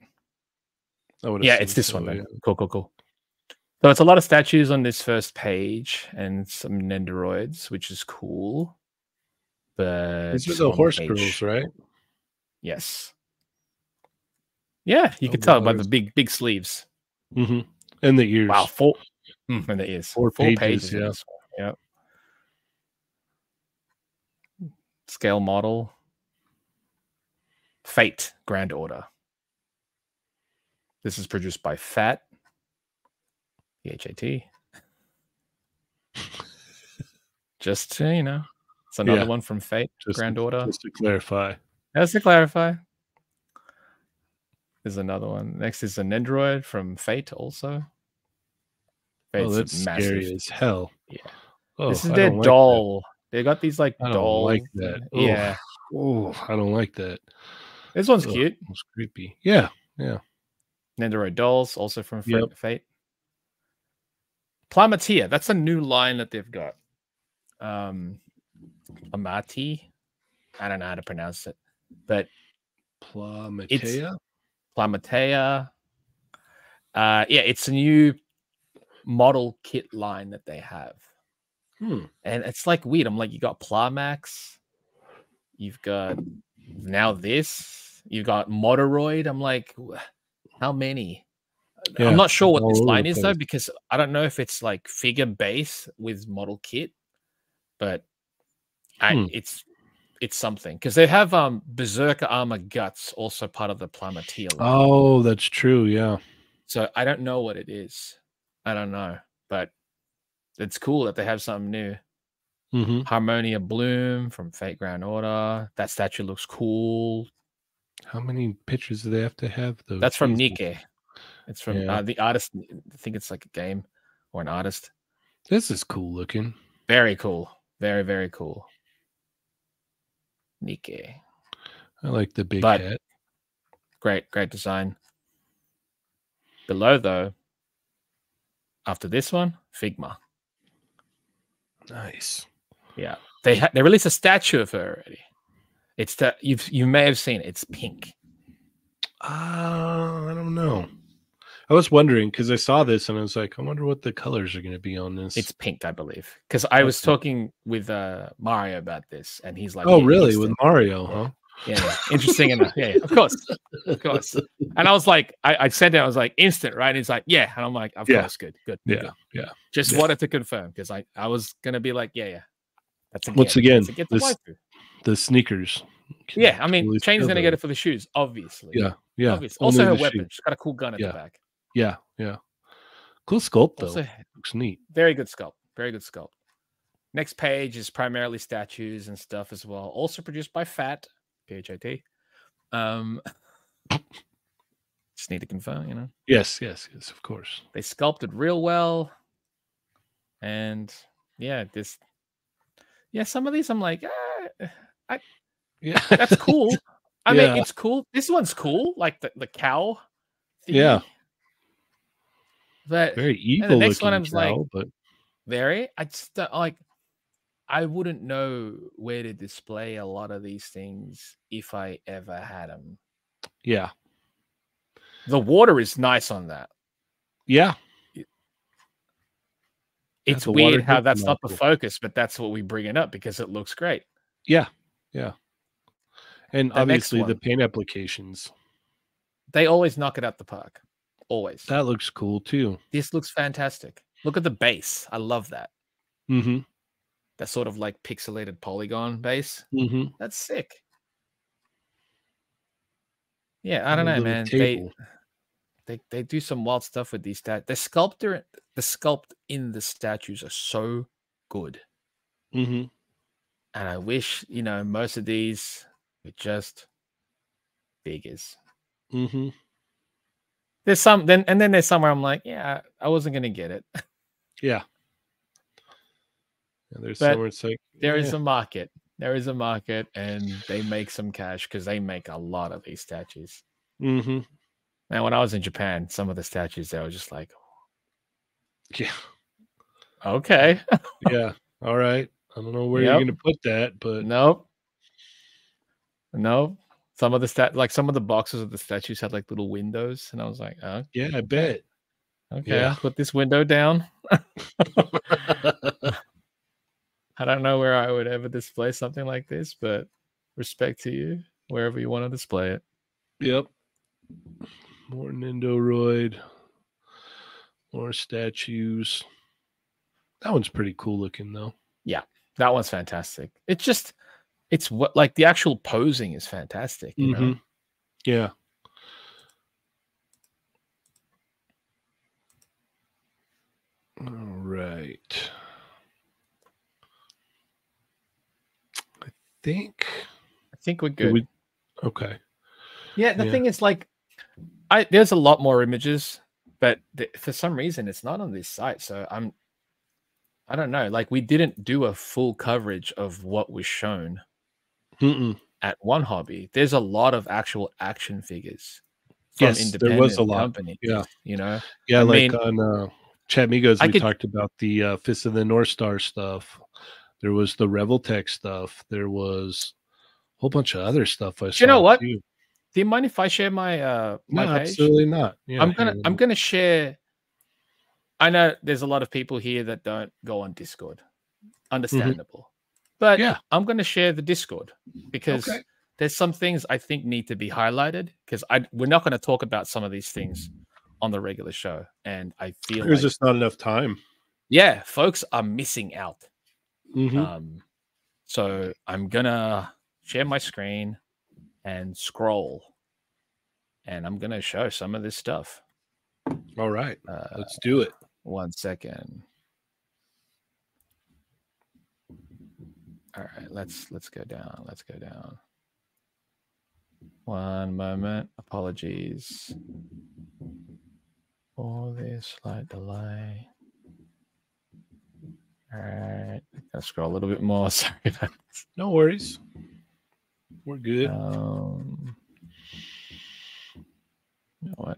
[SPEAKER 1] Yeah,
[SPEAKER 2] it's this one then. Yeah. Cool. So it's a lot of statues on this first page and some Nendoroids, which is cool. But
[SPEAKER 1] these are the horse girls, right?
[SPEAKER 2] Yes. Yeah, you could tell by the big sleeves.
[SPEAKER 1] Mm-hmm. And the ears.
[SPEAKER 2] Wow, and the ears.
[SPEAKER 1] Four pages yeah.
[SPEAKER 2] Yep. Scale model. Fate Grand Order. This is produced by Fat. PHAT. Just to, it's another one from Fate Grand Order.
[SPEAKER 1] Just to clarify.
[SPEAKER 2] There's another one. Next is an Nendoroid from Fate also.
[SPEAKER 1] Fate's that's massive. Scary as hell.
[SPEAKER 2] Yeah. Oh, this is their doll. They got these like
[SPEAKER 1] I
[SPEAKER 2] dolls.
[SPEAKER 1] Don't like that.
[SPEAKER 2] Yeah.
[SPEAKER 1] Oh, I don't like that.
[SPEAKER 2] This one's cute.
[SPEAKER 1] It's creepy. Yeah.
[SPEAKER 2] Nendoroid dolls, also from Fate. Plamatia. That's a new line that they've got. Amati. I don't know how to pronounce it. But
[SPEAKER 1] Plamatia?
[SPEAKER 2] Plamatia. It's a new model kit line that they have. And it's like weird. I'm like, you got Plamax. You've got now this. You've got Motoroid. I'm like, how many? I'm not sure what this line is though, because I don't know if it's like figure base with model kit, but it's something because they have Berserker Armor Guts also part of the Plamatia line.
[SPEAKER 1] Oh, that's true. Yeah.
[SPEAKER 2] So I don't know what it is. I don't know, but it's cool that they have something new. Harmonia Bloom from Fate Grand Order. That statue looks cool.
[SPEAKER 1] How many pictures do they have to have? Though?
[SPEAKER 2] That's from Nike. It's from the artist. I think it's like a game or an artist.
[SPEAKER 1] This is cool looking.
[SPEAKER 2] Very cool. Very, very cool. Nike.
[SPEAKER 1] I like the big hat.
[SPEAKER 2] Great design. Below though, after this one, Figma.
[SPEAKER 1] Nice.
[SPEAKER 2] Yeah, they released a statue of her already. It's you may have seen it. It's pink.
[SPEAKER 1] I don't know. I was wondering because I saw this and I was like, I wonder what the colors are going to be on this.
[SPEAKER 2] It's pink, I believe. Because I was talking with Mario about this, and he's like,
[SPEAKER 1] "Oh, really? With Mario, huh?"
[SPEAKER 2] Yeah. Interesting enough. Yeah, of course. And I was like, I sent it. I was like, instant, right? And he's like, yeah. And I'm like, of course, good.
[SPEAKER 1] Yeah.
[SPEAKER 2] Just wanted to confirm because I was gonna be like, yeah. That's
[SPEAKER 1] once again the sneakers.
[SPEAKER 2] Yeah, I mean, Cheyne's gonna get it for the shoes, obviously.
[SPEAKER 1] Yeah.
[SPEAKER 2] Obviously. Also, her weapon. She's got a cool gun at the back.
[SPEAKER 1] Yeah. Cool sculpt though. Also, looks neat.
[SPEAKER 2] Very good sculpt. Next page is primarily statues and stuff as well. Also produced by Fat, PHAT. Just need to confirm,
[SPEAKER 1] Yes, of course.
[SPEAKER 2] They sculpted real well. And some of these I'm like, that's cool. I mean, it's cool. This one's cool, like the cow thing.
[SPEAKER 1] Yeah.
[SPEAKER 2] But
[SPEAKER 1] very evil.
[SPEAKER 2] And the next one I was
[SPEAKER 1] cow,
[SPEAKER 2] like,
[SPEAKER 1] but
[SPEAKER 2] I just like I wouldn't know where to display a lot of these things if I ever had them.
[SPEAKER 1] Yeah.
[SPEAKER 2] The water is nice on that.
[SPEAKER 1] Yeah.
[SPEAKER 2] It's weird how that's not the focus, but that's what we bring it up because it looks great.
[SPEAKER 1] Yeah. And obviously the paint applications.
[SPEAKER 2] They always knock it out the park. Always.
[SPEAKER 1] That looks cool too.
[SPEAKER 2] This looks fantastic. Look at the base. I love that. That sort of like pixelated polygon base. That's sick. Yeah, I don't know, man. they do some wild stuff with these the sculpt in the statues are so good.
[SPEAKER 1] Mm-hmm.
[SPEAKER 2] And I wish, most of these were just figures.
[SPEAKER 1] Mm-hmm.
[SPEAKER 2] There's some then there's somewhere I'm like, yeah, I wasn't gonna get it.
[SPEAKER 1] Yeah. And there's
[SPEAKER 2] But
[SPEAKER 1] somewhere it's like
[SPEAKER 2] there is a market. There is a market, and they make some cash because they make a lot of these statues.
[SPEAKER 1] Mm-hmm.
[SPEAKER 2] And when I was in Japan, some of the statues they were just like,
[SPEAKER 1] yeah,
[SPEAKER 2] okay,
[SPEAKER 1] yeah, all right. I don't know where you're gonna put that, but
[SPEAKER 2] nope. Some of the boxes of the statues had like little windows, and I was like, oh,
[SPEAKER 1] yeah, I bet.
[SPEAKER 2] Okay, I'll put this window down. I don't know where I would ever display something like this, but respect to you wherever you want to display it.
[SPEAKER 1] Yep. More Nindoroid. More statues. That one's pretty cool looking, though.
[SPEAKER 2] Yeah, that one's fantastic. It's what like the actual posing is fantastic, you know?
[SPEAKER 1] Yeah. All right. I think
[SPEAKER 2] we're good.
[SPEAKER 1] Okay.
[SPEAKER 2] Yeah, the thing is, like, there's a lot more images, but for some reason it's not on this site. So I don't know. Like, we didn't do a full coverage of what was shown at One Hobby. There's a lot of actual action figures from independent
[SPEAKER 1] there was a lot.
[SPEAKER 2] companies. Yeah,
[SPEAKER 1] Yeah, on Chatmigos, we talked about the Fist of the North Star stuff. There was the Reveltech stuff. There was a whole bunch of other stuff I saw.
[SPEAKER 2] You know what?
[SPEAKER 1] Too.
[SPEAKER 2] Do you mind if I share my my page?
[SPEAKER 1] Absolutely not. Yeah,
[SPEAKER 2] I'm gonna share. I know there's a lot of people here that don't go on Discord. Understandable. But I'm gonna share the Discord because there's some things I think need to be highlighted because we're not going to talk about some of these things on the regular show, and I feel
[SPEAKER 1] there's just not enough time.
[SPEAKER 2] Yeah, folks are missing out. So I'm gonna share my screen and scroll, and I'm gonna show some of this stuff.
[SPEAKER 1] All right, let's do it.
[SPEAKER 2] 1 second. All right, let's go down. Let's go down. One moment. Apologies for this slight delay. All right, I'll scroll a little bit more. Sorry about this.
[SPEAKER 1] No worries. We're good.
[SPEAKER 2] You know what?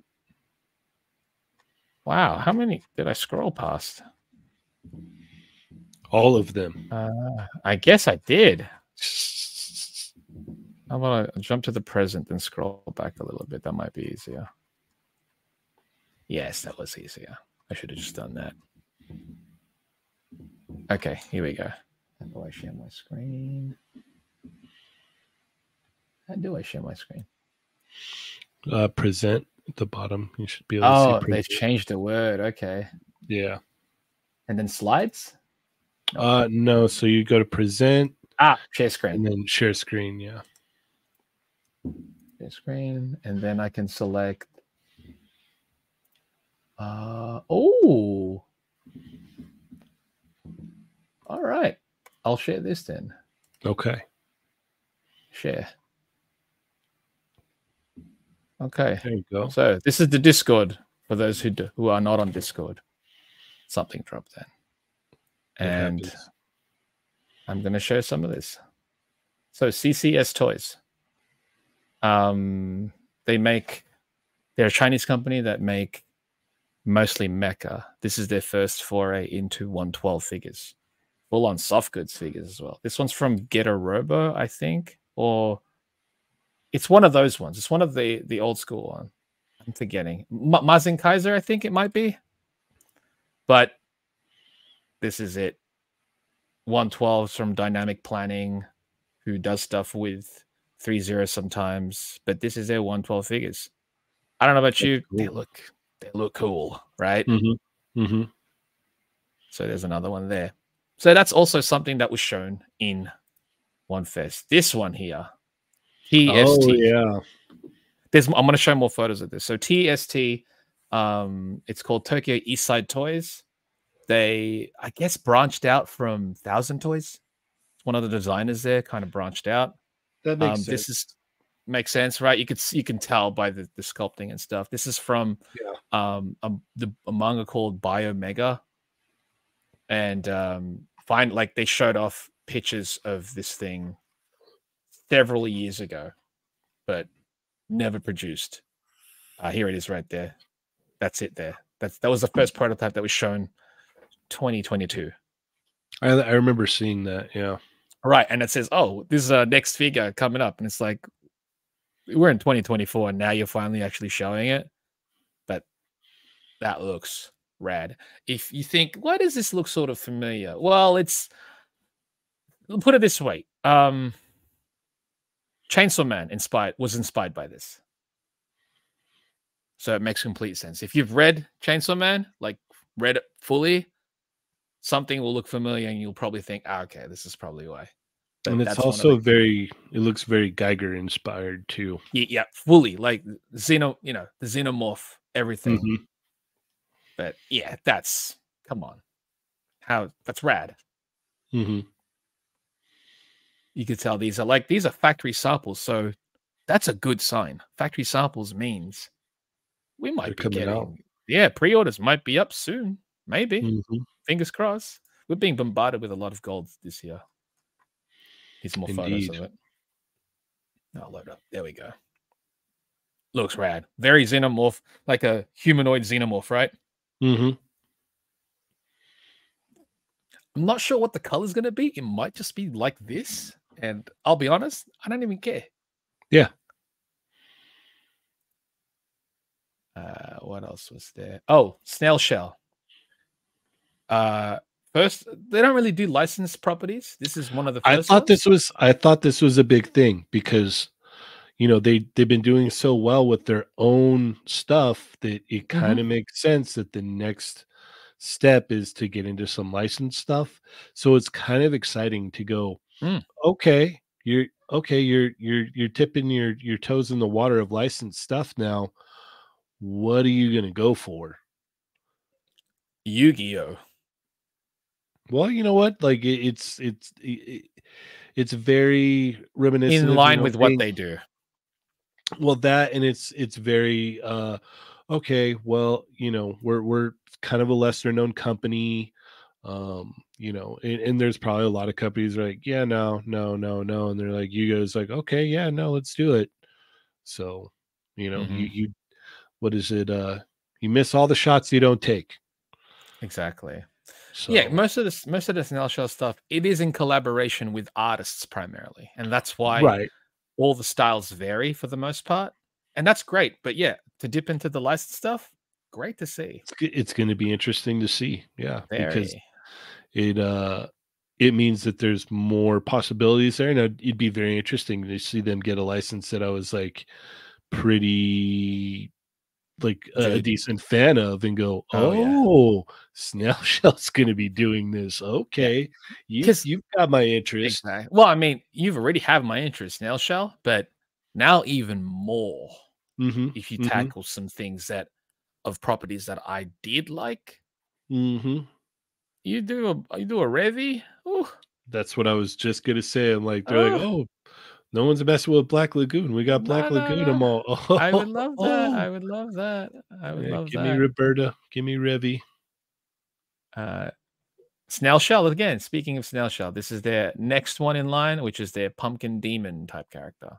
[SPEAKER 2] Wow, how many did I scroll past?
[SPEAKER 1] All of them.
[SPEAKER 2] I guess I did. How about I jump to the present and scroll back a little bit? That might be easier. Yes, that was easier. I should have just done that. Okay, here we go. How do I share my screen? How do I share my screen?
[SPEAKER 1] Present at the bottom. You should be able to see.
[SPEAKER 2] Oh, they've changed the word. Okay.
[SPEAKER 1] Yeah.
[SPEAKER 2] And then slides?
[SPEAKER 1] No. So you go to present.
[SPEAKER 2] Share screen.
[SPEAKER 1] And then share screen. Yeah.
[SPEAKER 2] Share screen, and then I can select. Oh. All right. I'll share this then.
[SPEAKER 1] Okay.
[SPEAKER 2] Share. Okay.
[SPEAKER 1] There you go.
[SPEAKER 2] So this is the Discord for those who are not on Discord. Something dropped then. And I'm going to show some of this. So CCS Toys. They're a Chinese company that make mostly mecha. This is their first foray into 112 figures. Full on soft goods figures as well. This one's from Getter Robo, I think, or it's one of those ones. It's one of the old school one. I'm forgetting. Mazin Kaiser, I think it might be. But this is it. 112s from Dynamic Planning, who does stuff with 3-0 sometimes, but this is their 112 figures. I don't know about you. Cool. They look cool, right? So there's another one there. So that's also something that was shown in WonFes. This one here, TST.
[SPEAKER 1] Oh yeah.
[SPEAKER 2] I'm going to show more photos of this. So TST It's called Tokyo East Side Toys. They, I guess, branched out from Thousand Toys. One of the designers there kind of branched out.
[SPEAKER 1] That makes sense.
[SPEAKER 2] This makes sense, right? You can tell by the sculpting and stuff. This is from a manga called Biomega, and they showed off pictures of this thing several years ago, but never produced. Here it is, right there. That's it. There. That was the first prototype that was shown, 2022.
[SPEAKER 1] I remember seeing that. Yeah.
[SPEAKER 2] Right, and it says, "Oh, this is our next figure coming up," and it's like, we're in 2024, and now you're finally actually showing it. But that looks rad. If you think, why does this look sort of familiar? Well, put it this way: Chainsaw Man was inspired by this, so it makes complete sense. If you've read Chainsaw Man, like read it fully, something will look familiar, and you'll probably think, okay, this is probably why.
[SPEAKER 1] But and it's also it looks very Geiger inspired too.
[SPEAKER 2] Yeah, fully, like the xenomorph, everything. Mm-hmm. But yeah, come on. That's rad.
[SPEAKER 1] Mm-hmm.
[SPEAKER 2] You could tell these are factory samples, so that's a good sign. Factory samples means we might be getting out. Yeah, pre-orders might be up soon. Maybe. Mm-hmm. Fingers crossed. We're being bombarded with a lot of gold this year. Here's more photos of it. I'll load up. There we go. Looks rad. Very xenomorph, like a humanoid xenomorph, right?
[SPEAKER 1] Mm-hmm.
[SPEAKER 2] I'm not sure what the color's going to be. It might just be like this. And I'll be honest, I don't even care.
[SPEAKER 1] Yeah.
[SPEAKER 2] What else was there? Oh, snail shell. First, they don't really do licensed properties. This is one of the first ones.
[SPEAKER 1] I thought this was a big thing because, they've been doing so well with their own stuff that it kind of makes sense that the next step is to get into some licensed stuff. So it's kind of exciting to go, okay, you're tipping your toes in the water of licensed stuff now. What are you going to go for?
[SPEAKER 2] Yu-Gi-Oh!
[SPEAKER 1] Well, you know what? Like it's very reminiscent
[SPEAKER 2] in line with what they do.
[SPEAKER 1] Well, that, and it's very okay. Well, we're kind of a lesser known company, and there's probably a lot of companies that are like, yeah, no, and they're like, you guys like, okay, yeah, no, let's do it. So, you what is it? You miss all the shots you don't take.
[SPEAKER 2] Exactly. So, yeah, most of the snail shell stuff, it is in collaboration with artists primarily, and that's why all the styles vary for the most part, and that's great. But yeah, to dip into the licensed stuff, great to see.
[SPEAKER 1] It's going to be interesting to see, because it means that there's more possibilities there, and it'd be very interesting to see them get a license that I was like pretty a decent fan of and go, Snail Shell's going to be doing this. Okay. You've got my interest.
[SPEAKER 2] Exactly. Well, I mean, you've already have my interest, Snail Shell, but now even more if you tackle some things of properties that I did like.
[SPEAKER 1] Mm-hmm.
[SPEAKER 2] You do a Revy? Ooh.
[SPEAKER 1] That's what I was just going to say. I'm like, they're like, oh, no one's messing with Black Lagoon. We got Black Lagoon. I'm all,
[SPEAKER 2] I would love that. I would love that.
[SPEAKER 1] Give me Roberta. Give me Revy.
[SPEAKER 2] Snail Shell again. Speaking of Snail Shell, this is their next one in line, which is their pumpkin demon type character.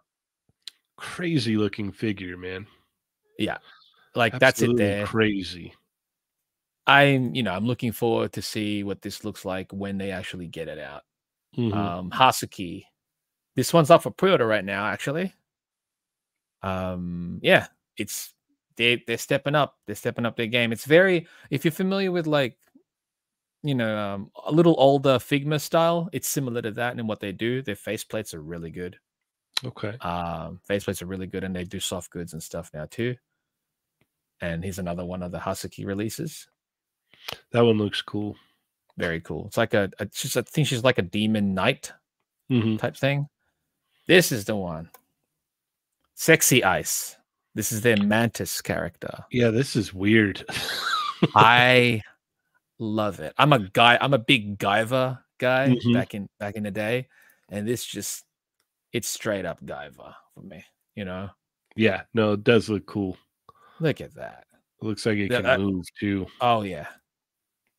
[SPEAKER 1] Crazy looking figure, man.
[SPEAKER 2] Yeah, like absolutely, that's it. There,
[SPEAKER 1] crazy.
[SPEAKER 2] I'm looking forward to see what this looks like when they actually get it out. Hasuki. This one's up for pre-order right now, actually. Yeah, they're stepping up. They're stepping up their game. It's very, if you're familiar with a little older Figma style, it's similar to that in what they do. Their faceplates are really good.
[SPEAKER 1] Okay.
[SPEAKER 2] Faceplates are really good, and they do soft goods and stuff now too. And here's another one of the Hasuki releases.
[SPEAKER 1] That one looks cool.
[SPEAKER 2] Very cool. It's like I think she's like a demon knight type thing. This is the one. Sexy Ice. This is their Mantis character.
[SPEAKER 1] Yeah, this is weird.
[SPEAKER 2] I love it. I'm a big Guyver guy back in the day, and this just it's straight up Guyver for me, you know.
[SPEAKER 1] Yeah, no, it does look cool.
[SPEAKER 2] Look at that.
[SPEAKER 1] It looks like it can move too.
[SPEAKER 2] Oh yeah.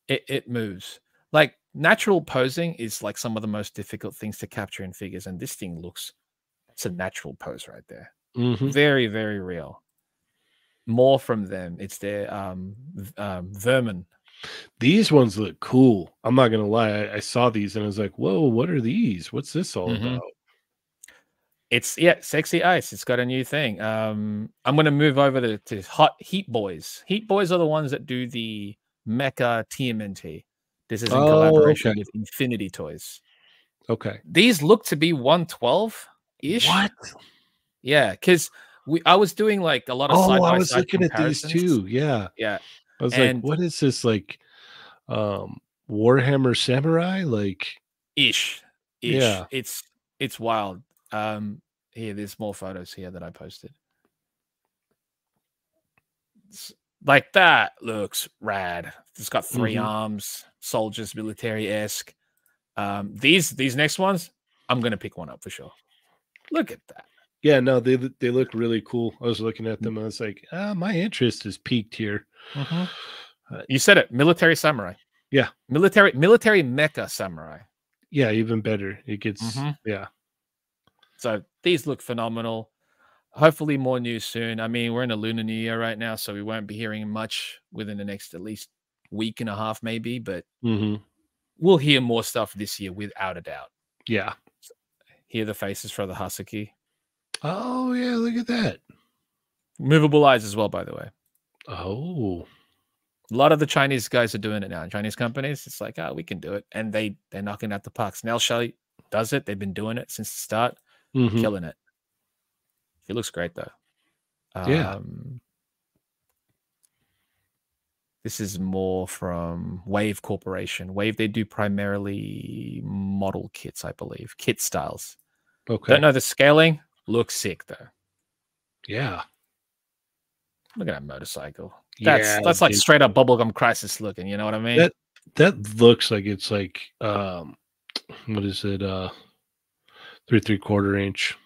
[SPEAKER 2] It moves. Like natural posing is like some of the most difficult things to capture in figures, and this thing looks it's a natural pose right there. Very, very real. More from them. It's their vermin.
[SPEAKER 1] These ones look cool. I'm not gonna lie. I saw these and I was like, whoa, what are these? What's this all about?
[SPEAKER 2] It's sexy ice. It's got a new thing. I'm gonna move over to Hot Heat Boys. Heat Boys are the ones that do the Mecha TMNT. This is in collaboration with Infinity Toys.
[SPEAKER 1] Okay.
[SPEAKER 2] These look to be 112-ish.
[SPEAKER 1] What?
[SPEAKER 2] Yeah, because I was doing like a lot of side by side.
[SPEAKER 1] I was looking at these too. Yeah.
[SPEAKER 2] Yeah.
[SPEAKER 1] I was like, what is this like Warhammer Samurai? Like
[SPEAKER 2] ish.
[SPEAKER 1] Yeah.
[SPEAKER 2] It's wild. Here, there's more photos here that I posted. Like that looks rad. It's got 3 arms, soldiers, military-esque. These next ones, I'm gonna pick one up for sure. Look at that.
[SPEAKER 1] Yeah, no, they look really cool. I was looking at them and I was like, my interest is peaked here.
[SPEAKER 2] You said it, military samurai.
[SPEAKER 1] Yeah.
[SPEAKER 2] Military mecha samurai.
[SPEAKER 1] Yeah, even better. It gets yeah.
[SPEAKER 2] So these look phenomenal. Hopefully more news soon. I mean, we're in a Lunar New Year right now, so we won't be hearing much within the next at least week and a half, maybe. But we'll hear more stuff this year without a doubt.
[SPEAKER 1] Yeah.
[SPEAKER 2] So, here are the faces for the Husky.
[SPEAKER 1] Oh yeah, look at that.
[SPEAKER 2] Movable eyes as well, by the way.
[SPEAKER 1] Oh.
[SPEAKER 2] A lot of the Chinese guys are doing it now. Chinese companies, it's like, we can do it, and they're knocking out the park. Snail Shell does it. They've been doing it since the start, killing it. It looks great though.
[SPEAKER 1] Yeah.
[SPEAKER 2] This is more from Wave Corporation. Wave, they do primarily model kits, I believe, kit styles.
[SPEAKER 1] Okay.
[SPEAKER 2] Don't know the scaling. Looks sick though.
[SPEAKER 1] Yeah.
[SPEAKER 2] Look at that motorcycle. That's like straight up Bubblegum Crisis looking. You know what I mean?
[SPEAKER 1] That looks like it's like what is it? 3/4 inch.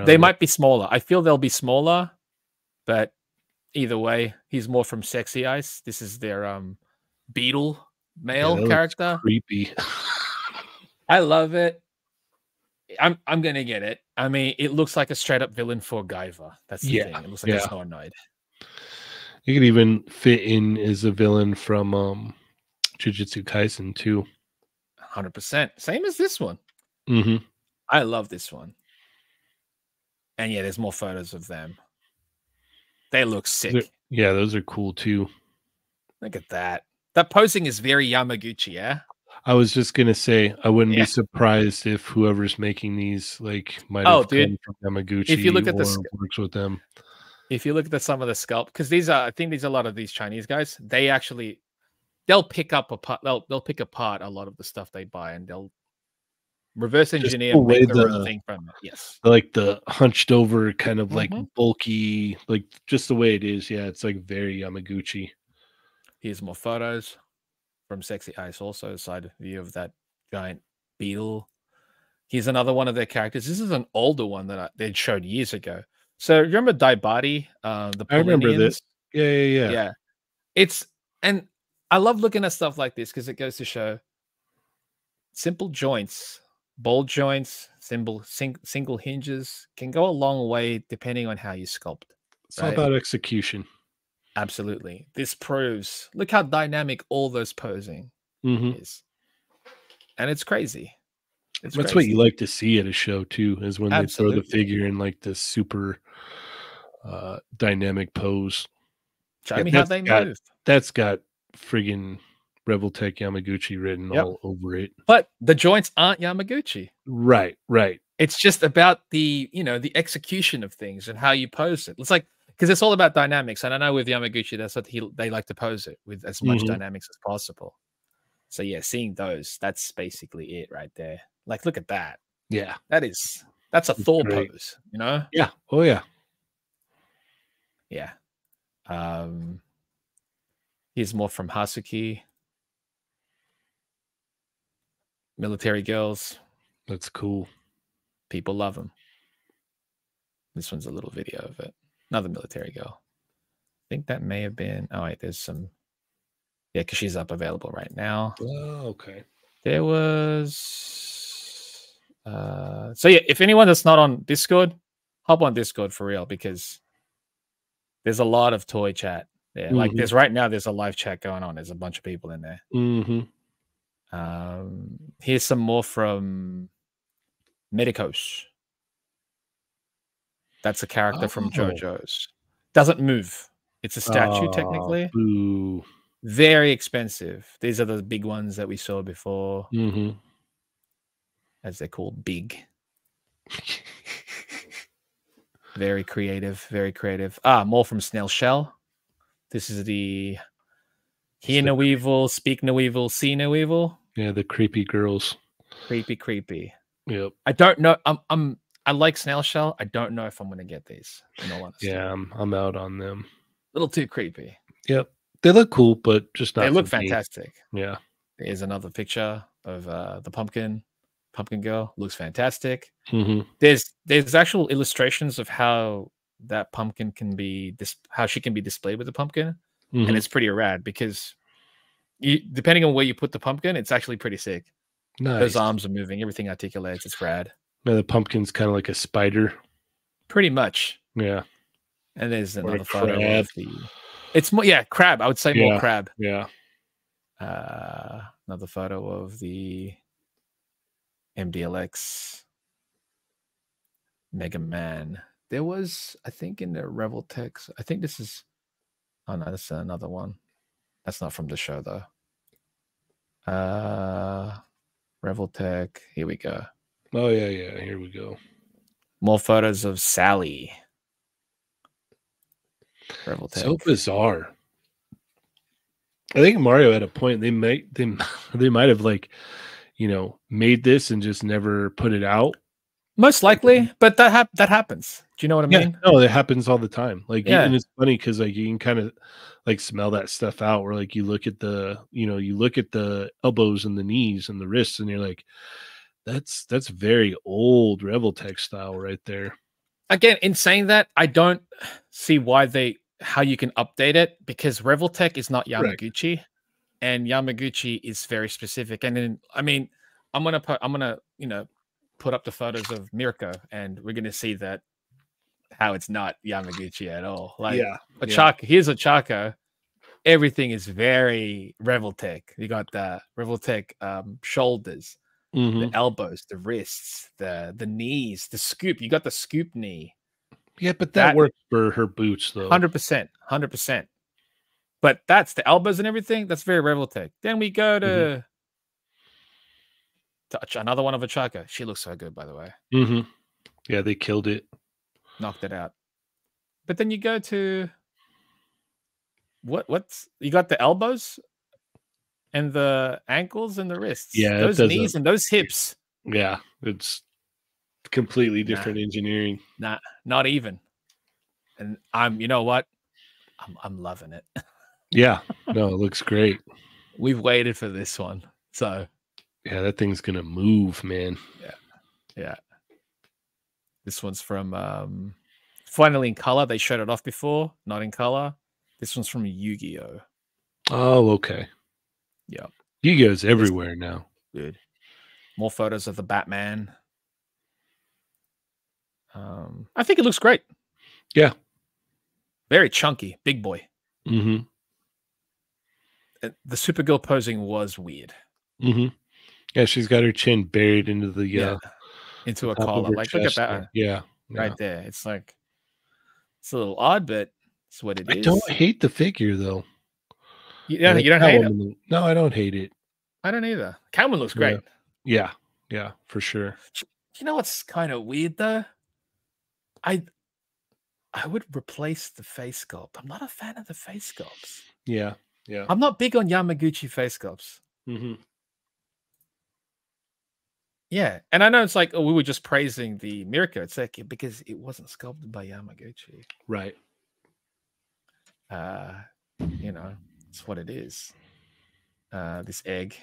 [SPEAKER 2] They might be smaller. I feel they'll be smaller, but either way, he's more from Sexy Ice. This is their Beetle male character.
[SPEAKER 1] Creepy.
[SPEAKER 2] I love it. I'm gonna get it. I mean, it looks like a straight up villain for Guyver. That's the thing. It looks like a Snow-Annoyed.
[SPEAKER 1] You could even fit in as a villain from Jujutsu Kaisen too.
[SPEAKER 2] 100%. Same as this one. I love this one. And yeah, there's more photos of them. They look sick.
[SPEAKER 1] Yeah, those are cool too.
[SPEAKER 2] Look at that. That posing is very Yamaguchi, yeah?
[SPEAKER 1] I was just gonna say I wouldn't be surprised if whoever's making these might have come from Yamaguchi.
[SPEAKER 2] If you look at
[SPEAKER 1] works with them.
[SPEAKER 2] If you look at some of the sculpt, because I think these are a lot of these Chinese guys. They'll pick up they'll pick apart a lot of the stuff they buy, and they'll reverse engineer and make their own thing from it. Yes,
[SPEAKER 1] like the hunched over kind of like bulky, like just the way it is. Yeah, it's like very Yamaguchi.
[SPEAKER 2] Here's more photos from Sexy Ice, also side view of that giant beetle. Here's another one of their characters. This is an older one that they showed years ago. So remember Daibati, the Polinians?
[SPEAKER 1] I remember this. Yeah.
[SPEAKER 2] And I love looking at stuff like this because it goes to show simple joints, bold joints, single hinges can go a long way depending on how you sculpt.
[SPEAKER 1] It's all about execution.
[SPEAKER 2] Absolutely. This proves, look how dynamic all those posing is. And it's crazy.
[SPEAKER 1] That's what you like to see at a show too, is when they throw the figure in like this super dynamic pose.
[SPEAKER 2] Show me how they move.
[SPEAKER 1] That's got friggin' Revoltech Yamaguchi written all over it.
[SPEAKER 2] But the joints aren't Yamaguchi.
[SPEAKER 1] Right.
[SPEAKER 2] It's just about the execution of things and how you pose it. It's like, because it's all about dynamics. And I know with Yamaguchi, that's what they like to pose it with as much dynamics as possible. So yeah, seeing those, that's basically it right there. Like, look at that.
[SPEAKER 1] Yeah.
[SPEAKER 2] That's a Thor pose, you know?
[SPEAKER 1] Yeah. Oh yeah.
[SPEAKER 2] Yeah. Here's more from Hasuki. Military girls.
[SPEAKER 1] That's cool.
[SPEAKER 2] People love them. This one's a little video of it. Another military girl. I think that may have been. Oh, wait, there's some. Yeah, because she's up available right now.
[SPEAKER 1] Oh, okay.
[SPEAKER 2] There was. So, yeah, if anyone that's not on Discord, hop on Discord for real, because there's a lot of toy chat there. Like, there's right now, there's a live chat going on. There's a bunch of people in there. Here's some more from Medicos. That's a character from JoJo's. Doesn't move. It's a statue, technically.
[SPEAKER 1] Boo.
[SPEAKER 2] Very expensive. These are the big ones that we saw before. As they're called, big. Very creative. Very creative. More from Snail Shell. This is the Hear No Evil, Speak No Evil, See No Evil.
[SPEAKER 1] Yeah, the creepy girls.
[SPEAKER 2] Creepy.
[SPEAKER 1] Yep.
[SPEAKER 2] I don't know. I like Snail Shell. I don't know if I'm going to get these, in all honesty.
[SPEAKER 1] Yeah, I'm out on them.
[SPEAKER 2] A little too creepy.
[SPEAKER 1] Yep. They look cool, but just not.
[SPEAKER 2] They look fantastic.
[SPEAKER 1] Yeah.
[SPEAKER 2] There's another picture of the pumpkin girl. Looks fantastic. There's actual illustrations of how that pumpkin can be how she can be displayed with the pumpkin, and it's pretty rad because depending on where you put the pumpkin, it's actually pretty sick.
[SPEAKER 1] Nice.
[SPEAKER 2] Those arms are moving. Everything articulates. It's rad.
[SPEAKER 1] Yeah, the pumpkin's kind of like a spider.
[SPEAKER 2] Pretty much.
[SPEAKER 1] Yeah.
[SPEAKER 2] And there's another photo of the. It's more, crab. I would say more crab.
[SPEAKER 1] Yeah.
[SPEAKER 2] Another photo of the MDLX Mega Man. There was, I think, in the Revoltex. I think this is. Oh no, this is another one. That's not from the show though. Revoltech. Here we go.
[SPEAKER 1] Oh yeah. Here we go.
[SPEAKER 2] More photos of Sally. Revoltech.
[SPEAKER 1] So bizarre. I think Mario at a point they might have like, made this and just never put it out.
[SPEAKER 2] Most likely, but that happens. Do you know what I mean?
[SPEAKER 1] No, it happens all the time. Like,
[SPEAKER 2] yeah.
[SPEAKER 1] And it's funny because like you can kind of like smell that stuff out. Where like you look at the elbows and the knees and the wrists, and you're like, that's very old Revoltech style right there.
[SPEAKER 2] Again, in saying that, I don't see how you can update it because Revoltech is not Yamaguchi, and Yamaguchi is very specific. And then, I mean, I'm gonna put up the photos of Mirko, and we're gonna see that how it's not Yamaguchi at all. Like, here's Ochako. Everything is very Revoltech. You got the Revoltech shoulders, the elbows, the wrists, the knees, the scoop. You got the scoop knee.
[SPEAKER 1] Yeah, but that works for her boots, though.
[SPEAKER 2] 100%. But that's the elbows and everything. That's very Revoltech. Then we go to another one of Ochako. She looks so good, by the way.
[SPEAKER 1] Yeah, they killed it.
[SPEAKER 2] Knocked it out. But then you go to what's you got the elbows and the ankles and the wrists.
[SPEAKER 1] Yeah,
[SPEAKER 2] those knees and those hips.
[SPEAKER 1] Yeah, it's completely different engineering.
[SPEAKER 2] Not even. And you know what? I'm loving it.
[SPEAKER 1] Yeah, no, it looks great.
[SPEAKER 2] We've waited for this one. So
[SPEAKER 1] yeah, that thing's gonna move, man.
[SPEAKER 2] Yeah. This one's from finally in color. They showed it off before, not in color. This one's from Yu-Gi-Oh.
[SPEAKER 1] Oh, okay.
[SPEAKER 2] Yeah.
[SPEAKER 1] Yu-Gi-Oh's everywhere now.
[SPEAKER 2] Good. More photos of the Batman. I think it looks great.
[SPEAKER 1] Yeah.
[SPEAKER 2] Very chunky, big boy.
[SPEAKER 1] The
[SPEAKER 2] Supergirl posing was weird.
[SPEAKER 1] Yeah, she's got her chin buried into the
[SPEAKER 2] into a collar. Like, look at that.
[SPEAKER 1] Yeah.
[SPEAKER 2] Right there. It's like it's a little odd, but it's what it is.
[SPEAKER 1] I don't hate the figure though.
[SPEAKER 2] You don't hate it?
[SPEAKER 1] No, I don't hate it.
[SPEAKER 2] I don't either. Catwoman looks great.
[SPEAKER 1] Yeah, for sure.
[SPEAKER 2] You know what's kind of weird though? I would replace the face sculpt. I'm not a fan of the face sculpts.
[SPEAKER 1] Yeah.
[SPEAKER 2] I'm not big on Yamaguchi face sculpts. Yeah, and I know it's like, we were just praising the Mirko. It's like because it wasn't sculpted by Yamaguchi.
[SPEAKER 1] Right.
[SPEAKER 2] You know, it's what it is. This egg,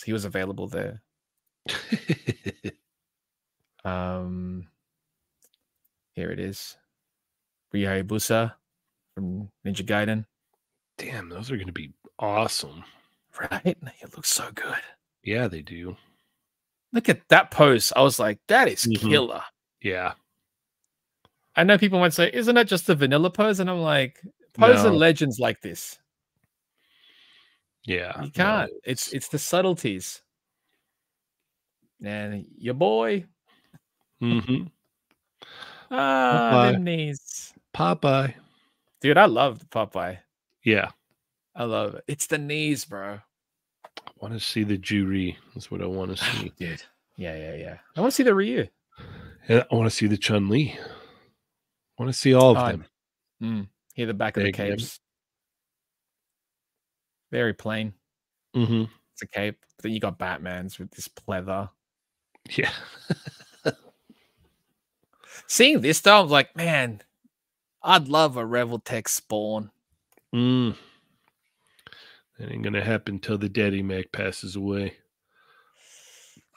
[SPEAKER 2] he was available there. Here it is. Ryu Hayabusa from Ninja Gaiden.
[SPEAKER 1] Damn, those are going to be awesome.
[SPEAKER 2] Right? It looks so good.
[SPEAKER 1] Yeah, they do.
[SPEAKER 2] Look at that pose. I was like, that is killer.
[SPEAKER 1] Yeah.
[SPEAKER 2] I know people might say, isn't that just the vanilla pose? And I'm like, pose are legends like this.
[SPEAKER 1] Yeah.
[SPEAKER 2] You can't. No, it's the subtleties. And your boy.
[SPEAKER 1] Mm-hmm.
[SPEAKER 2] Them knees.
[SPEAKER 1] Popeye.
[SPEAKER 2] Dude, I love the Popeye.
[SPEAKER 1] Yeah.
[SPEAKER 2] I love it. It's the knees, bro.
[SPEAKER 1] I want to see the Juri. That's what I want to see.
[SPEAKER 2] Dude. Yeah. I want to see the Ryu.
[SPEAKER 1] And I want to see the Chun-Li. I want to see all of them.
[SPEAKER 2] Here, the back of the capes. Very plain.
[SPEAKER 1] Mm-hmm.
[SPEAKER 2] It's a cape. But then you got Batman's with this pleather.
[SPEAKER 1] Yeah.
[SPEAKER 2] Seeing this though, I was like, man, I'd love a Revoltech Spawn.
[SPEAKER 1] That ain't gonna happen till the Daddy Mac passes away.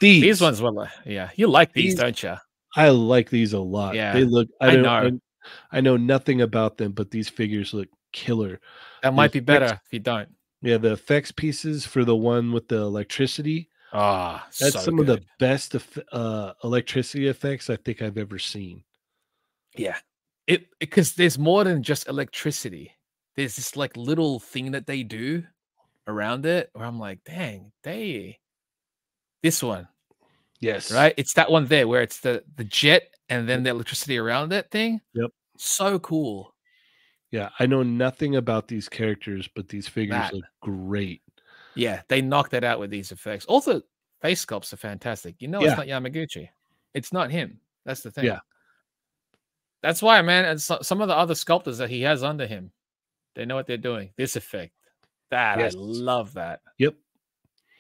[SPEAKER 2] These ones were like, yeah, you like these, don't you?
[SPEAKER 1] I like these a lot.
[SPEAKER 2] Yeah,
[SPEAKER 1] they look. I know nothing about them, but these figures look killer.
[SPEAKER 2] That might be better if you don't.
[SPEAKER 1] Yeah, the effects pieces for the one with the electricity. That's
[SPEAKER 2] so
[SPEAKER 1] some of the best electricity effects I think I've ever seen.
[SPEAKER 2] Yeah, because there's more than just electricity. There's this like little thing that they do around it where I'm like, dang, this one.
[SPEAKER 1] Yes.
[SPEAKER 2] Right? It's that one there where it's the jet and then the electricity around that thing.
[SPEAKER 1] Yep.
[SPEAKER 2] So cool.
[SPEAKER 1] Yeah, I know nothing about these characters, but these figures look great.
[SPEAKER 2] Yeah, they knocked that out with these effects. Also, face sculpts are fantastic. It's not Yamaguchi. It's not him. That's the thing.
[SPEAKER 1] Yeah.
[SPEAKER 2] That's why, man, and some of the other sculptors that he has under him, they know what they're doing. This effect. I love that.
[SPEAKER 1] Yep.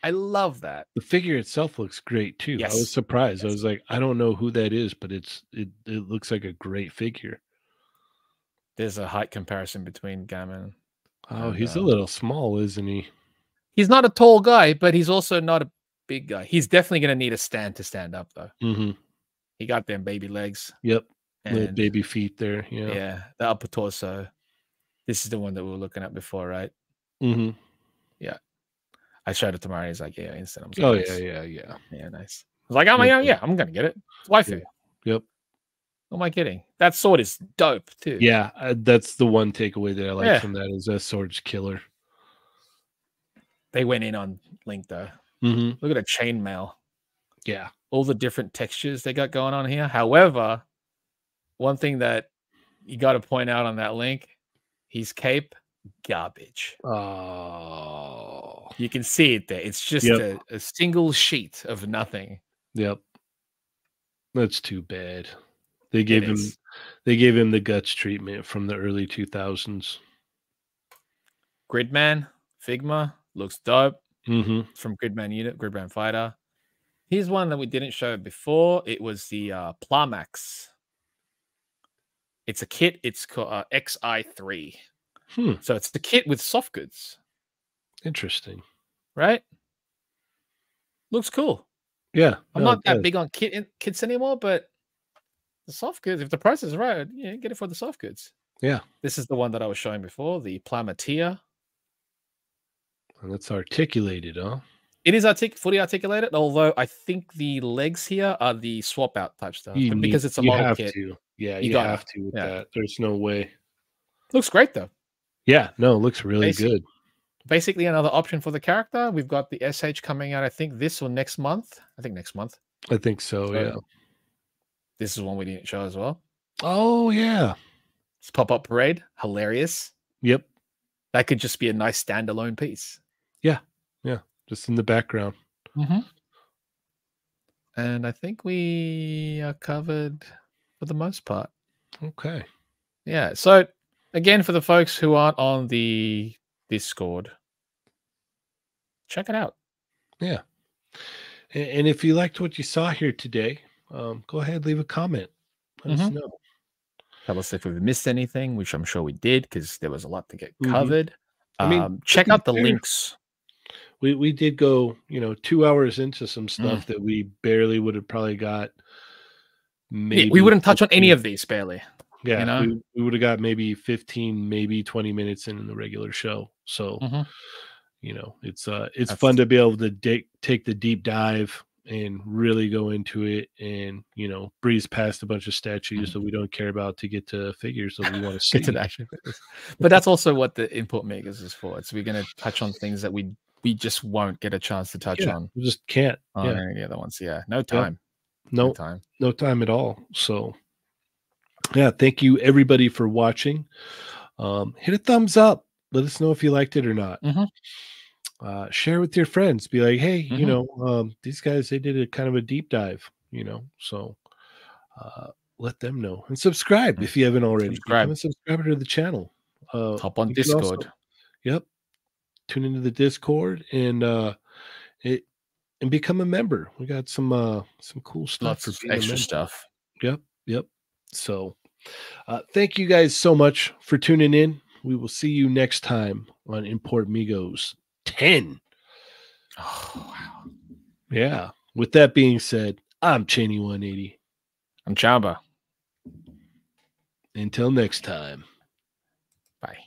[SPEAKER 2] I love that.
[SPEAKER 1] The figure itself looks great too. Yes. I was surprised. I was like, I don't know who that is, but it looks like a great figure.
[SPEAKER 2] There's a height comparison between Gammon.
[SPEAKER 1] Oh, he's a little small, isn't he?
[SPEAKER 2] He's not a tall guy, but he's also not a big guy. He's definitely going to need a stand to stand up, though.
[SPEAKER 1] Mm-hmm.
[SPEAKER 2] He got them baby legs.
[SPEAKER 1] Yep. Little baby feet there. Yeah.
[SPEAKER 2] Yeah. The upper torso. This is the one that we were looking at before, right?
[SPEAKER 1] Mm-hmm.
[SPEAKER 2] Yeah. I showed it to Mario. He's like, yeah, instant.
[SPEAKER 1] I'm like, yeah.
[SPEAKER 2] Yeah, nice. I was like, I'm going to get it. It's waifu.
[SPEAKER 1] Yep.
[SPEAKER 2] Who am I kidding? That sword is dope, too.
[SPEAKER 1] Yeah, that's the one takeaway that I like from that is that sword's killer.
[SPEAKER 2] They went in on Link, though.
[SPEAKER 1] Mm-hmm.
[SPEAKER 2] Look at a chainmail.
[SPEAKER 1] Yeah.
[SPEAKER 2] All the different textures they got going on here. However, one thing that you got to point out on that Link, his cape, garbage.
[SPEAKER 1] Oh.
[SPEAKER 2] You can see it there. It's just a single sheet of nothing.
[SPEAKER 1] Yep. That's too bad. They gave him the guts treatment from the early 2000s.
[SPEAKER 2] Gridman, Figma, looks dope.
[SPEAKER 1] Mm-hmm.
[SPEAKER 2] From Gridman Unit, Gridman Fighter. Here's one that we didn't show before. It was the Plamax. It's a kit. It's called XI3. So it's the kit with soft goods.
[SPEAKER 1] Interesting.
[SPEAKER 2] Right? Looks cool.
[SPEAKER 1] Yeah.
[SPEAKER 2] I'm not that big on kits anymore, but the soft goods, if the price is right, get it for the soft goods.
[SPEAKER 1] Yeah.
[SPEAKER 2] This is the one that I was showing before, the Plamatia.
[SPEAKER 1] And it's articulated, huh?
[SPEAKER 2] It is fully articulated, although I think the legs here are the swap out type stuff. Because it's a model kit.
[SPEAKER 1] Yeah, you have to with that. There's no way.
[SPEAKER 2] Looks great, though.
[SPEAKER 1] Yeah, no, it looks really good.
[SPEAKER 2] Basically, another option for the character. We've got the SH coming out, I think, this or next month. I think next month.
[SPEAKER 1] I think so, yeah.
[SPEAKER 2] This is one we didn't show as well.
[SPEAKER 1] Oh, yeah.
[SPEAKER 2] It's Pop-Up Parade. Hilarious.
[SPEAKER 1] Yep.
[SPEAKER 2] That could just be a nice standalone piece.
[SPEAKER 1] Yeah. Yeah. Just in the background.
[SPEAKER 2] Mm-hmm. And I think we are covered for the most part.
[SPEAKER 1] Okay.
[SPEAKER 2] Yeah. So, again, for the folks who aren't on the Discord, check it out.
[SPEAKER 1] Yeah. And if you liked what you saw here today, go ahead, leave a comment. Let us know.
[SPEAKER 2] Tell us if we've missed anything, which I'm sure we did, because there was a lot to get covered.
[SPEAKER 1] I mean,
[SPEAKER 2] check out the links.
[SPEAKER 1] We did go, 2 hours into some stuff that we barely would have probably got. Maybe
[SPEAKER 2] we wouldn't touch on any of these barely.
[SPEAKER 1] Yeah, we would have got maybe 15, maybe 20 minutes in the regular show. So, it's fun to be able to take the deep dive and really go into it and, breeze past a bunch of statues that we don't care about to get to figures that we want to see.
[SPEAKER 2] Get to the action figures. But that's also what the Importmigos is for. So we're going to touch on things that we just won't get a chance to touch on.
[SPEAKER 1] We just can't.
[SPEAKER 2] Any of the other ones. Yeah, no time.
[SPEAKER 1] No time. No time at all. So, yeah, thank you everybody for watching. Hit a thumbs up. Let us know if you liked it or not. Share with your friends. Be like, hey, these guys, they did a kind of a deep dive, so let them know. And subscribe if you haven't already. Become a subscriber to the channel.
[SPEAKER 2] Hop on Discord.
[SPEAKER 1] Tune into the Discord and become a member. We got some cool stuff.
[SPEAKER 2] Lots of extra stuff.
[SPEAKER 1] Yep. So thank you guys so much for tuning in. We will see you next time on Importmigos 10.
[SPEAKER 2] Oh, wow.
[SPEAKER 1] Yeah. With that being said, I'm Cheynee180.
[SPEAKER 2] I'm Chamba.
[SPEAKER 1] Until next time.
[SPEAKER 2] Bye.